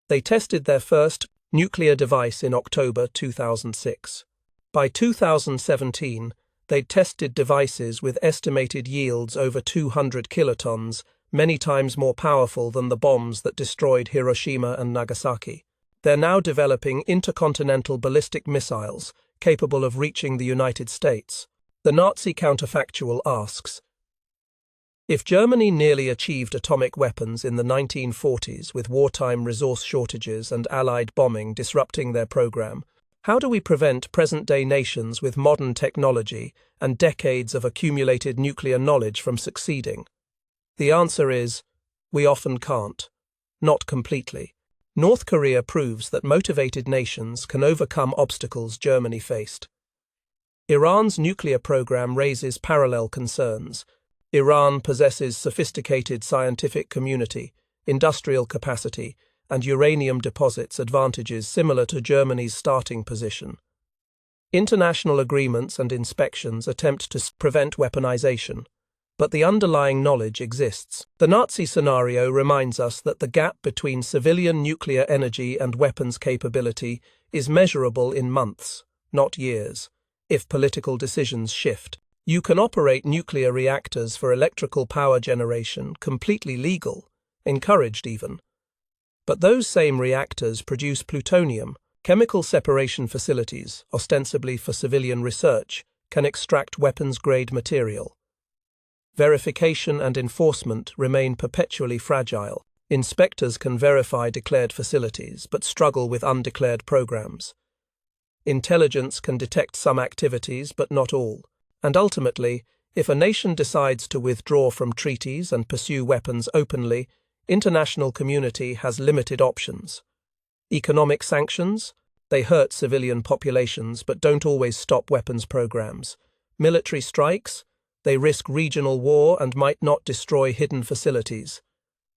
They tested their first nuclear device in October 2006. By 2017, they'd tested devices with estimated yields over 200 kilotons, many times more powerful than the bombs that destroyed Hiroshima and Nagasaki. They're now developing intercontinental ballistic missiles capable of reaching the United States. The Nazi counterfactual asks, if Germany nearly achieved atomic weapons in the 1940s with wartime resource shortages and Allied bombing disrupting their program, how do we prevent present-day nations with modern technology and decades of accumulated nuclear knowledge from succeeding? The answer is, we often can't. Not completely. North Korea proves that motivated nations can overcome obstacles Germany faced. Iran's nuclear program raises parallel concerns. Iran possesses sophisticated scientific community, industrial capacity, and uranium deposits advantages similar to Germany's starting position. International agreements and inspections attempt to prevent weaponization, but the underlying knowledge exists. The Nazi scenario reminds us that the gap between civilian nuclear energy and weapons capability is measurable in months, not years, if political decisions shift. You can operate nuclear reactors for electrical power generation, completely legal, encouraged even. But those same reactors produce plutonium. Chemical separation facilities, ostensibly for civilian research, can extract weapons-grade material. Verification and enforcement remain perpetually fragile. Inspectors can verify declared facilities but struggle with undeclared programs. Intelligence can detect some activities but not all. And ultimately, if a nation decides to withdraw from treaties and pursue weapons openly, international community has limited options. Economic sanctions? They hurt civilian populations but don't always stop weapons programs. Military strikes? They risk regional war and might not destroy hidden facilities.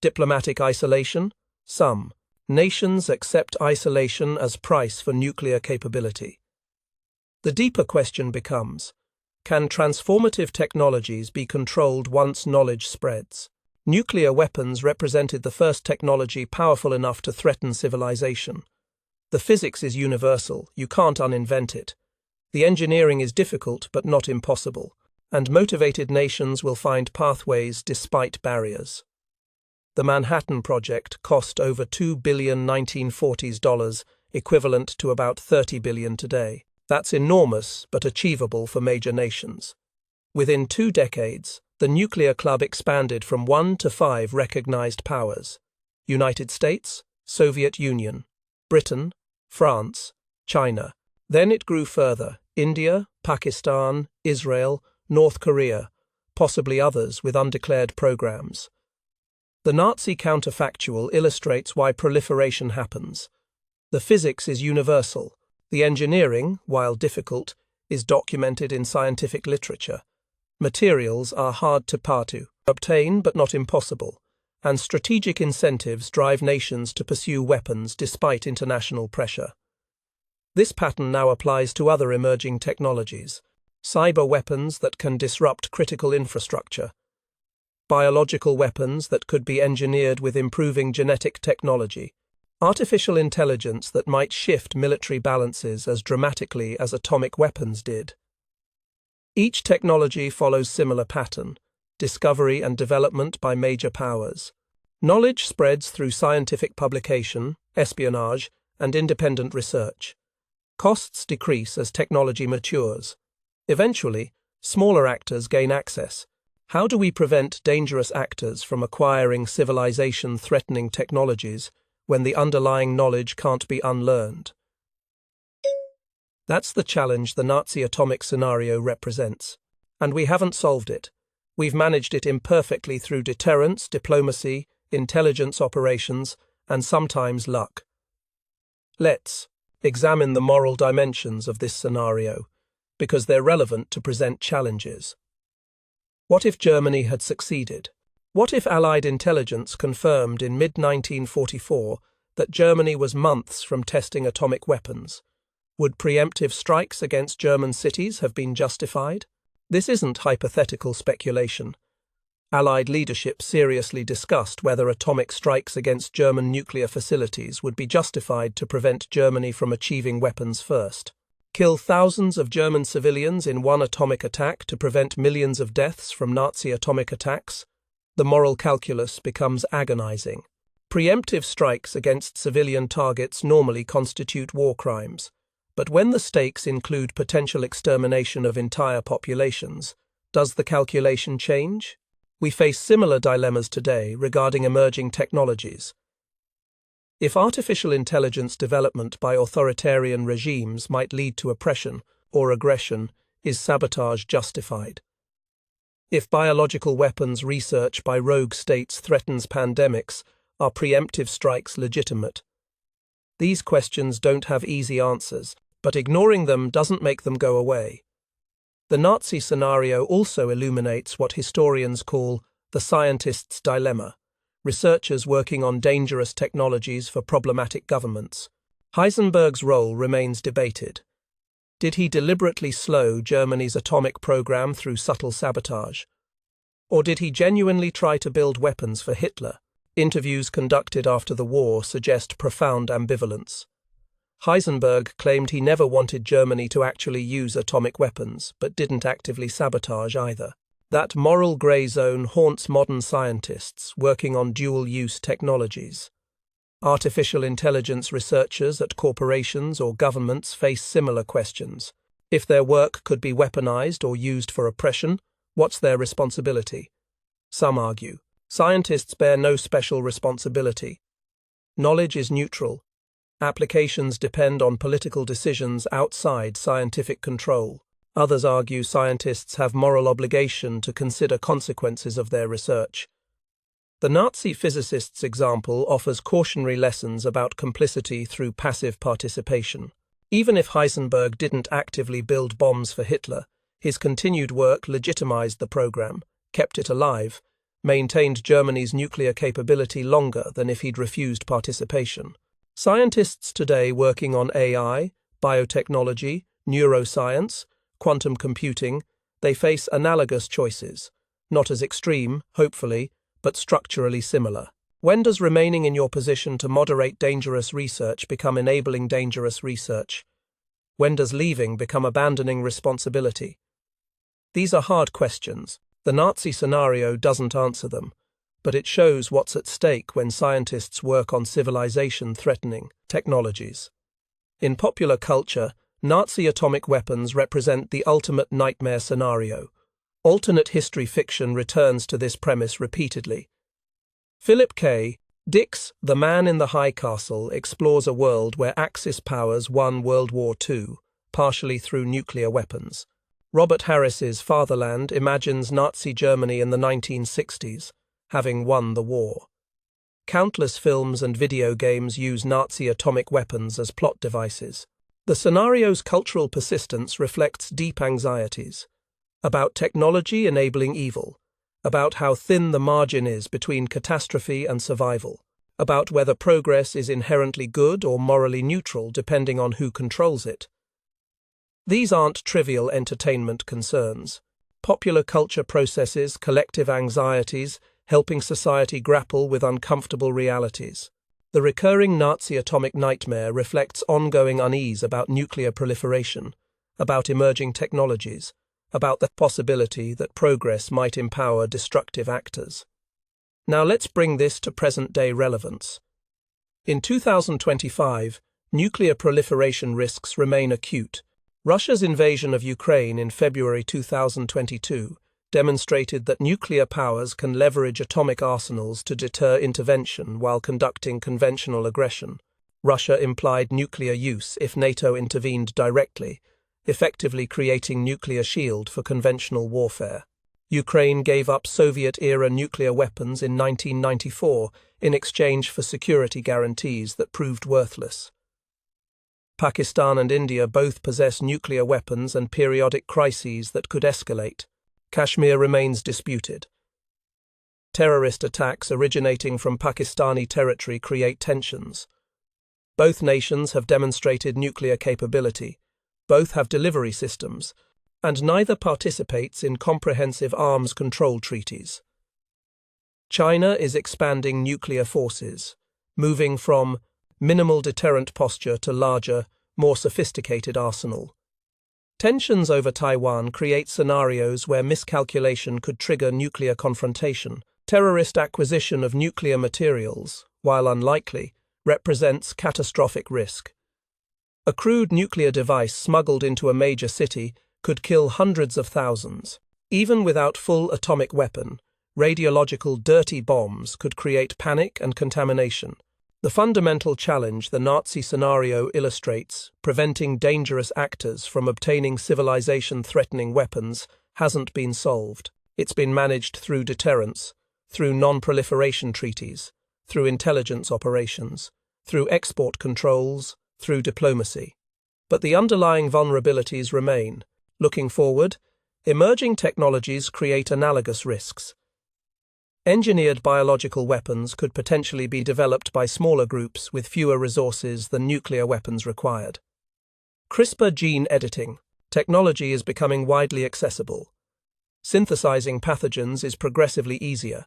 Diplomatic isolation? Some. Nations accept isolation as price for nuclear capability. The deeper question becomes, can transformative technologies be controlled once knowledge spreads? Nuclear weapons represented the first technology powerful enough to threaten civilization. The physics is universal, you can't uninvent it. The engineering is difficult but not impossible, and motivated nations will find pathways despite barriers. The Manhattan Project cost over $2 billion 1940s dollars, equivalent to about $30 billion today. That's enormous but achievable for major nations. Within 2 decades, the nuclear club expanded from 1 to 5 recognized powers: United States, Soviet Union, Britain, France, China. Then it grew further: India, Pakistan, Israel, North Korea, possibly others with undeclared programs. The Nazi counterfactual illustrates why proliferation happens. The physics is universal. The engineering, while difficult, is documented in scientific literature. Materials are hard to obtain but not impossible, and strategic incentives drive nations to pursue weapons despite international pressure. This pattern now applies to other emerging technologies: cyber weapons that can disrupt critical infrastructure, biological weapons that could be engineered with improving genetic technology, artificial intelligence that might shift military balances as dramatically as atomic weapons did. Each technology follows similar pattern: discovery and development by major powers. Knowledge spreads through scientific publication, espionage, and independent research. Costs decrease as technology matures. Eventually, smaller actors gain access. How do we prevent dangerous actors from acquiring civilization-threatening technologies when the underlying knowledge can't be unlearned? That's the challenge the Nazi atomic scenario represents. And we haven't solved it. We've managed it imperfectly through deterrence, diplomacy, intelligence operations, and sometimes luck. Let's examine the moral dimensions of this scenario, because they're relevant to present challenges. What if Germany had succeeded? What if Allied intelligence confirmed in mid-1944 that Germany was months from testing atomic weapons? Would preemptive strikes against German cities have been justified? This isn't hypothetical speculation. Allied leadership seriously discussed whether atomic strikes against German nuclear facilities would be justified to prevent Germany from achieving weapons first. Kill thousands of German civilians in one atomic attack to prevent millions of deaths from Nazi atomic attacks? The moral calculus becomes agonizing. Preemptive strikes against civilian targets normally constitute war crimes. But when the stakes include potential extermination of entire populations, does the calculation change? We face similar dilemmas today regarding emerging technologies. If artificial intelligence development by authoritarian regimes might lead to oppression or aggression, is sabotage justified? If biological weapons research by rogue states threatens pandemics, are preemptive strikes legitimate? These questions don't have easy answers, but ignoring them doesn't make them go away. The Nazi scenario also illuminates what historians call the scientist's dilemma: researchers working on dangerous technologies for problematic governments. Heisenberg's role remains debated. Did he deliberately slow Germany's atomic program through subtle sabotage? Or did he genuinely try to build weapons for Hitler? Interviews conducted after the war suggest profound ambivalence. Heisenberg claimed he never wanted Germany to actually use atomic weapons, but didn't actively sabotage either. That moral grey zone haunts modern scientists working on dual-use technologies. Artificial intelligence researchers at corporations or governments face similar questions. If their work could be weaponized or used for oppression, what's their responsibility? Some argue scientists bear no special responsibility. Knowledge is neutral. Applications depend on political decisions outside scientific control. Others argue scientists have moral obligation to consider consequences of their research. The Nazi physicist's example offers cautionary lessons about complicity through passive participation. Even if Heisenberg didn't actively build bombs for Hitler, his continued work legitimized the program, kept it alive, maintained Germany's nuclear capability longer than if he'd refused participation. Scientists today working on AI, biotechnology, neuroscience, quantum computing, they face analogous choices, not as extreme, hopefully, but structurally similar. When does remaining in your position to moderate dangerous research become enabling dangerous research? When does leaving become abandoning responsibility? These are hard questions. The Nazi scenario doesn't answer them, but it shows what's at stake when scientists work on civilization-threatening technologies. In popular culture, Nazi atomic weapons represent the ultimate nightmare scenario. Alternate history fiction returns to this premise repeatedly. Philip K. Dick's The Man in the High Castle explores a world where Axis powers won World War II, partially through nuclear weapons. Robert Harris's Fatherland imagines Nazi Germany in the 1960s, having won the war. Countless films and video games use Nazi atomic weapons as plot devices. The scenario's cultural persistence reflects deep anxieties about technology enabling evil, about how thin the margin is between catastrophe and survival, about whether progress is inherently good or morally neutral depending on who controls it. These aren't trivial entertainment concerns. Popular culture processes collective anxieties, helping society grapple with uncomfortable realities. The recurring Nazi atomic nightmare reflects ongoing unease about nuclear proliferation, about emerging technologies, about the possibility that progress might empower destructive actors. Now let's bring this to present-day relevance. In 2025, nuclear proliferation risks remain acute. Russia's invasion of Ukraine in February 2022 demonstrated that nuclear powers can leverage atomic arsenals to deter intervention while conducting conventional aggression. Russia implied nuclear use if NATO intervened directly, effectively creating nuclear shield for conventional warfare. Ukraine gave up Soviet-era nuclear weapons in 1994 in exchange for security guarantees that proved worthless. Pakistan and India both possess nuclear weapons and periodic crises that could escalate. Kashmir remains disputed. Terrorist attacks originating from Pakistani territory create tensions. Both nations have demonstrated nuclear capability, both have delivery systems, and neither participates in comprehensive arms control treaties. China is expanding nuclear forces, moving from minimal deterrent posture to larger, more sophisticated arsenal. Tensions over Taiwan create scenarios where miscalculation could trigger nuclear confrontation. Terrorist acquisition of nuclear materials, while unlikely, represents catastrophic risk. A crude nuclear device smuggled into a major city could kill hundreds of thousands. Even without full atomic weapon, radiological dirty bombs could create panic and contamination. The fundamental challenge the Nazi scenario illustrates, preventing dangerous actors from obtaining civilization-threatening weapons, hasn't been solved. It's been managed through deterrence, through non-proliferation treaties, through intelligence operations, through export controls, through diplomacy. But the underlying vulnerabilities remain. Looking forward, emerging technologies create analogous risks. Engineered biological weapons could potentially be developed by smaller groups with fewer resources than nuclear weapons required. CRISPR gene editing technology is becoming widely accessible. Synthesizing pathogens is progressively easier.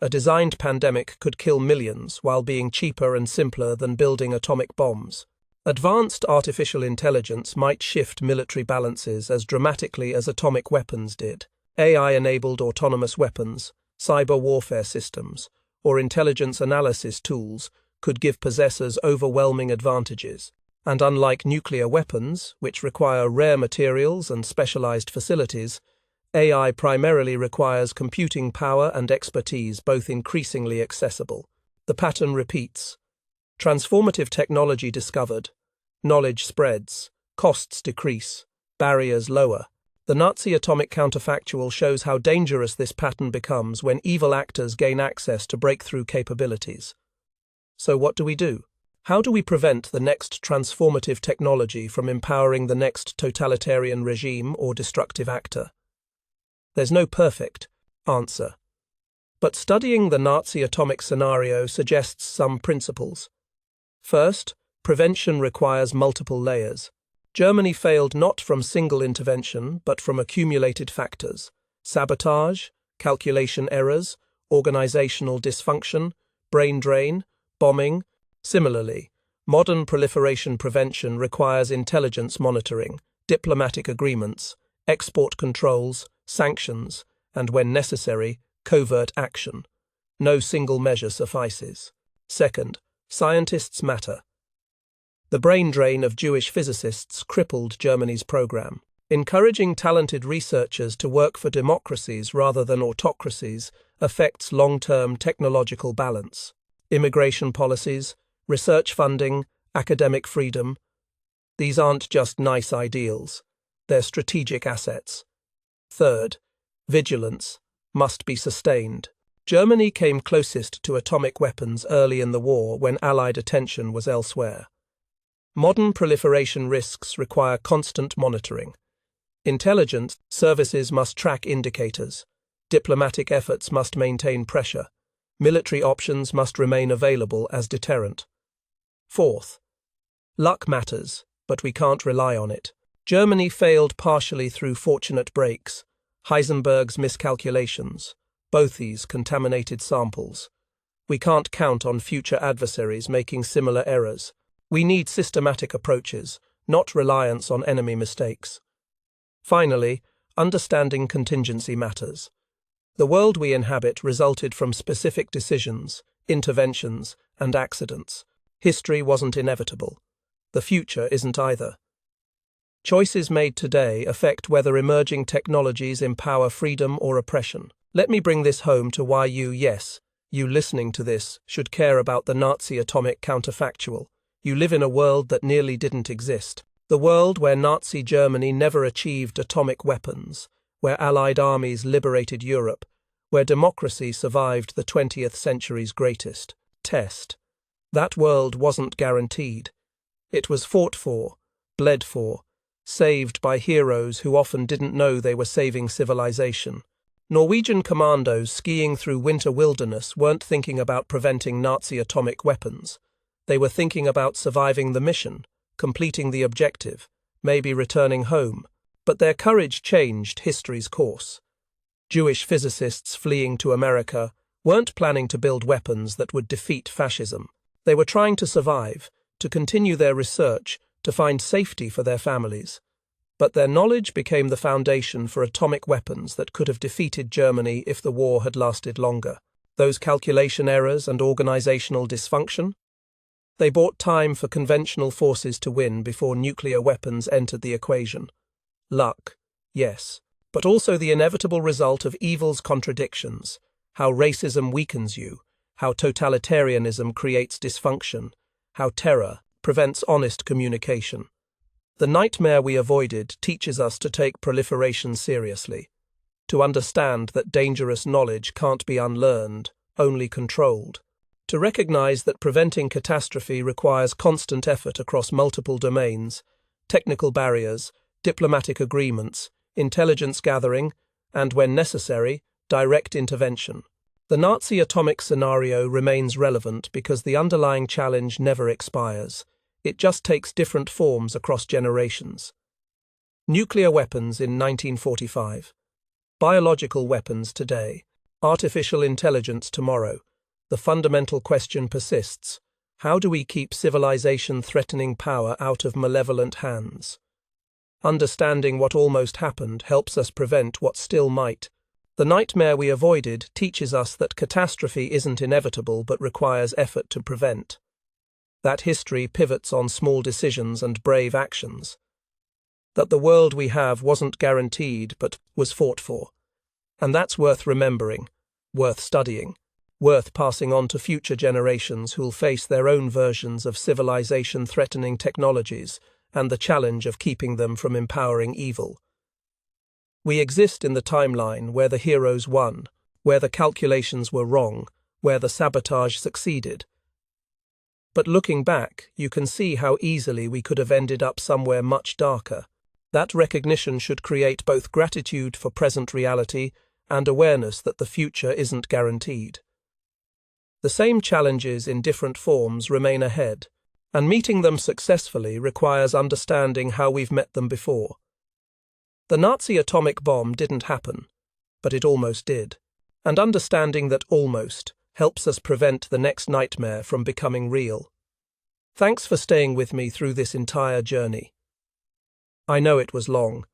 A designed pandemic could kill millions while being cheaper and simpler than building atomic bombs. Advanced artificial intelligence might shift military balances as dramatically as atomic weapons did. AI-enabled autonomous weapons, cyber warfare systems, or intelligence analysis tools could give possessors overwhelming advantages. And unlike nuclear weapons, which require rare materials and specialized facilities, AI primarily requires computing power and expertise, both increasingly accessible. The pattern repeats. Transformative technology discovered, knowledge spreads, costs decrease, barriers lower. The Nazi atomic counterfactual shows how dangerous this pattern becomes when evil actors gain access to breakthrough capabilities. So what do we do? How do we prevent the next transformative technology from empowering the next totalitarian regime or destructive actor? There's no perfect answer. But studying the Nazi atomic scenario suggests some principles. First, prevention requires multiple layers. Germany failed not from single intervention, but from accumulated factors: sabotage, calculation errors, organizational dysfunction, brain drain, bombing. Similarly, modern proliferation prevention requires intelligence monitoring, diplomatic agreements, export controls, sanctions, and when necessary, covert action. No single measure suffices. Second, scientists matter. The brain drain of Jewish physicists crippled Germany's program. Encouraging talented researchers to work for democracies rather than autocracies affects long-term technological balance. Immigration policies, research funding, academic freedom. These aren't just nice ideals. They're strategic assets. Third, vigilance must be sustained. Germany came closest to atomic weapons early in the war when Allied attention was elsewhere. Modern proliferation risks require constant monitoring. Intelligence services must track indicators. Diplomatic efforts must maintain pressure. Military options must remain available as deterrent. Fourth, luck matters, but we can't rely on it. Germany failed partially through fortunate breaks, Heisenberg's miscalculations, Bothy's contaminated samples. We can't count on future adversaries making similar errors. We need systematic approaches, not reliance on enemy mistakes. Finally, understanding contingency matters. The world we inhabit resulted from specific decisions, interventions, and accidents. History wasn't inevitable. The future isn't either. Choices made today affect whether emerging technologies empower freedom or oppression. Let me bring this home to why you listening to this, should care about the Nazi atomic counterfactual. You live in a world that nearly didn't exist. The world where Nazi Germany never achieved atomic weapons, where Allied armies liberated Europe, where democracy survived the 20th century's greatest test. That world wasn't guaranteed. It was fought for, bled for, saved by heroes who often didn't know they were saving civilization. Norwegian commandos skiing through winter wilderness weren't thinking about preventing Nazi atomic weapons. They were thinking about surviving the mission, completing the objective, maybe returning home. But their courage changed history's course. Jewish physicists fleeing to America weren't planning to build weapons that would defeat fascism. They were trying to survive, to continue their research, to find safety for their families. But their knowledge became the foundation for atomic weapons that could have defeated Germany if the war had lasted longer. Those calculation errors and organizational dysfunction? They bought time for conventional forces to win before nuclear weapons entered the equation. Luck, yes, but also the inevitable result of evil's contradictions, how racism weakens you, how totalitarianism creates dysfunction, how terror prevents honest communication. The nightmare we avoided teaches us to take proliferation seriously, to understand that dangerous knowledge can't be unlearned, only controlled, to recognize that preventing catastrophe requires constant effort across multiple domains, technical barriers, diplomatic agreements, intelligence gathering, and, when necessary, direct intervention. The Nazi atomic scenario remains relevant because the underlying challenge never expires. It just takes different forms across generations. Nuclear weapons in 1945. Biological weapons today. Artificial intelligence tomorrow. The fundamental question persists. How do we keep civilization-threatening power out of malevolent hands? Understanding what almost happened helps us prevent what still might. The nightmare we avoided teaches us that catastrophe isn't inevitable but requires effort to prevent. That history pivots on small decisions and brave actions. That the world we have wasn't guaranteed but was fought for. And that's worth remembering, worth studying, worth passing on to future generations who'll face their own versions of civilization-threatening technologies and the challenge of keeping them from empowering evil. We exist in the timeline where the heroes won, where the calculations were wrong, where the sabotage succeeded. But looking back, you can see how easily we could have ended up somewhere much darker. That recognition should create both gratitude for present reality and awareness that the future isn't guaranteed. The same challenges in different forms remain ahead, and meeting them successfully requires understanding how we've met them before. The Nazi atomic bomb didn't happen, but it almost did. and understanding that almost helps us prevent the next nightmare from becoming real. Thanks for staying with me through this entire journey. I know it was long.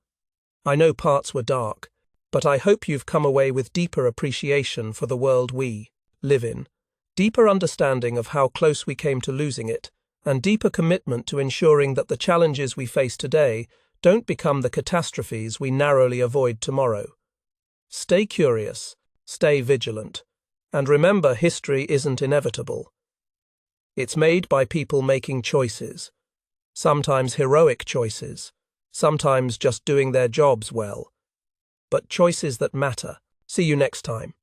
I know parts were dark, but I hope you've come away with deeper appreciation for the world we live in, deeper understanding of how close we came to losing it, and deeper commitment to ensuring that the challenges we face today don't become the catastrophes we narrowly avoid tomorrow. Stay curious, stay vigilant, and remember history isn't inevitable. It's made by people making choices, sometimes heroic choices, sometimes just doing their jobs well, but choices that matter. See you next time.